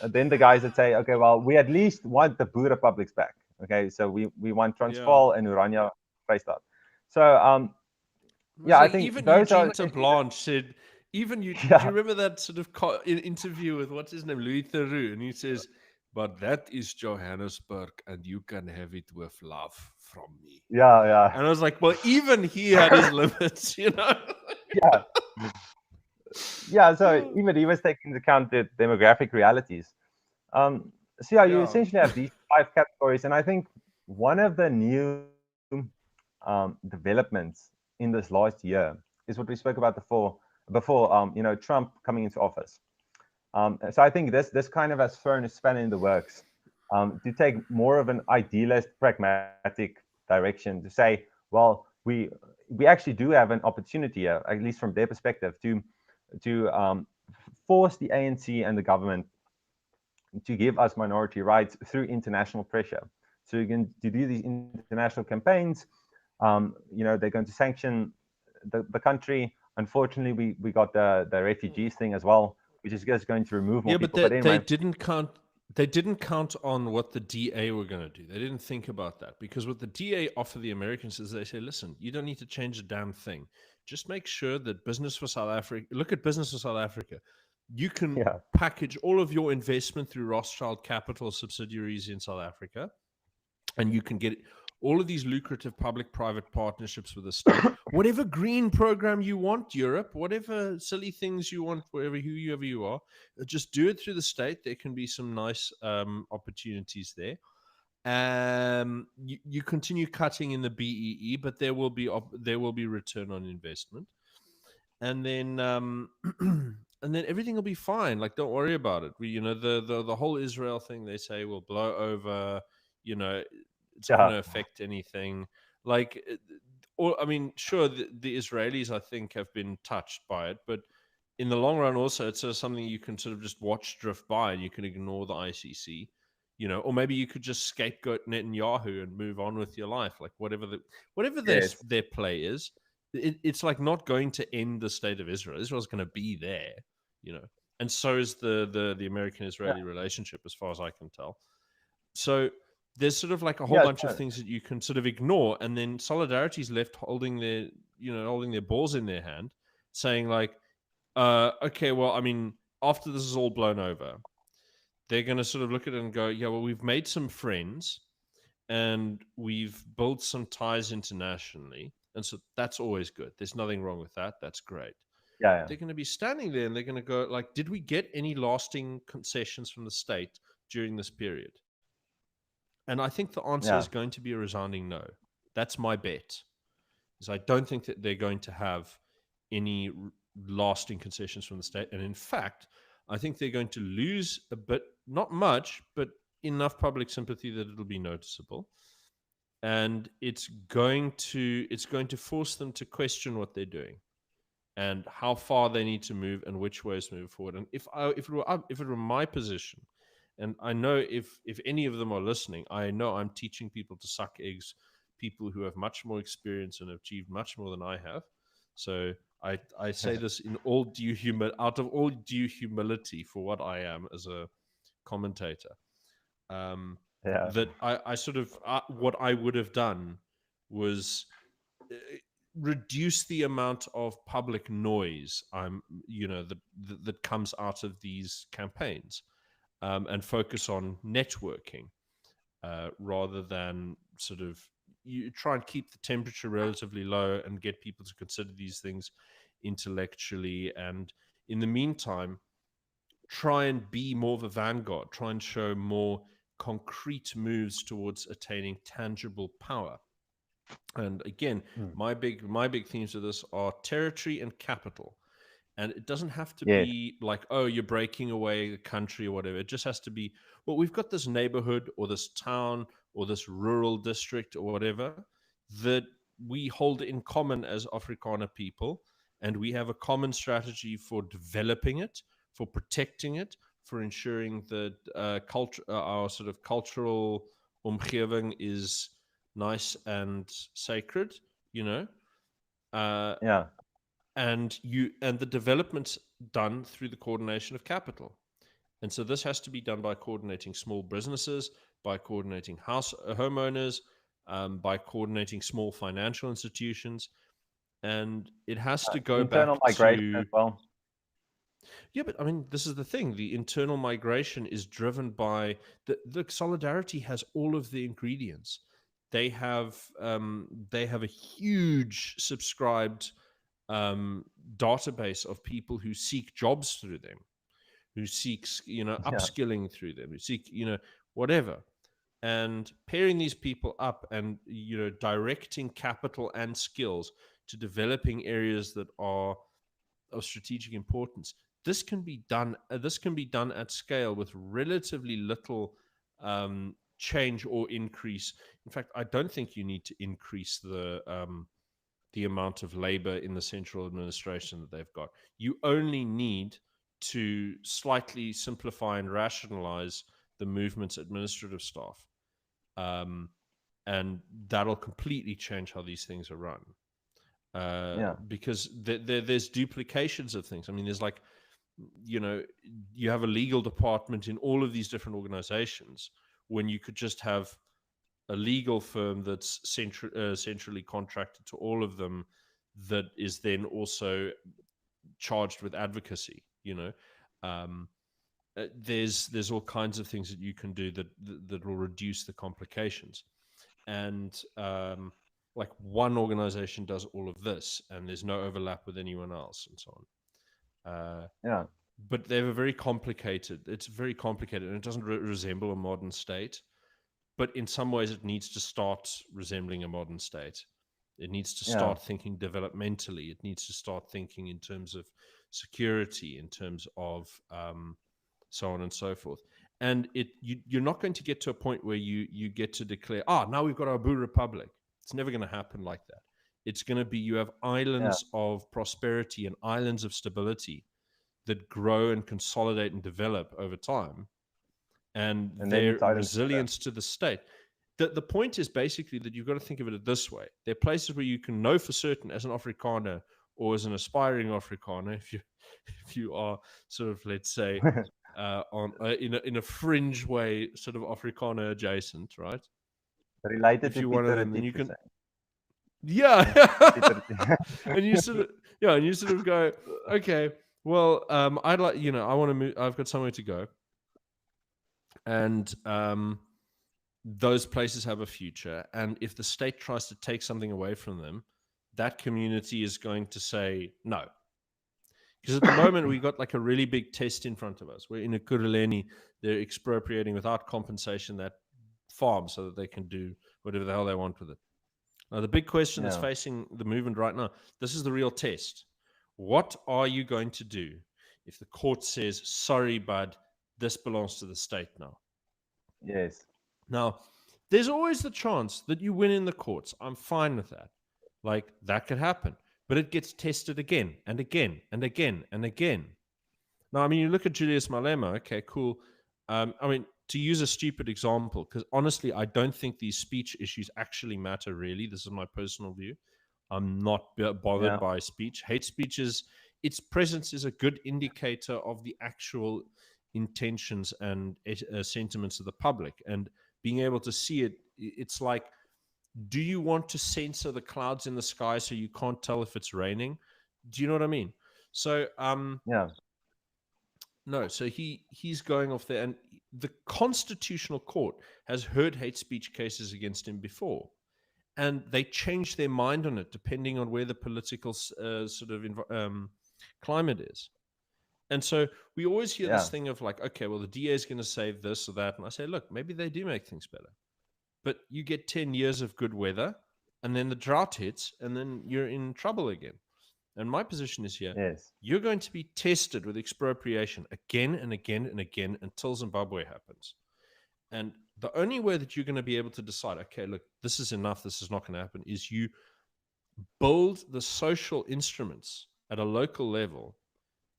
then the guys that say, okay, well, we at least want the Boer republics back. Okay, so we want Yeah. Transvaal and Oranje Vrystaat. So It was yeah, I like think even those are Eugene essentially Blanche said, even you, do you yeah, remember that sort of interview with what's his name, Louis Theroux? And he says, but that is Johannesburg and you can have it with love from me. yeah, yeah, And I was like, well, even he had his limits. yeah. Yeah, so even he was taking into account the demographic realities. So yeah, you Yeah. essentially have these five categories, and I think one of the new developments in this last year is what we spoke about before Trump coming into office. So I think this kind of has thrown a spanner in the works to take more of an idealist, pragmatic direction to say, well, we actually do have an opportunity here, at least from their perspective, to force the ANC and the government to give us minority rights through international pressure. So you're going to do these international campaigns. They're going to sanction the country. Unfortunately, we got the refugees thing as well, which is just going to remove more Yeah, but people. they, But they anyway, didn't count. They didn't count on what the DA were going to do. They didn't think about that, because what the DA offer the Americans is they say, listen, you don't need to change a damn thing. Just make sure that business for South Africa, look at business for South Africa. You can yeah, package all of your investment through Rothschild Capital subsidiaries in South Africa, and you can get all of these lucrative public-private partnerships with the state. Whatever green program you want, Europe, whatever silly things you want, whoever you are, just do it through the state. There can be some nice opportunities there. You continue cutting in the BEE, but there will be return on investment, and then and then everything will be fine. Like, don't worry about it. The whole Israel thing, they say, will blow over. You know, it's not going yeah, to affect anything. Like, or I mean, sure, the Israelis, I think, have been touched by it, but in the long run, also, it's something you can sort of just watch drift by, and you can ignore the ICC. Or maybe you could just scapegoat Netanyahu and move on with your life, like whatever yes, their play is. it's like not going to end the state of Israel. Israel's going to be there, you know, and so is the American-Israeli relationship, as far as I can tell. So there's sort of like a whole Yeah, bunch of things that you can sort of ignore, and then Solidarity is left holding their balls in their hand, saying like, okay, well, I mean, after this is all blown over, they're going to sort of look at it and go, yeah, well, we've made some friends and we've built some ties internationally. And so that's always good. There's nothing wrong with that. That's great. yeah, But they're going to be standing there and they're going to go, like, did we get any lasting concessions from the state during this period? And I think the answer yeah, is going to be a resounding no. That's my bet. Is I don't think that they're going to have any lasting concessions from the state. And in fact, I think they're going to lose a bit, not much, but enough public sympathy that it'll be noticeable. And it's going to force them to question what they're doing and how far they need to move and which ways to move forward. And if it were my position, and I know if any of them are listening, I know I'm teaching people to suck eggs, people who have much more experience and have achieved much more than I have. So I say this in all due out of all due humility for what I am as a commentator. yeah, That I sort of what I would have done was reduce the amount of public noise that comes out of these campaigns, and focus on networking, rather than sort of you try and keep the temperature relatively low and get people to consider these things intellectually, and in the meantime try and be more of a vanguard, try and show more concrete moves towards attaining tangible power. And again, my big themes of this are territory and capital. And it doesn't have to yes, be like, oh, you're breaking away the country or whatever. It just has to be, well, we've got this neighborhood or this town or this rural district or whatever that we hold in common as Afrikaner people. And we have a common strategy for developing it, for protecting it, for ensuring that our sort of cultural omgeving is nice and sacred, you know. Uh, yeah, and the development's done through the coordination of capital. And so this has to be done by coordinating small businesses, by coordinating homeowners, by coordinating small financial institutions, and it has to go internal back migration to as well. yeah. But I mean, this is the thing: the internal migration is driven by the Solidarity has all of the ingredients. They have a huge subscribed um, database of people who seek jobs through them, who seeks Yeah, upskilling through them, who seek whatever, and pairing these people up and directing capital and skills to developing areas that are of strategic importance. This can be done. This can be done at scale with relatively little change or increase. In fact, I don't think you need to increase the amount of labor in the central administration that they've got. You only need to slightly simplify and rationalize the movement's administrative staff. And that'll completely change how these things are run. yeah, Because there's duplications of things. I mean, there's like, you have a legal department in all of these different organizations when you could just have a legal firm that's centrally contracted to all of them, that is then also charged with advocacy. There's all kinds of things that you can do that will reduce the complications, and like one organization does all of this, and there's no overlap with anyone else, and so on. yeah, But they're very complicated. It's very complicated, and it doesn't resemble a modern state. But in some ways, it needs to start resembling a modern state. It needs to yeah, start thinking developmentally. It needs to start thinking in terms of security, in terms of so on and so forth. And you're not going to get to a point where you get to declare, now we've got our Abu Republic. It's never going to happen like that. It's going to be, you have yeah. islands of prosperity and islands of stability that grow and consolidate and develop over time, and And then their it's island together. resilience to the state. the point is basically that you've got to think of it this way. There are places where you can know for certain as an Afrikaner or as an aspiring Afrikaner, if you are sort of, let's say, on in a fringe way, sort of Afrikaner adjacent, right? Related If to you're one of Pieter them, then Retief, you you can, say. yeah, Pieter and you sort of, yeah, and you sort of go, okay, well, I'd like, I want to move. I've got somewhere to go, and those places have a future. And if the state tries to take something away from them, that community is going to say no. Because at the moment, we got like a really big test in front of us. We're in a Kuruleni, they're expropriating without compensation that farm so that they can do whatever the hell they want with it. Now, the big question that's Yeah. facing the movement right now, this is the real test. What are you going to do if the court says, sorry, bud, this belongs to the state now? Yes. Now, there's always the chance that you win in the courts. I'm fine with that. Like, that could happen. But it gets tested again and again and again and again. Now, I mean, you look at Julius Malema. Okay, cool. I mean, to use a stupid example, because honestly, I don't think these speech issues actually matter, really. This is my personal view. I'm not bothered Yeah. by speech. Hate speech its presence is a good indicator of the actual intentions and sentiments of the public. And being able to see it, it's like, do you want to censor the clouds in the sky so you can't tell if it's raining? Do you know what I mean? So, Yeah. no, so he's going off there, and the Constitutional Court has heard hate speech cases against him before, and they change their mind on it depending on where the political sort of climate is. And so we always hear this thing of like, okay, well, the DA is going to say this or that, and I say, look, maybe they do make things better, but you get 10 years of good weather, and then the drought hits, and then you're in trouble again. And my position is here, Yes. you're going to be tested with expropriation again and again and again until Zimbabwe happens. And the only way that you're going to be able to decide, okay, look, this is enough, this is not going to happen, is you build the social instruments at a local level.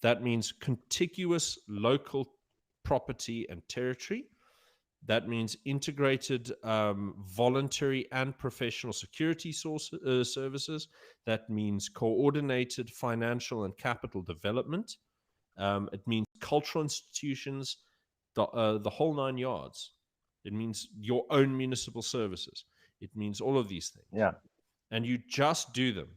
That means contiguous local property and territory. That means integrated voluntary and professional security services. That means coordinated financial and capital development. It means cultural institutions, the whole 9 yards. It means your own municipal services. It means all of these things. Yeah. And you just do them.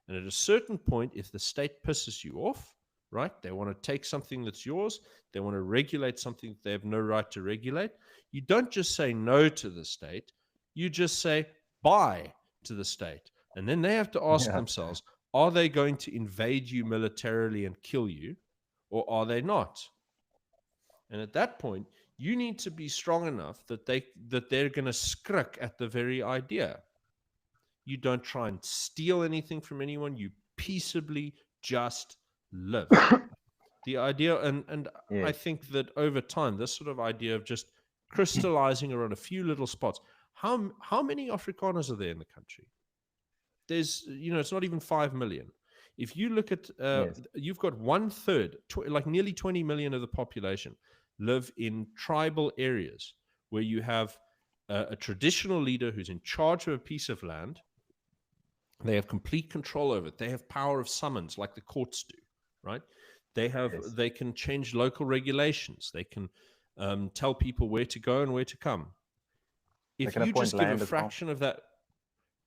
And at a certain point, if the state pisses you off, right, they want to take something that's yours, they want to regulate something that they have no right to regulate, you don't just say no to the state, you just say bye to the state. And then they have to ask themselves, are they going to invade you militarily and kill you, or are they not? And at that point, you need to be strong enough that they're going to skrik at the very idea. You don't try and steal anything from anyone. You peaceably just live. The idea, and I think that over time, this sort of idea of just crystallizing around a few little spots. How many Afrikaners are there in the country? There's, it's not even 5 million. If you look at, you've got 1/3, like nearly 20 million of the population live in tribal areas where you have a traditional leader who's in charge of a piece of land. They have complete control over it. They have power of summons like the courts do, right? They can change local regulations. They can tell people where to go and where to come. If you just give a fraction of that,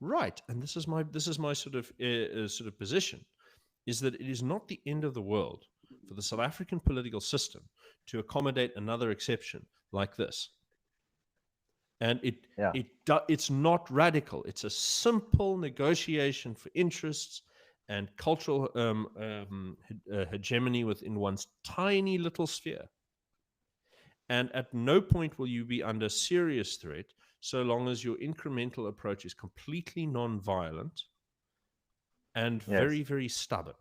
right? And this is my sort of position, is that it is not the end of the world for the South African political system to accommodate another exception like this. And it's not radical. It's a simple negotiation for interests and cultural hegemony within one's tiny little sphere. And at no point will you be under serious threat so long as your incremental approach is completely non-violent and very, very stubborn.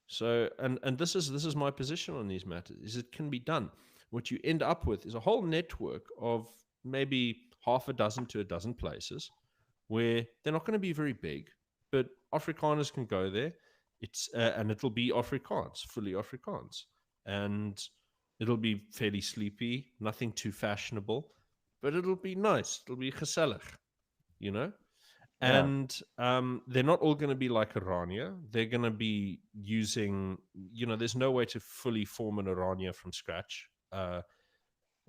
So, and this is my position on these matters, is it can be done. What you end up with is a whole network of maybe half a dozen to a dozen places where they're not going to be very big, but Afrikaners can go there. And it'll be Afrikaans, fully Afrikaans. And it'll be fairly sleepy, nothing too fashionable. but it'll be nice. It'll be gezellig, you know? Yeah. And they're not all going to be like Irania. They're going to be using, there's no way to fully form an Irania from scratch Yeah.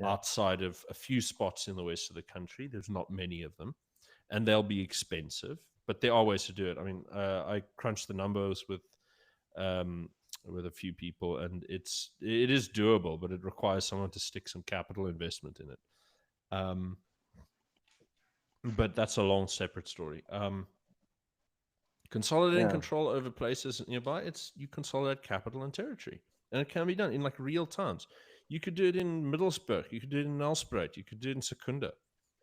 outside of a few spots in the west of the country. There's not many of them, and they'll be expensive, but there are ways to do it. I mean, I crunched the numbers with a few people, and it is doable, but it requires someone to stick some capital investment in it. But that's a long separate story. Consolidating Yeah. control over places nearby, you consolidate capital and territory, and it can be done in like real times. You could do it in Middlesbrough, you could do it in Nelspruit, you could do it in Secunda.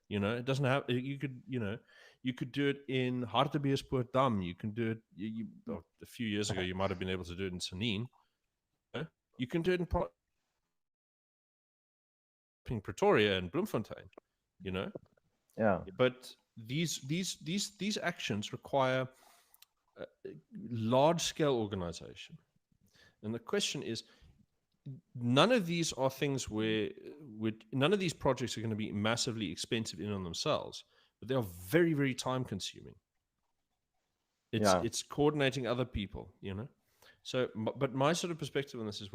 It doesn't have. You could do it in Hartbeespoort-Dam. You can do it. A few years ago, you might have been able to do it in Sanin. You can do it in Pretoria and Bloemfontein. Yeah. But these actions require large scale organization, and the question is, none of these are things where none of these projects are going to be massively expensive in on themselves, but they are very, very time consuming. It's coordinating other people, So, but my sort of perspective on this is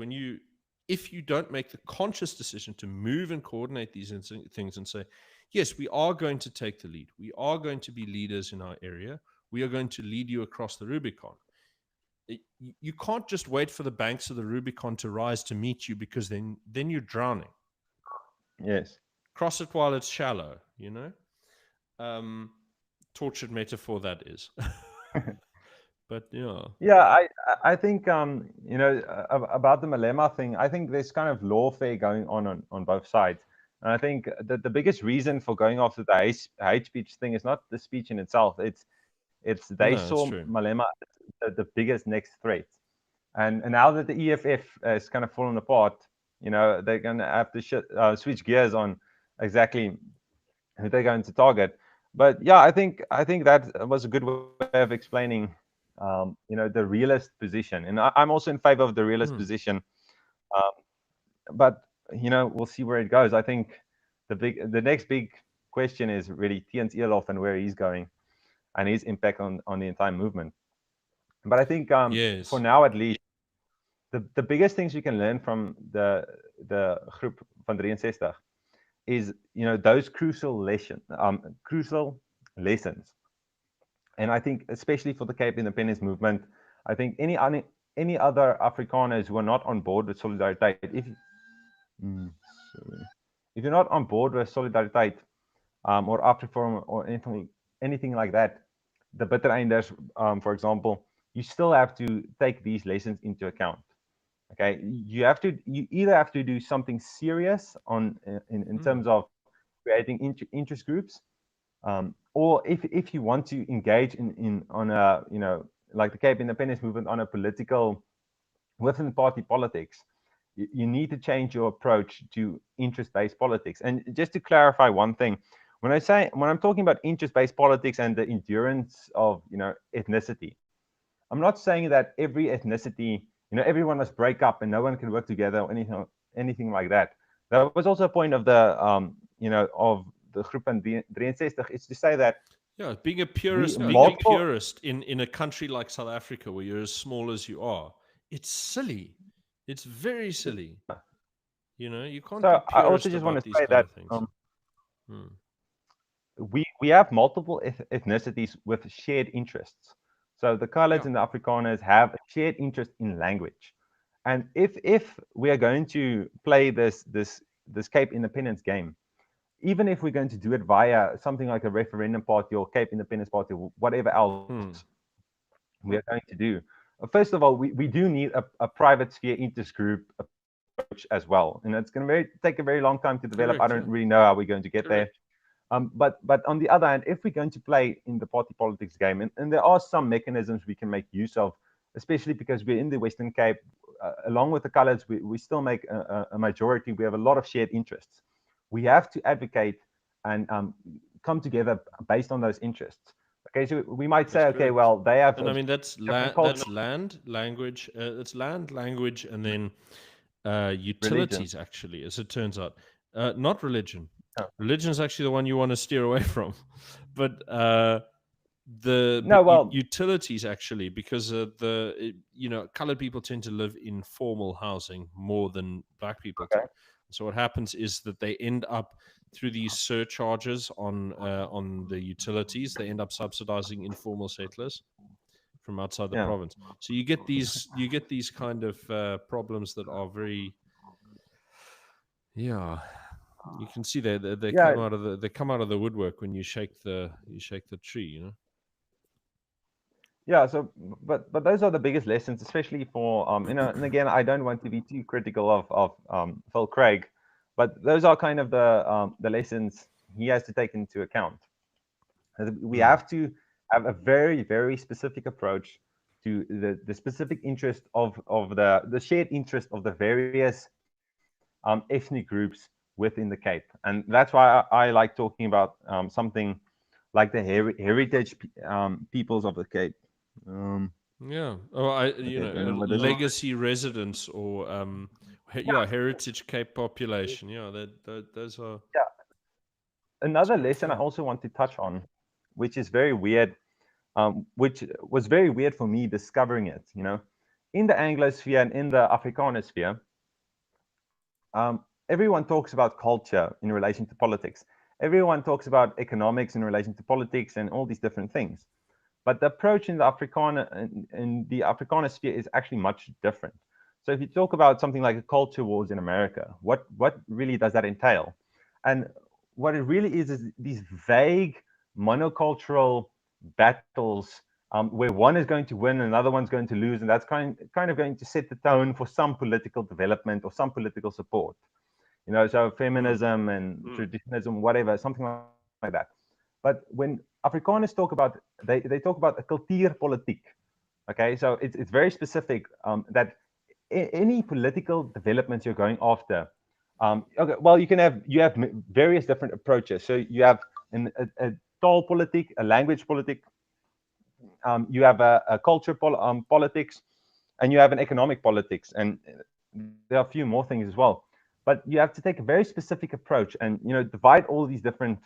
if you don't make the conscious decision to move and coordinate these things and say, yes, we are going to take the lead. We are going to be leaders in our area. We are going to lead you across the Rubicon. You can't just wait for the banks of the Rubicon to rise to meet you, because then you're drowning. Yes. Cross it while it's shallow, tortured metaphor that is. But Yeah, I think about the Malema thing. I think there's kind of lawfare going on both sides, and I think that the biggest reason for going after the hate speech thing is not the speech in itself. It's they saw Malema as the biggest next threat, and now that the EFF has kind of fallen apart, they're going to have to switch gears on exactly who they're going to target. But yeah, I think that was a good way of explaining, the realist position, and I'm also in favor of the realist position. But we'll see where it goes. I think the next big question is really Tiens Elof and where he's going, and his impact on the entire movement. But I think for now at least, the biggest things you can learn from the groep van 63 is those crucial lessons. And I think especially for the Cape Independence movement, I think any other Afrikaners who are not on board with Solidariteit, if you're not on board with Solidariteit or Afriforum or anything like that, the Bittereinders, for example, you still have to take these lessons into account. Okay, you either have to do something serious in terms of creating interest groups, or if you want to engage on a like the Cape Independence movement on a political within party politics, you need to change your approach to interest-based politics. And just to clarify one thing, when I'm talking about interest-based politics and the endurance of ethnicity, I'm not saying that every ethnicity, everyone must break up and no one can work together or anything like that. That was also a point of the of the groep van 63, is to say that being a purist in a country like South Africa, where you're as small as you are, it's silly. It's very silly. You can't be purist. I also just want to say that we have multiple ethnicities with shared interests. So the Coloureds and the Afrikaners have a shared interest in language. And if we are going to play this Cape Independence game, even if we're going to do it via something like a referendum party or Cape Independence Party or whatever else we are going to do, first of all, we do need a private sphere interest group approach as well. And it's going to take a very long time to develop. I don't really know how we're going to get there. But on the other hand, if we're going to play in the party politics game, and there are some mechanisms we can make use of, especially because we're in the Western Cape, along with the Coloureds, we still make a majority. We have a lot of shared interests. We have to advocate and come together based on those interests. Okay, so we might say, okay, well, they have. And I mean, that's land, language. It's land, language, and then utilities. Religion. Actually, as it turns out, not religion. Religion is actually the one you want to steer away from. But No, well, utilities actually, because colored people tend to live in formal housing more than black people do. okay, So what happens is that they end up through these surcharges on the utilities, they end up subsidizing informal settlers from outside the yeah, province. So you get these kind of problems that are very, yeah. You can see they yeah, come out of the woodwork when you shake the tree. yeah. So, but those are the biggest lessons, especially for and again, I don't want to be too critical of Phil Craig, but those are kind of the lessons he has to take into account. We Mm. have to have a very, very specific approach to the specific interest of the shared interest of the various ethnic groups within the Cape. And that's why I like talking about something like the heritage peoples of the Cape. Um, Yeah. Oh, I okay, what is it? legacy residents or heritage Cape population. Yeah, those are Yeah. it's Another quite lesson I fair. also want to touch on, which is very weird, which was very weird for me discovering it, in the Anglosphere and in the Afrikaner sphere, everyone talks about culture in relation to politics. Everyone talks about economics in relation to politics and all these different things. But the approach in the Afrikaner sphere is actually much different. So if you talk about something like a culture wars in America, what really does that entail? And what it really is these vague monocultural battles where one is going to win and another one's going to lose, and that's kind of going to set the tone for some political development or some political support. So Mm. feminism and traditionalism, whatever, something like that. But when Afrikaners talk about, they talk about a cultuurpolitiek. Okay, so it's very specific that any political developments you're going after. Okay, well, you have various different approaches. So you have a taalpolitiek, a language politic, you have a culture politics, and you have an economic politics, and there are a few more things as well. But you have to take a very specific approach, and divide all these different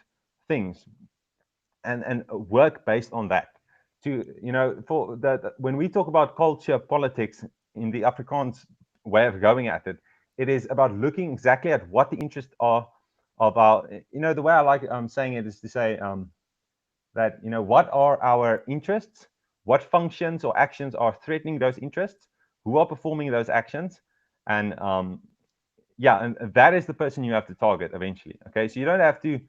things, and work based on that. To for when we talk about culture politics in the Afrikaans way of going at it, it is about looking exactly at what the interests are of our. The way I like saying it is to say that what are our interests, what functions or actions are threatening those interests, who are performing those actions, and yeah, and that is the person you have to target eventually. Okay, so you don't have to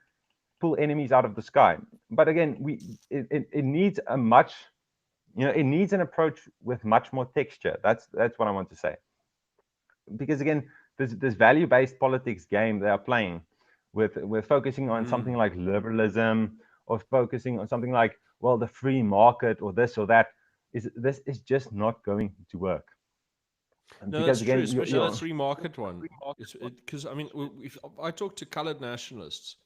pull enemies out of the sky. But again, it needs a much, it needs an approach with much more texture. That's what I want to say. Because again, this value-based politics game they are playing with focusing on something Mm. like liberalism, or focusing on something like, well, the free market or this or that, this is just not going to work. No, Because that's true, again, especially that free market one. It's because I mean, if I talk to colored nationalists,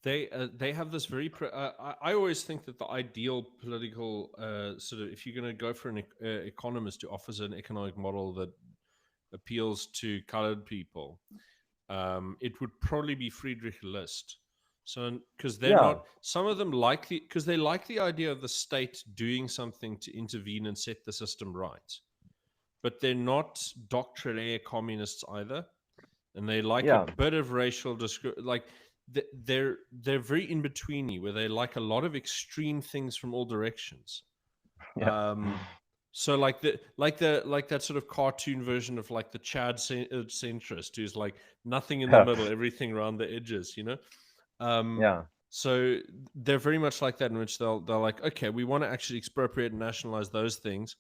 they have this very. I always think that the ideal political sort of, if you're going to go for an economist who offers an economic model that appeals to colored people, it would probably be Friedrich List. So, because they're yeah, not, some of them because they like the idea of the state doing something to intervene and set the system right, but they're not doctrinaire communists either, and they like a yeah, bit of racial like they're very in betweeny, where they like a lot of extreme things from all directions. yeah, Um, so like that sort of cartoon version of like the Chad centrist, who's like nothing in the yeah, middle, everything around the edges. Um, yeah, so they're very much like that, in which they're like, okay, we want to actually expropriate and nationalize those things,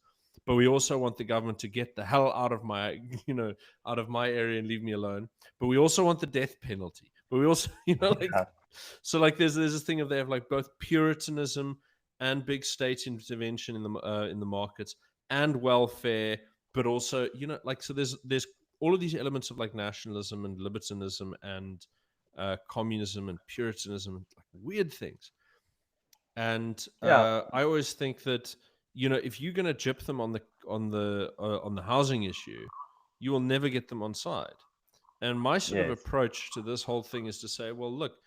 but we also want the government to get the hell out of my out of my area and leave me alone. But we also want the death penalty. But we also like, yeah, so like there's this thing of, they have like both puritanism and big state intervention in the markets and welfare, but also like, so there's all of these elements of like nationalism and libertinism and communism and puritanism and like weird things. And yeah, I always think that if you're going to gyp them on the housing issue, you will never get them on side. And my sort of Yes. approach to this whole thing is to say, well, look,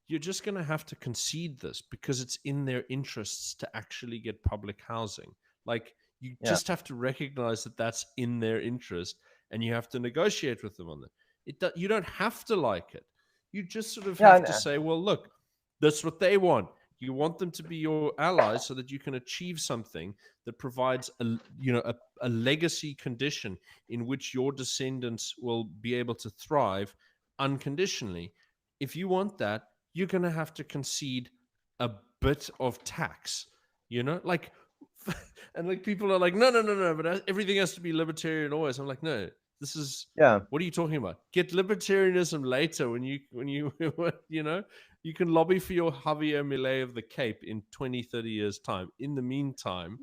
you're just going to have to concede this because it's in their interests to actually get public housing. Like, you Yeah. just have to recognize that that's in their interest, and you have to negotiate with them on that. You don't have to like it. You just sort of Yeah. have to say, well, look, that's what they want. You want them to be your allies so that you can achieve something that provides a legacy condition in which your descendants will be able to thrive unconditionally. If you want that, you're going to have to concede a bit of tax, like, and like people are like, no, no, no, no, but everything has to be libertarian always. I'm like, no, this is, Yeah. what are you talking about? Get libertarianism later when you you can lobby for your Javier Milei of the Cape in 20, 30 years time. In the meantime,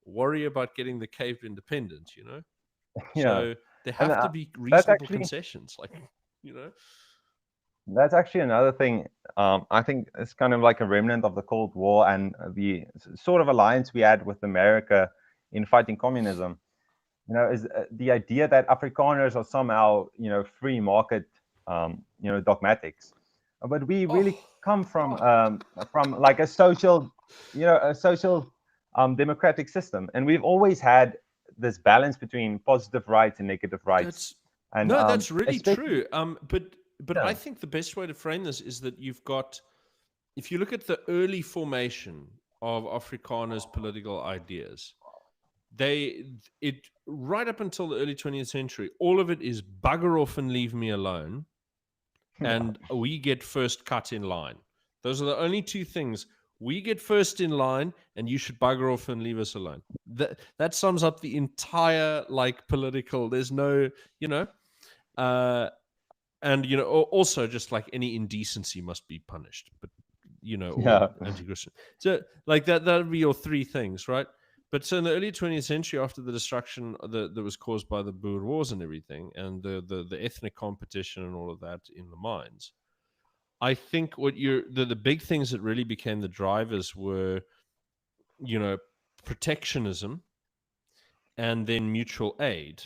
worry about getting the Cape independent. Yeah. So there And have to be that's reasonable actually concessions, like, you know. that's actually another thing. I think it's kind of like a remnant of the Cold War and the sort of alliance we had with America in fighting communism. Is the idea that Afrikaners are somehow, free market, dogmatics. But we really Oh, come from like a social, democratic system, and we've always had this balance between positive rights and negative rights, that's and no, that's really especially, true. But I yeah, think the best way to frame this is that you've got, if you look at the early formation of Afrikaners' political ideas, it right up until the early 20th century, all of it is bugger off and leave me alone, yeah, and we get first cut in line. Those are the only two things. We get first in line, and you should bugger off and leave us alone. That sums up the entire, like, political. There's no, you know, uh, and also just like any indecency must be punished, but or yeah, anti-Christian. So like that would be your three things, right? But so in the early 20th century, after the destruction that was caused by the Boer Wars and everything, and the ethnic competition and all of that in the mines, I think the big things that really became the drivers were, you know, protectionism and then mutual aid.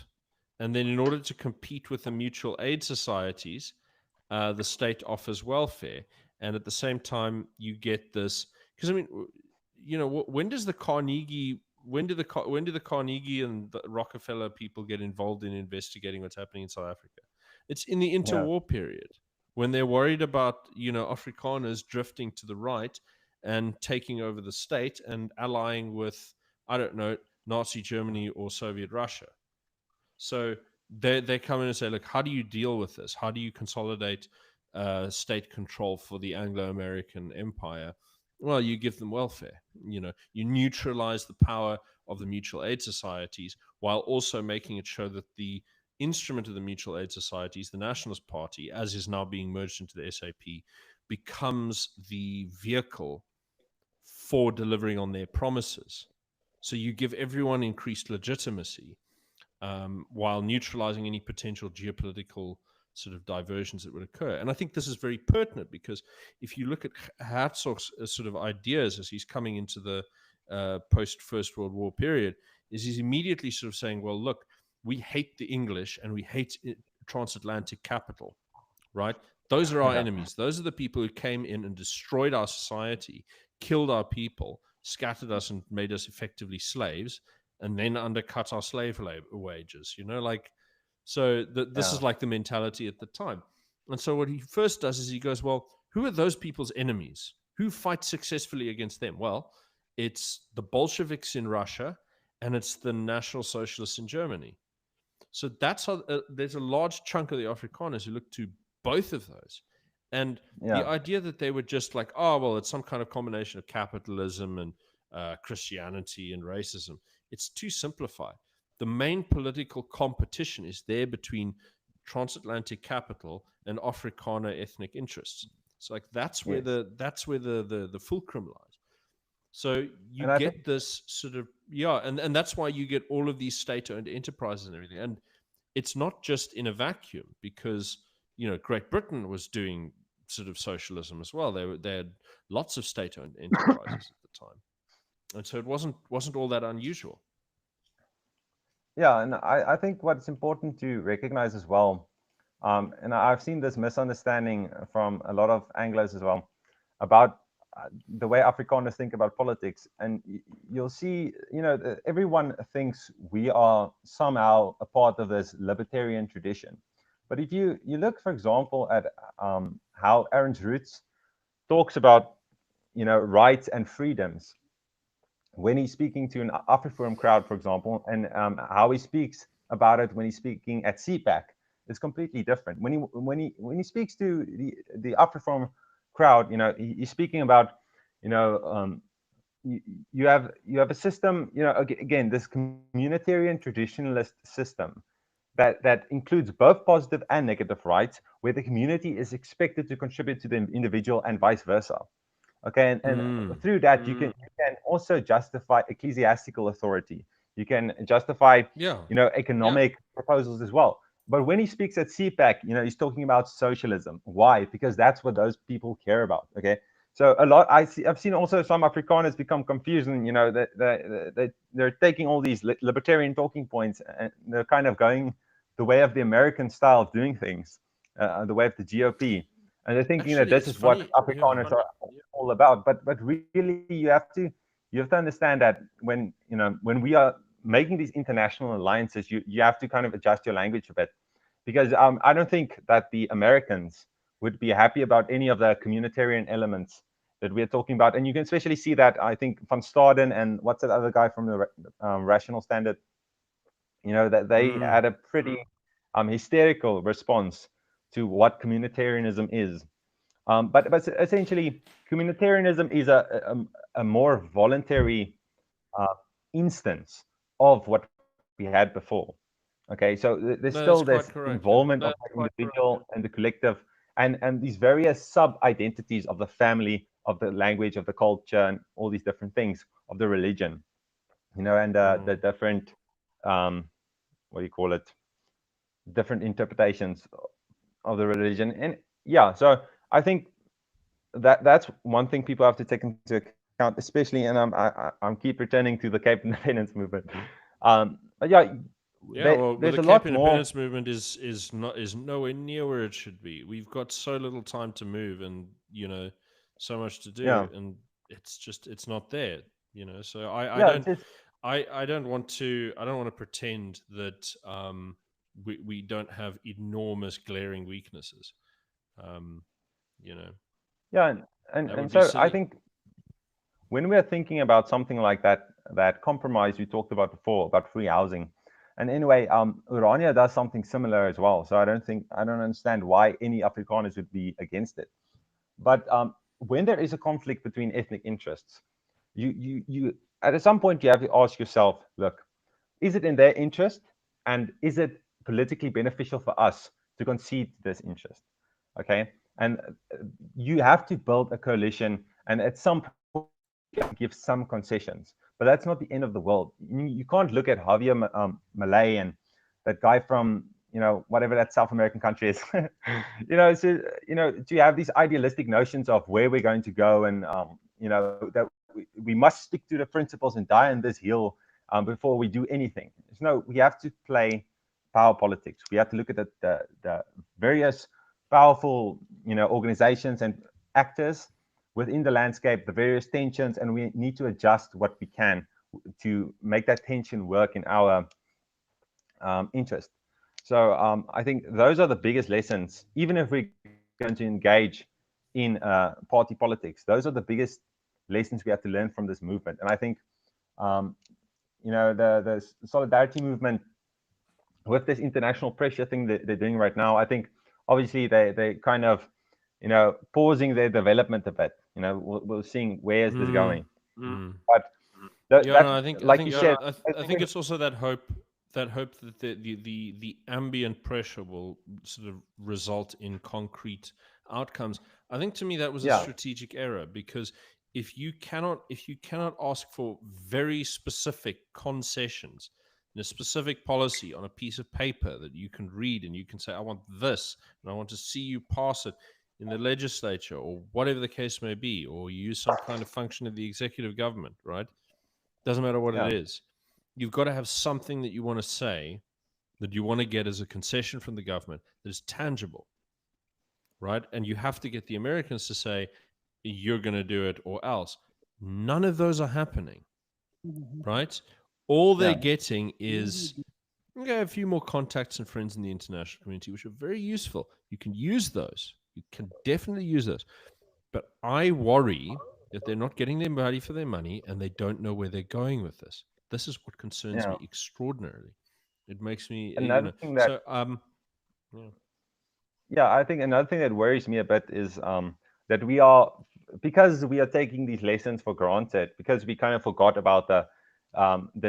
And then in order to compete with the mutual aid societies, the state offers welfare. And at the same time, you get this, because I mean, when does the Carnegie, when do the Carnegie and the Rockefeller people get involved in investigating what's happening in South Africa? It's in the yeah, interwar period, when they're worried about, Afrikaners drifting to the right and taking over the state and allying with, I don't know, Nazi Germany or Soviet Russia. So they come in and say, look, how do you deal with this? How do you consolidate state control for the Anglo-American empire? Well, you give them welfare. You neutralize the power of the mutual aid societies while also making it show that the instrument of the mutual aid societies, the Nationalist Party, as is now being merged into the SAP, becomes the vehicle for delivering on their promises. So you give everyone increased legitimacy, while neutralizing any potential geopolitical sort of diversions that would occur. And I think this is very pertinent because if you look at Herzog's sort of ideas as he's coming into the post First World War period, is he's immediately sort of saying, well, look, we hate the English and we hate transatlantic capital, right? Those are our yeah, enemies. Those are the people who came in and destroyed our society, killed our people, scattered us, and made us effectively slaves, and then undercut our slave labor wages. So this yeah, is like the mentality at the time. And so what he first does is he goes, well, who are those people's enemies? Who fights successfully against them? Well, it's the Bolsheviks in Russia, and it's the National Socialists in Germany. So that's how there's a large chunk of the Afrikaners who look to both of those. And the yeah, idea that they were just like, oh, well, it's some kind of combination of capitalism and Christianity and racism, it's too simplified. The main political competition is there between transatlantic capital and Afrikaner ethnic interests. So like yes, that's where the fulcrum lies. So you and I think, get this sort of, yeah, and that's why you get all of these state-owned enterprises and everything. And it's not just in a vacuum, because Great Britain was doing sort of socialism as well. They had lots of state-owned enterprises at the time, and so it wasn't all that unusual. yeah, and I think what's important to recognize as well, And I've seen this misunderstanding from a lot of Anglos as well about the way Afrikaners think about politics. And you'll see, everyone thinks we are somehow a part of this libertarian tradition. But if you look, for example, at how Aaron's Roots talks about, rights and freedoms, when he's speaking to an Afriforum crowd, for example, and how he speaks about it when he's speaking at CPAC is completely different. When he speaks to the Afriforum crowd, he's speaking about, you know, um, you, you have a system, again, this communitarian traditionalist system that includes both positive and negative rights, where the community is expected to contribute to the individual and vice versa. Okay, and Mm. through that you can also justify ecclesiastical authority. You can justify, Yeah. economic proposals as well. But when he speaks at CPAC, he's talking about socialism. Why? Because that's what those people care about. Okay, so a lot I've seen also some Afrikaners become confused, and they're taking all these libertarian talking points, and they're kind of going the way of the American style of doing things, the way of the GOP, and they're thinking that Actually, this it's is what funny. Yeah. Afrikaners are all about. But really, you have to understand that when we are making these international alliances, you have to kind of adjust your language a bit, because I don't think that the Americans would be happy about any of the communitarian elements that we're talking about. And you can especially see that, I think, Van Staden and what's that other guy from the Rational Standard, that they Mm. had a pretty hysterical response to what communitarianism is. But essentially, communitarianism is a more voluntary uh, instance of what we had before. Okay, so there's still No, this that's quite correct. Yeah. involvement of the individual and the collective, and these various sub identities of the family, of the language, of the culture, and all these different things of the religion. And the Mm. different, um, what do you call it? Different interpretations of the religion. And yeah, so I think that's one thing people have to take into account, especially, and I'm keep returning to the Cape Independence movement. But yeah, Yeah, well, there's the a Cape lot more. Independence movement is nowhere near where it should be. We've got so little time to move, and so much to do, Yeah, and it's not there. So I yeah, don't it's just I don't want to pretend that we don't have enormous glaring weaknesses. Um, you know yeah, and that would and be so I silly. think when we are thinking about something like that compromise we talked about before about free housing, and anyway, Urania does something similar as well. So I don't understand why any Afrikaners would be against it. But when there is a conflict between ethnic interests, you at some point you have to ask yourself, look, is it in their interest, and is it politically beneficial for us to concede to this interest? Okay, and you have to build a coalition, and at some point you have to give some concessions, but that's not the end of the world. You can't look at Javier Malay and that guy from whatever that South American country is. So to have these idealistic notions of where we're going to go, and that we must stick to the principles and die on this hill before we do anything. No, we have to play power politics. We have to look at the various powerful organizations and actors within the landscape, the various tensions, and we need to adjust what we can to make that tension work in our interest. So I think those are the biggest lessons. Even if we're going to engage in party politics, those are the biggest lessons we have to learn from this movement. And I think um, the solidarity movement with this international pressure thing that they're doing right now, I think obviously they kind of pausing their development a bit. We're seeing where is this Mm, going, mm. but Yeah, that's no, I like you think said. I I think think it's also that hope that the ambient pressure will sort of result in concrete outcomes. I think to me that was a yeah, strategic error, because if you cannot ask for very specific concessions in a specific policy on a piece of paper that you can read, and you can say, I want this, and I want to see you pass it in the legislature, or whatever the case may be, or you use some kind of function of the executive government, right? Doesn't matter what it yeah, is. You've got to have something that you want to say, that you want to get as a concession from the government that is tangible, right? And you have to get the Americans to say, you're going to do it or else. None of those are happening, right? All they're Yeah. getting is okay, a few more contacts and friends in the international community, which are very useful. You can use those. You can definitely use those. But I worry that they're not getting their value for their money and they don't know where they're going with this. This is what concerns Yeah. me extraordinarily. It makes me, Another thing that so, yeah. Yeah, I think another thing that worries me a bit is that we are, because we are taking these lessons for granted, because we kind of forgot about the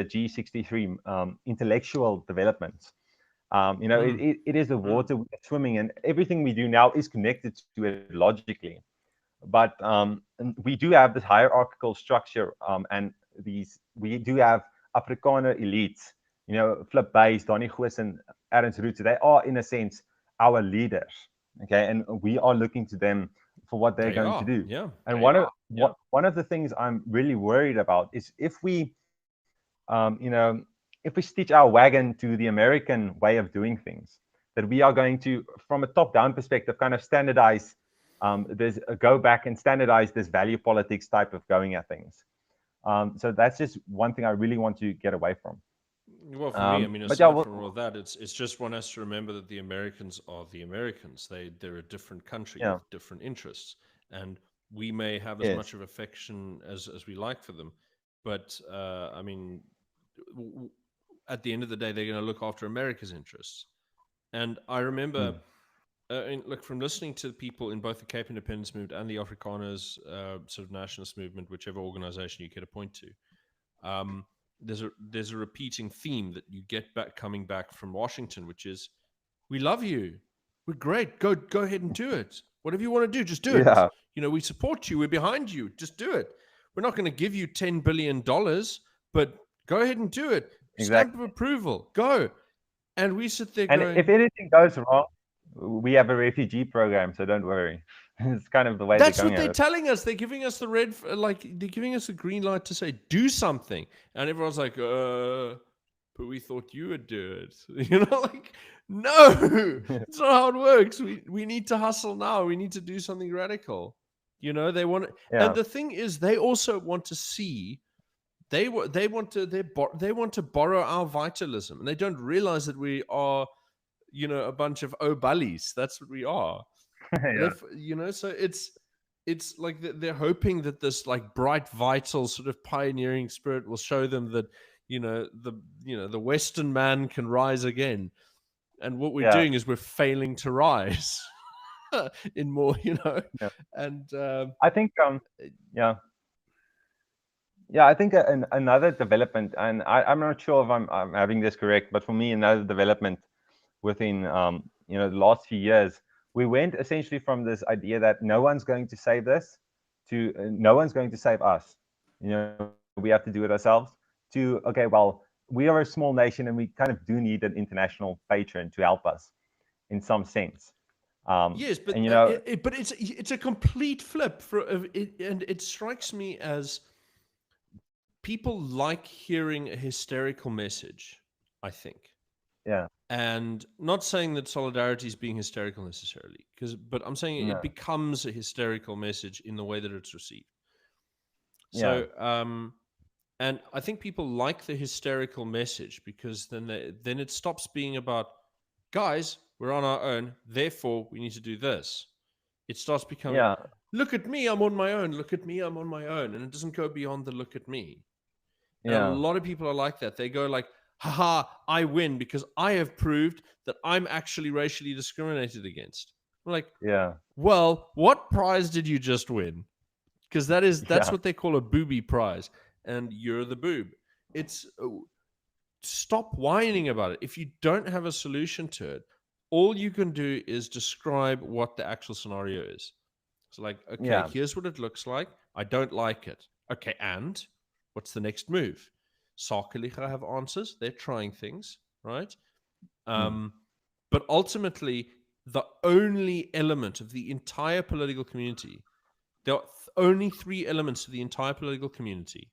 G63 intellectual developments. Mm, It is the mm. water we're swimming in. Everything we do now is connected to it logically. But and we do have this hierarchical structure, and we do have Afrikaner elites, Flip Buys, Donnie Goos, and Ernst Roots. They are, in a sense, our leaders. Okay, and we are looking to them for what they're They going to are, do. yeah. And one of the things I'm really worried about is if we stitch our wagon to the American way of doing things, that we are going to, from a top-down perspective, kind of standardize there's a go back and standardize this value politics type of going at things. So that's just one thing I really want to get away from. Well, for me, I mean, But yeah, aside from all that, it's just one has to remember that the Americans are the Americans. They're a different country yeah, with different interests, and we may have as yes, much of affection as we like for them, but I mean, w- w- at the end of the day, they're going to look after America's interests. And I remember, mm, look, from listening to people in both the Cape Independence Movement and the Afrikaners sort of nationalist movement, whichever organization you care to point to. There's a repeating theme that you get back coming back from Washington, which is, we love you, we're great, go ahead and do it. Whatever you want to do, just do it. yeah, We support you, we're behind you, just do it. We're not going to give you $10 billion, but go ahead and do it. Stamp of exactly. approval, go. And we sit there And if going, anything goes wrong, we have a refugee program, so don't worry. It's kind of the way they're that's what going they're at it. telling us. They're giving us the like they're giving us the green light to say do something, and everyone's like, but we thought you would do it. Like, no, it's not how it works. We need to hustle now. We need to do something radical. They want, and Yeah, the thing is, they also want to see. They want to borrow our vitalism, and they don't realize that we are, a bunch of O'Bullies. That's what we are. And yeah, if so it's like they're hoping that this like bright, vital sort of pioneering spirit will show them that the Western man can rise again. And what we're yeah, doing is we're failing to rise in more, yeah. and I think, yeah, yeah, I think another development, and I'm not sure if I'm having this correct, but for me, another development within the last few years, we went essentially from this idea that no one's going to save this to no one's going to save us. We have to do it ourselves. To okay, well, we are a small nation and we kind of do need an international patron to help us in some sense. yes, but And but it's a complete flip and it strikes me as people like hearing a hysterical message, I think. yeah, And not saying that solidarity is being hysterical necessarily, but I'm saying it no, becomes a hysterical message in the way that it's received. yeah, So, and I think people like the hysterical message because then it stops being about, guys, we're on our own, therefore we need to do this. It starts becoming, yeah, look at me, I'm on my own. Look at me, I'm on my own, and it doesn't go beyond the look at me. And a yeah, lot of people are like that. They go like, haha, I win because I have proved that I'm actually racially discriminated against. I'm like, yeah, well, what prize did you just win? Because that's yeah, what they call a booby prize, and you're the boob. It's stop whining about it. If you don't have a solution to it, all you can do is describe what the actual scenario is. So, like, okay, yeah, here's what it looks like. I don't like it. Okay, and what's the next move? Sakeliga have answers. They're trying things, right? mm, Um, but ultimately, the only element of the entire political community, there are only three elements of the entire political community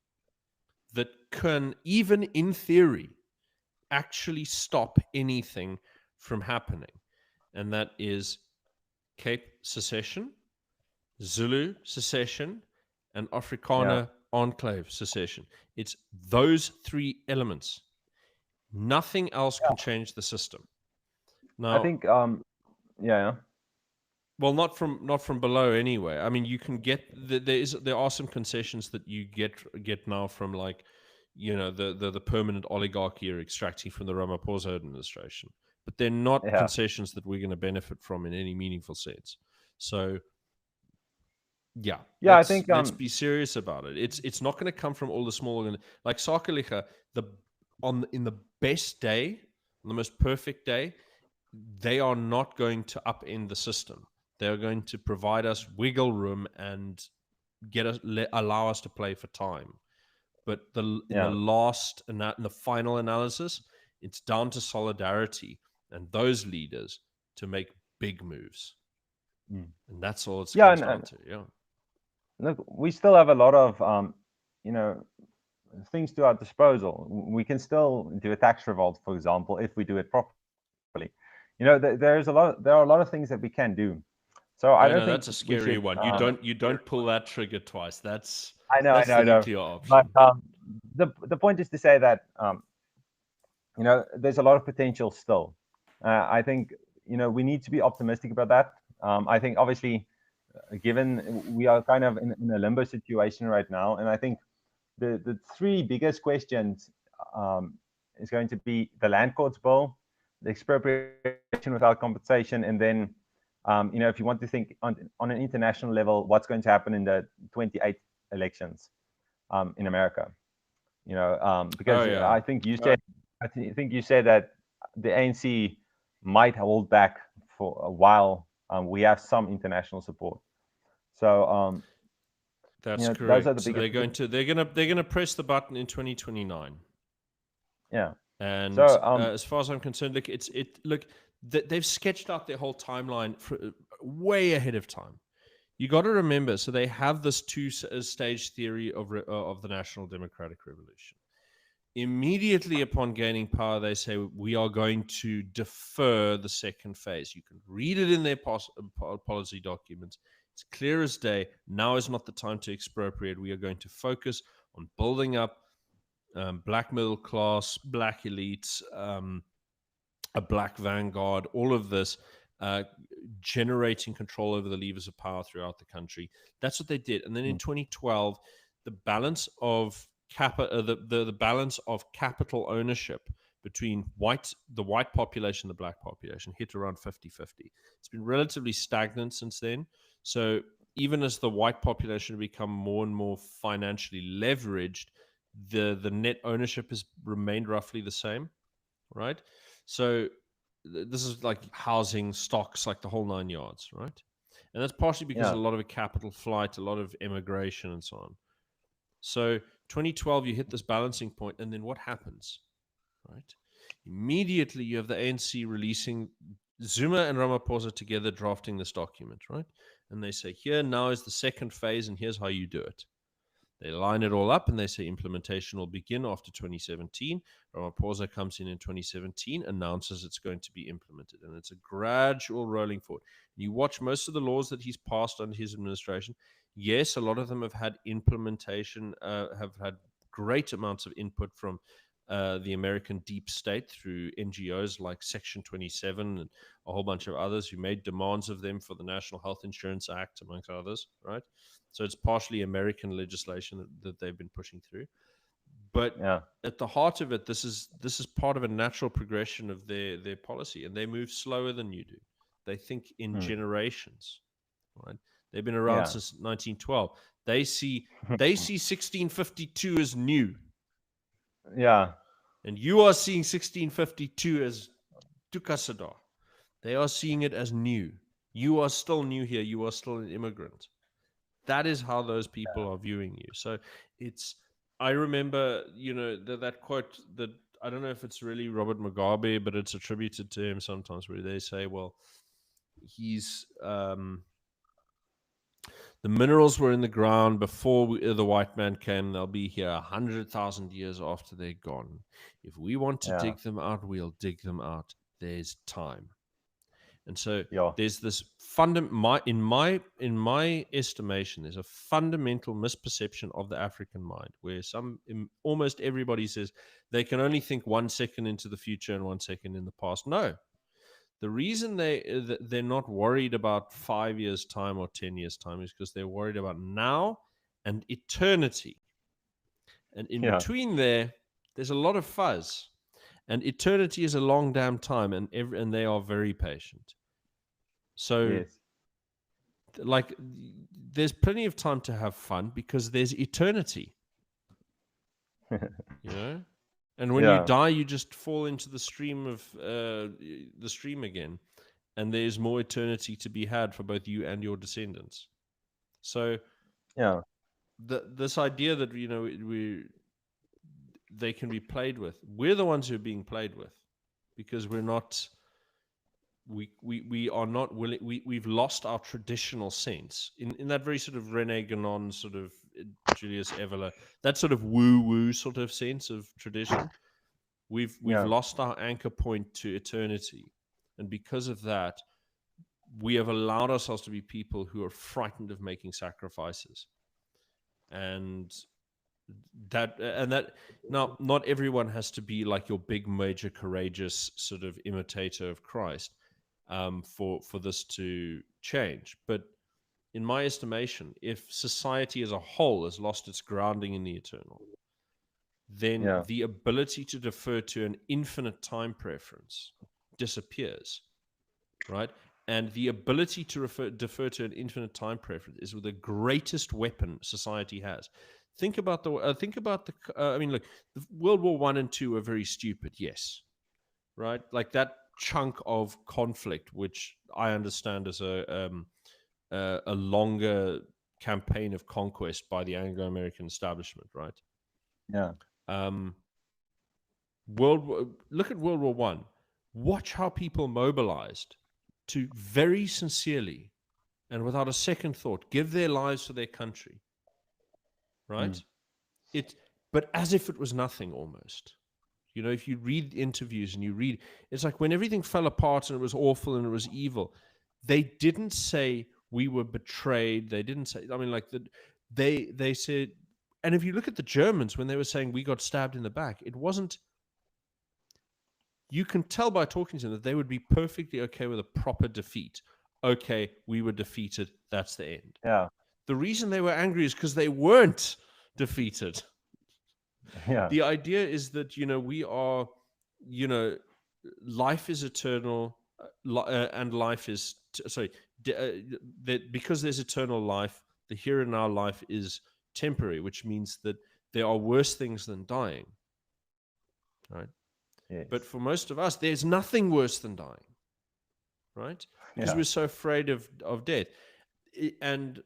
that can, even in theory, actually stop anything from happening, and that is Cape secession, Zulu secession, and Yeah. Afrikaner enclave secession. It's those three elements. Nothing else can change the system. I Now, think yeah, well, not from below anyway. I mean, you can get there are some concessions that you get now from, like, the permanent oligarchy are extracting from the Ramaphosa administration, but they're not yeah, concessions that we're going to benefit from in any meaningful sense. So yeah, yeah. I let's think let's be serious about it. It's not going to come from all the small, like Sakaliga, the on in the best day, on the most perfect day, they are not going to upend the system. They're going to provide us wiggle room and allow us to play for time. But in the yeah. last and in the final analysis, it's down to solidarity and those leaders to make big moves, Mm. and that's all it Yeah, comes and, down to. Yeah. look, we still have a lot of you know, things to our disposal. We can still do a tax revolt, for example, if we do it properly. There are a lot of things that we can do. So I Oh don't no, think that's a we scary should. one. You don't pull that trigger twice. That's I that's know, the I know. nuclear But option. the point is to say that there's a lot of potential still. I think we need to be optimistic about that. I think obviously, given we are kind of in a limbo situation right now, and I think the three biggest questions is going to be the land courts bill, the expropriation without compensation, and then if you want to think on an international level, what's going to happen in the 28 elections in America. Oh Because yeah. I think you said that the ANC might hold back for a while. We have some international support, so That's those are correct. the So biggest. they're gonna press the button in 2029. Yeah. And So as far as I'm concerned, they've sketched out their whole timeline for way ahead of time. You got to remember, so they have this two-stage theory of the National Democratic Revolution. Immediately upon gaining power, they say we are going to defer the second phase. You can read it in their policy documents. It's clear as day. Now is not the time to expropriate. We are going to focus on building up black middle class, black elites, a black vanguard, all of this, uh, generating control over the levers of power throughout the country. That's what they did. And then in 2012, the balance of the balance of capital ownership between the white population and the black population hit around 50-50. It's been relatively stagnant since then. So even as the white population become more and more financially leveraged, the net ownership has remained roughly the same, right? So this is like housing, stocks, like the whole nine yards, right? And that's partially because yeah, a lot of a capital flight, a lot of immigration, and so on. So 2012, you hit this balancing point, and then what happens, right? Immediately, you have the ANC releasing Zuma and Ramaphosa together drafting this document, right? And they say, here now is the second phase, and here's how you do it. They line it all up and they say implementation will begin after 2017. Ramaphosa comes in 2017, announces it's going to be implemented. And it's a gradual rolling forward. You watch most of the laws that he's passed under his administration. Yes, a lot of them have had implementation, have had great amounts of input from the American deep state through NGOs like Section 27 and a whole bunch of others who made demands of them for the National Health Insurance Act, amongst others, right? So it's partially American legislation that they've been pushing through. But yeah, at the heart of it, this is part of a natural progression of their policy, and they move slower than you do. They think in mm, generations, right? They've been around yeah, since 1912. They see 1652 as new, yeah, and you are seeing 1652 as Tukasada. They are seeing it as new. You are still new here. You are still an immigrant. That is how those people are viewing you. So it's, I remember, that quote that, I don't know if it's really Robert Mugabe, but it's attributed to him sometimes, where they say, well, he's The minerals were in the ground before the white man came. They'll be here 100,000 years after they're gone. If we want to Yeah. dig them out, we'll dig them out. There's time. And so Yeah. there's this in my estimation, there's a fundamental misperception of the African mind, where almost everybody says they can only think 1 second into the future and 1 second in the past. No, the reason they're not worried about 5 years time or 10 years time is because they're worried about now and eternity. And in Yeah. between there's a lot of fuzz. And eternity is a long damn time, and they are very patient. So, Yes. like, there's plenty of time to have fun because there's eternity, you know. And when you Yeah. die, you just fall into the stream again, and there's more eternity to be had for both you and your descendants. So, Yeah. this idea that they can be played with, we're the ones who are being played with because we're not. We are not willing. We've lost our traditional sense in that very sort of Rene Guénon sort of Julius Evola, that sort of woo sort of sense of tradition. We've Yeah. lost our anchor point to eternity, and because of that, we have allowed ourselves to be people who are frightened of making sacrifices, and that now not everyone has to be like your big major courageous sort of imitator of Christ for this to change. But in my estimation, if society as a whole has lost its grounding in the eternal, then Yeah. the ability to defer to an infinite time preference disappears, right? And the ability to defer to an infinite time preference is the greatest weapon society has. Think about the. I mean, look, World War I and II were very stupid, yes, right? Like that chunk of conflict, which I understand as a longer campaign of conquest by the Anglo-American establishment, right? Yeah. Look at World War One. Watch how people mobilized to very sincerely and without a second thought give their lives for their country, right? But as if it was nothing almost. You know, if you read interviews and you read, it's like when everything fell apart and it was awful and it was evil, they didn't say we were betrayed. They didn't say, I mean, like they said, and if you look at the Germans when they were saying we got stabbed in the back, it wasn't. You can tell by talking to them that they would be perfectly okay with a proper defeat. Okay, we were defeated. That's the end. Yeah. The reason they were angry is because they weren't defeated. Yeah. The idea is that, we are, life is eternal, and life is, that because there's eternal life, the here and now life is temporary, which means that there are worse things than dying, right? Yes. But for most of us, there's nothing worse than dying, right? Because we're so afraid of death. And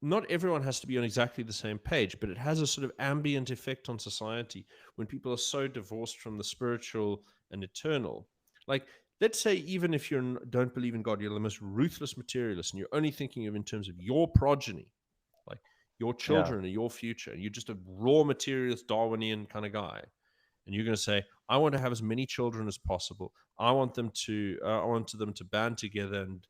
not everyone has to be on exactly the same page, but it has a sort of ambient effect on society when people are so divorced from the spiritual and eternal. Like, let's say even if you don't believe in God, you're the most ruthless materialist and you're only thinking of in terms of your progeny, like your children and your future, and you're just a raw materialist Darwinian kind of guy. And you're going to say, I want to have as many children as possible. I want them to band together and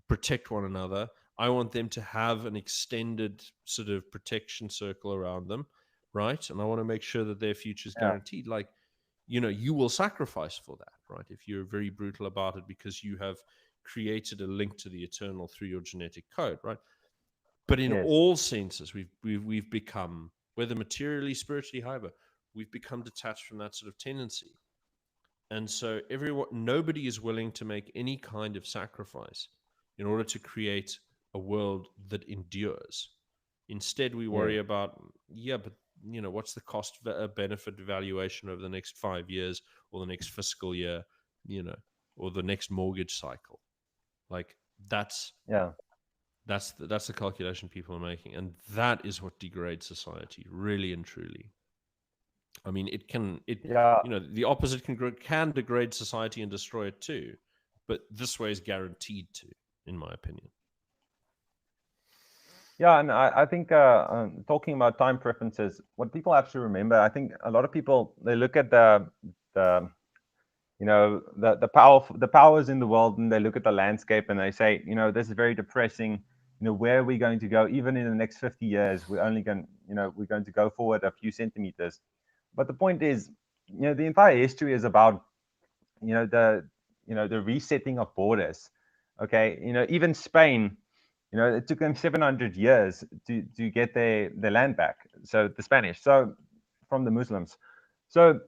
protect one another. I want them to have an extended sort of protection circle around them, right? And I want to make sure that their future is guaranteed. Like, you will sacrifice for that, right? If you're very brutal about it because you have created a link to the eternal through your genetic code, right? But in all senses, we've become, whether materially, spiritually, however, we've become detached from that sort of tendency. And so nobody is willing to make any kind of sacrifice in order to create a world that endures. Instead, we worry about, but what's the cost benefit valuation over the next 5 years or the next fiscal year, or the next mortgage cycle. Like that's the calculation people are making, and that is what degrades society, really and truly. I mean, the opposite can degrade society and destroy it too, but this way is guaranteed to, in my opinion. Yeah, and I think talking about time preferences, what people have to remember, I think a lot of people they look at the the powers in the world, and they look at the landscape and they say, this is very depressing. Where are we going to go? Even in the next 50 years, we're going to go forward a few centimeters. But the point is, the entire history is about the the resetting of borders. Okay, even Spain, it took them 700 years to get their land back. So the Spanish, so from the Muslims. So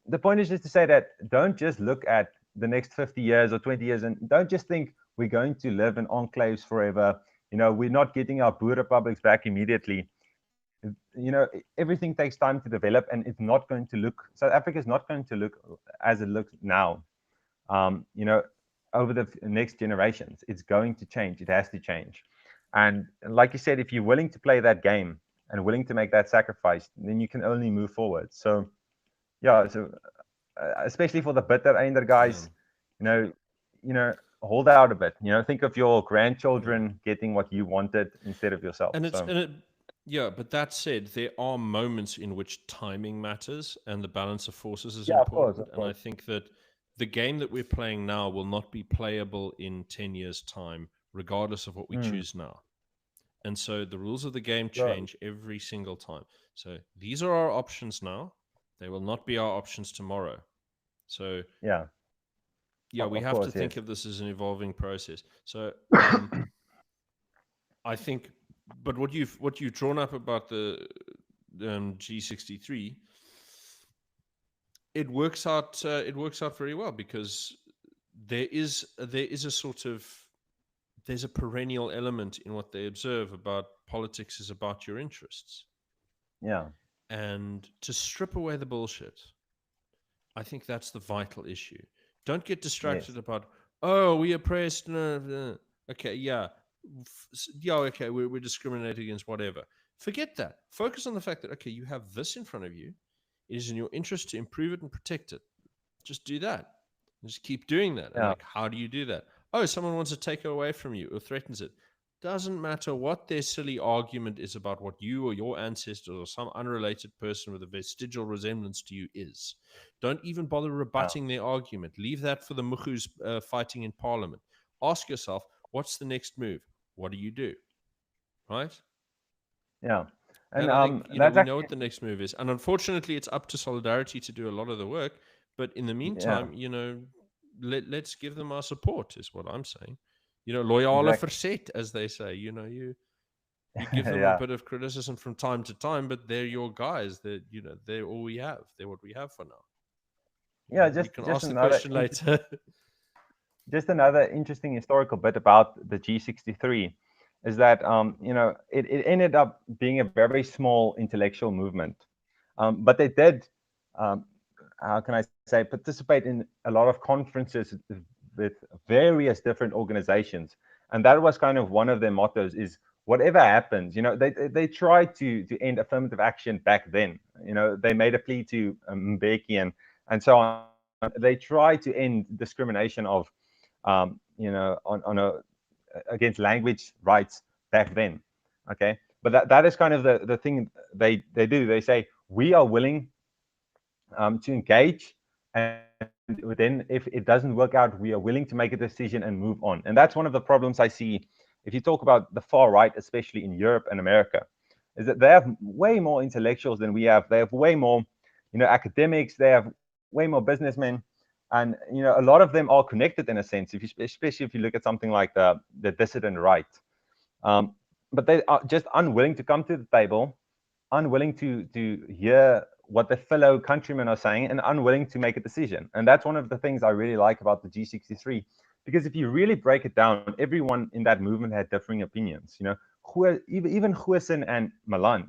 the point is just to say that don't just look at the next 50 years or 20 years, and don't just think we're going to live in enclaves forever. We're not getting our Boer republics back immediately. Everything takes time to develop, and it's not going to look, South Africa is not going to look as it looks now. um, you know, over the next generations. It's going to change. It has to change. And like you said, if you're willing to play that game and willing to make that sacrifice, then you can only move forward. So yeah, so especially for the bitter ender Yeah. guys, you know, hold out a bit. Think of your Yeah. grandchildren getting what you wanted instead of yourself. And it's So and it yeah, but that said, there are moments in which timing matters and the balance of forces is yeah, of course, important. of And I course. think that the game that we're playing now will not be playable in 10 years' time, regardless of what we Mm, choose now. And so the rules of the game sure. change every single time. So these are our options now. They will not be our options tomorrow. So Yeah, yeah, we of have to course, think yes. of this as an evolving process. So I think, but what you've drawn up about the G63, it works out. It works out very well because there is a sort of there's a perennial element in what they observe about politics is about your interests, Yeah, and to strip away the bullshit, I think that's the vital issue. Don't get yes. distracted about, oh, we oppressed. Okay, yeah. Yeah, okay, we're discriminating against whatever. Forget that. Focus on the fact that, okay, you have this in front of you. It is in your interest to improve it and protect it. Just do that. Just keep doing that. And Yeah, like, how do you do that? Oh, someone wants to take it away from you or threatens it. Doesn't matter what their silly argument is about what you or your ancestors or some unrelated person with a vestigial resemblance to you is. Don't even bother yeah, rebutting their argument. Leave that for the mukhus fighting in parliament. Ask yourself, what's the next move? What do you do? Right? yeah. And And I think, that's we know what actually, the next move is. And unfortunately, it's up to Solidarity to do a lot of the work. But in the yeah, meantime, let's give them our support, is what I'm saying. Loyale exactly. verset, as they say. You give them a Yeah, bit of criticism from time to time, but they're your guys. They're all we have. They're what we have for now. yeah. You Just can just ask the another question later. just another interesting historical bit about the G63 is that it ended up being a very small intellectual movement, but they did, um, how can I say, participate in a lot of conferences with various different organizations, and that was kind of one of their mottos: is whatever happens, they tried to end affirmative action back then. They made a plea to Mbeki and so on. They tried to end discrimination of on a against language rights back then. Okay, but that is kind of the thing they do. They say we are willing to engage, and then if it doesn't work out, we are willing to make a decision and move on. And that's one of the problems I see if you talk about the far right, especially in Europe and America, is that they have way more intellectuals than we have. They have way more, academics. They have way more businessmen, and a lot of them are connected in a sense. Especially if you look at something like the dissident right, um, but they are just unwilling to come to the table, unwilling to hear what their fellow countrymen are saying, and unwilling to make a decision. And that's one of the things I really like about the G63, because if you really break it down, everyone in that movement had differing opinions. Even Huisin and Malan,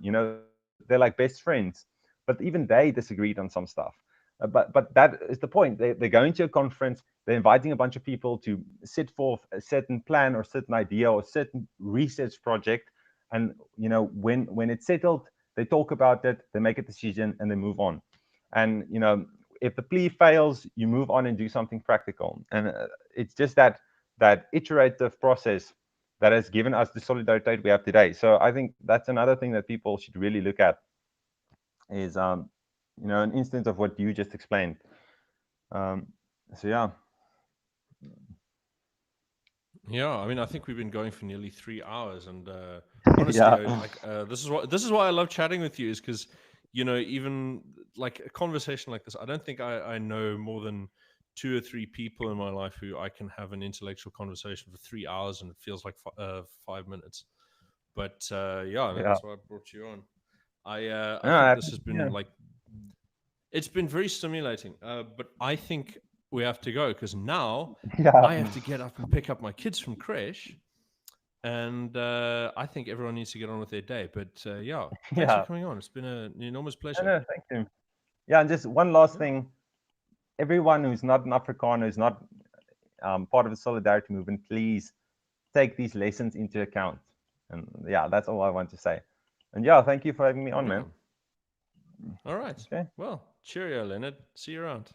they're like best friends, but even they disagreed on some stuff. But that is the point. They're going to a conference. They're inviting a bunch of people to set forth a certain plan or certain idea or certain research project. And when it's settled, they talk about it, they make a decision, and they move on. And if the plea fails, you move on and do something practical. And it's just that iterative process that has given us the solidarity we have today. So I think that's another thing that people should really look at is, an instance of what you just explained. So yeah. Yeah, I mean, I think we've been going for nearly 3 hours, and honestly, Yeah. this is why I love chatting with you, is because even like a conversation like this, I don't think I know more than 2 or 3 people in my life who I can have an intellectual conversation for 3 hours and it feels like 5 minutes. But yeah, no, Yeah. that's why I brought you on. I think No, this has yeah. been like it's been very stimulating. But I think we have to go because now Yeah. I have to get up and pick up my kids from creche. And I think everyone needs to get on with their day. But yeah, thanks for Yeah. coming on. It's been an enormous No, pleasure. no, thank you. Yeah, and just one last Yeah. thing. Everyone who's not an Afrikaner, who's not part of the solidarity movement, please take these lessons into account. And yeah, that's all I want to say. And yeah, thank you for having me on, Yeah. man. All right. Okay. Well, cheerio, Leonard. See you around.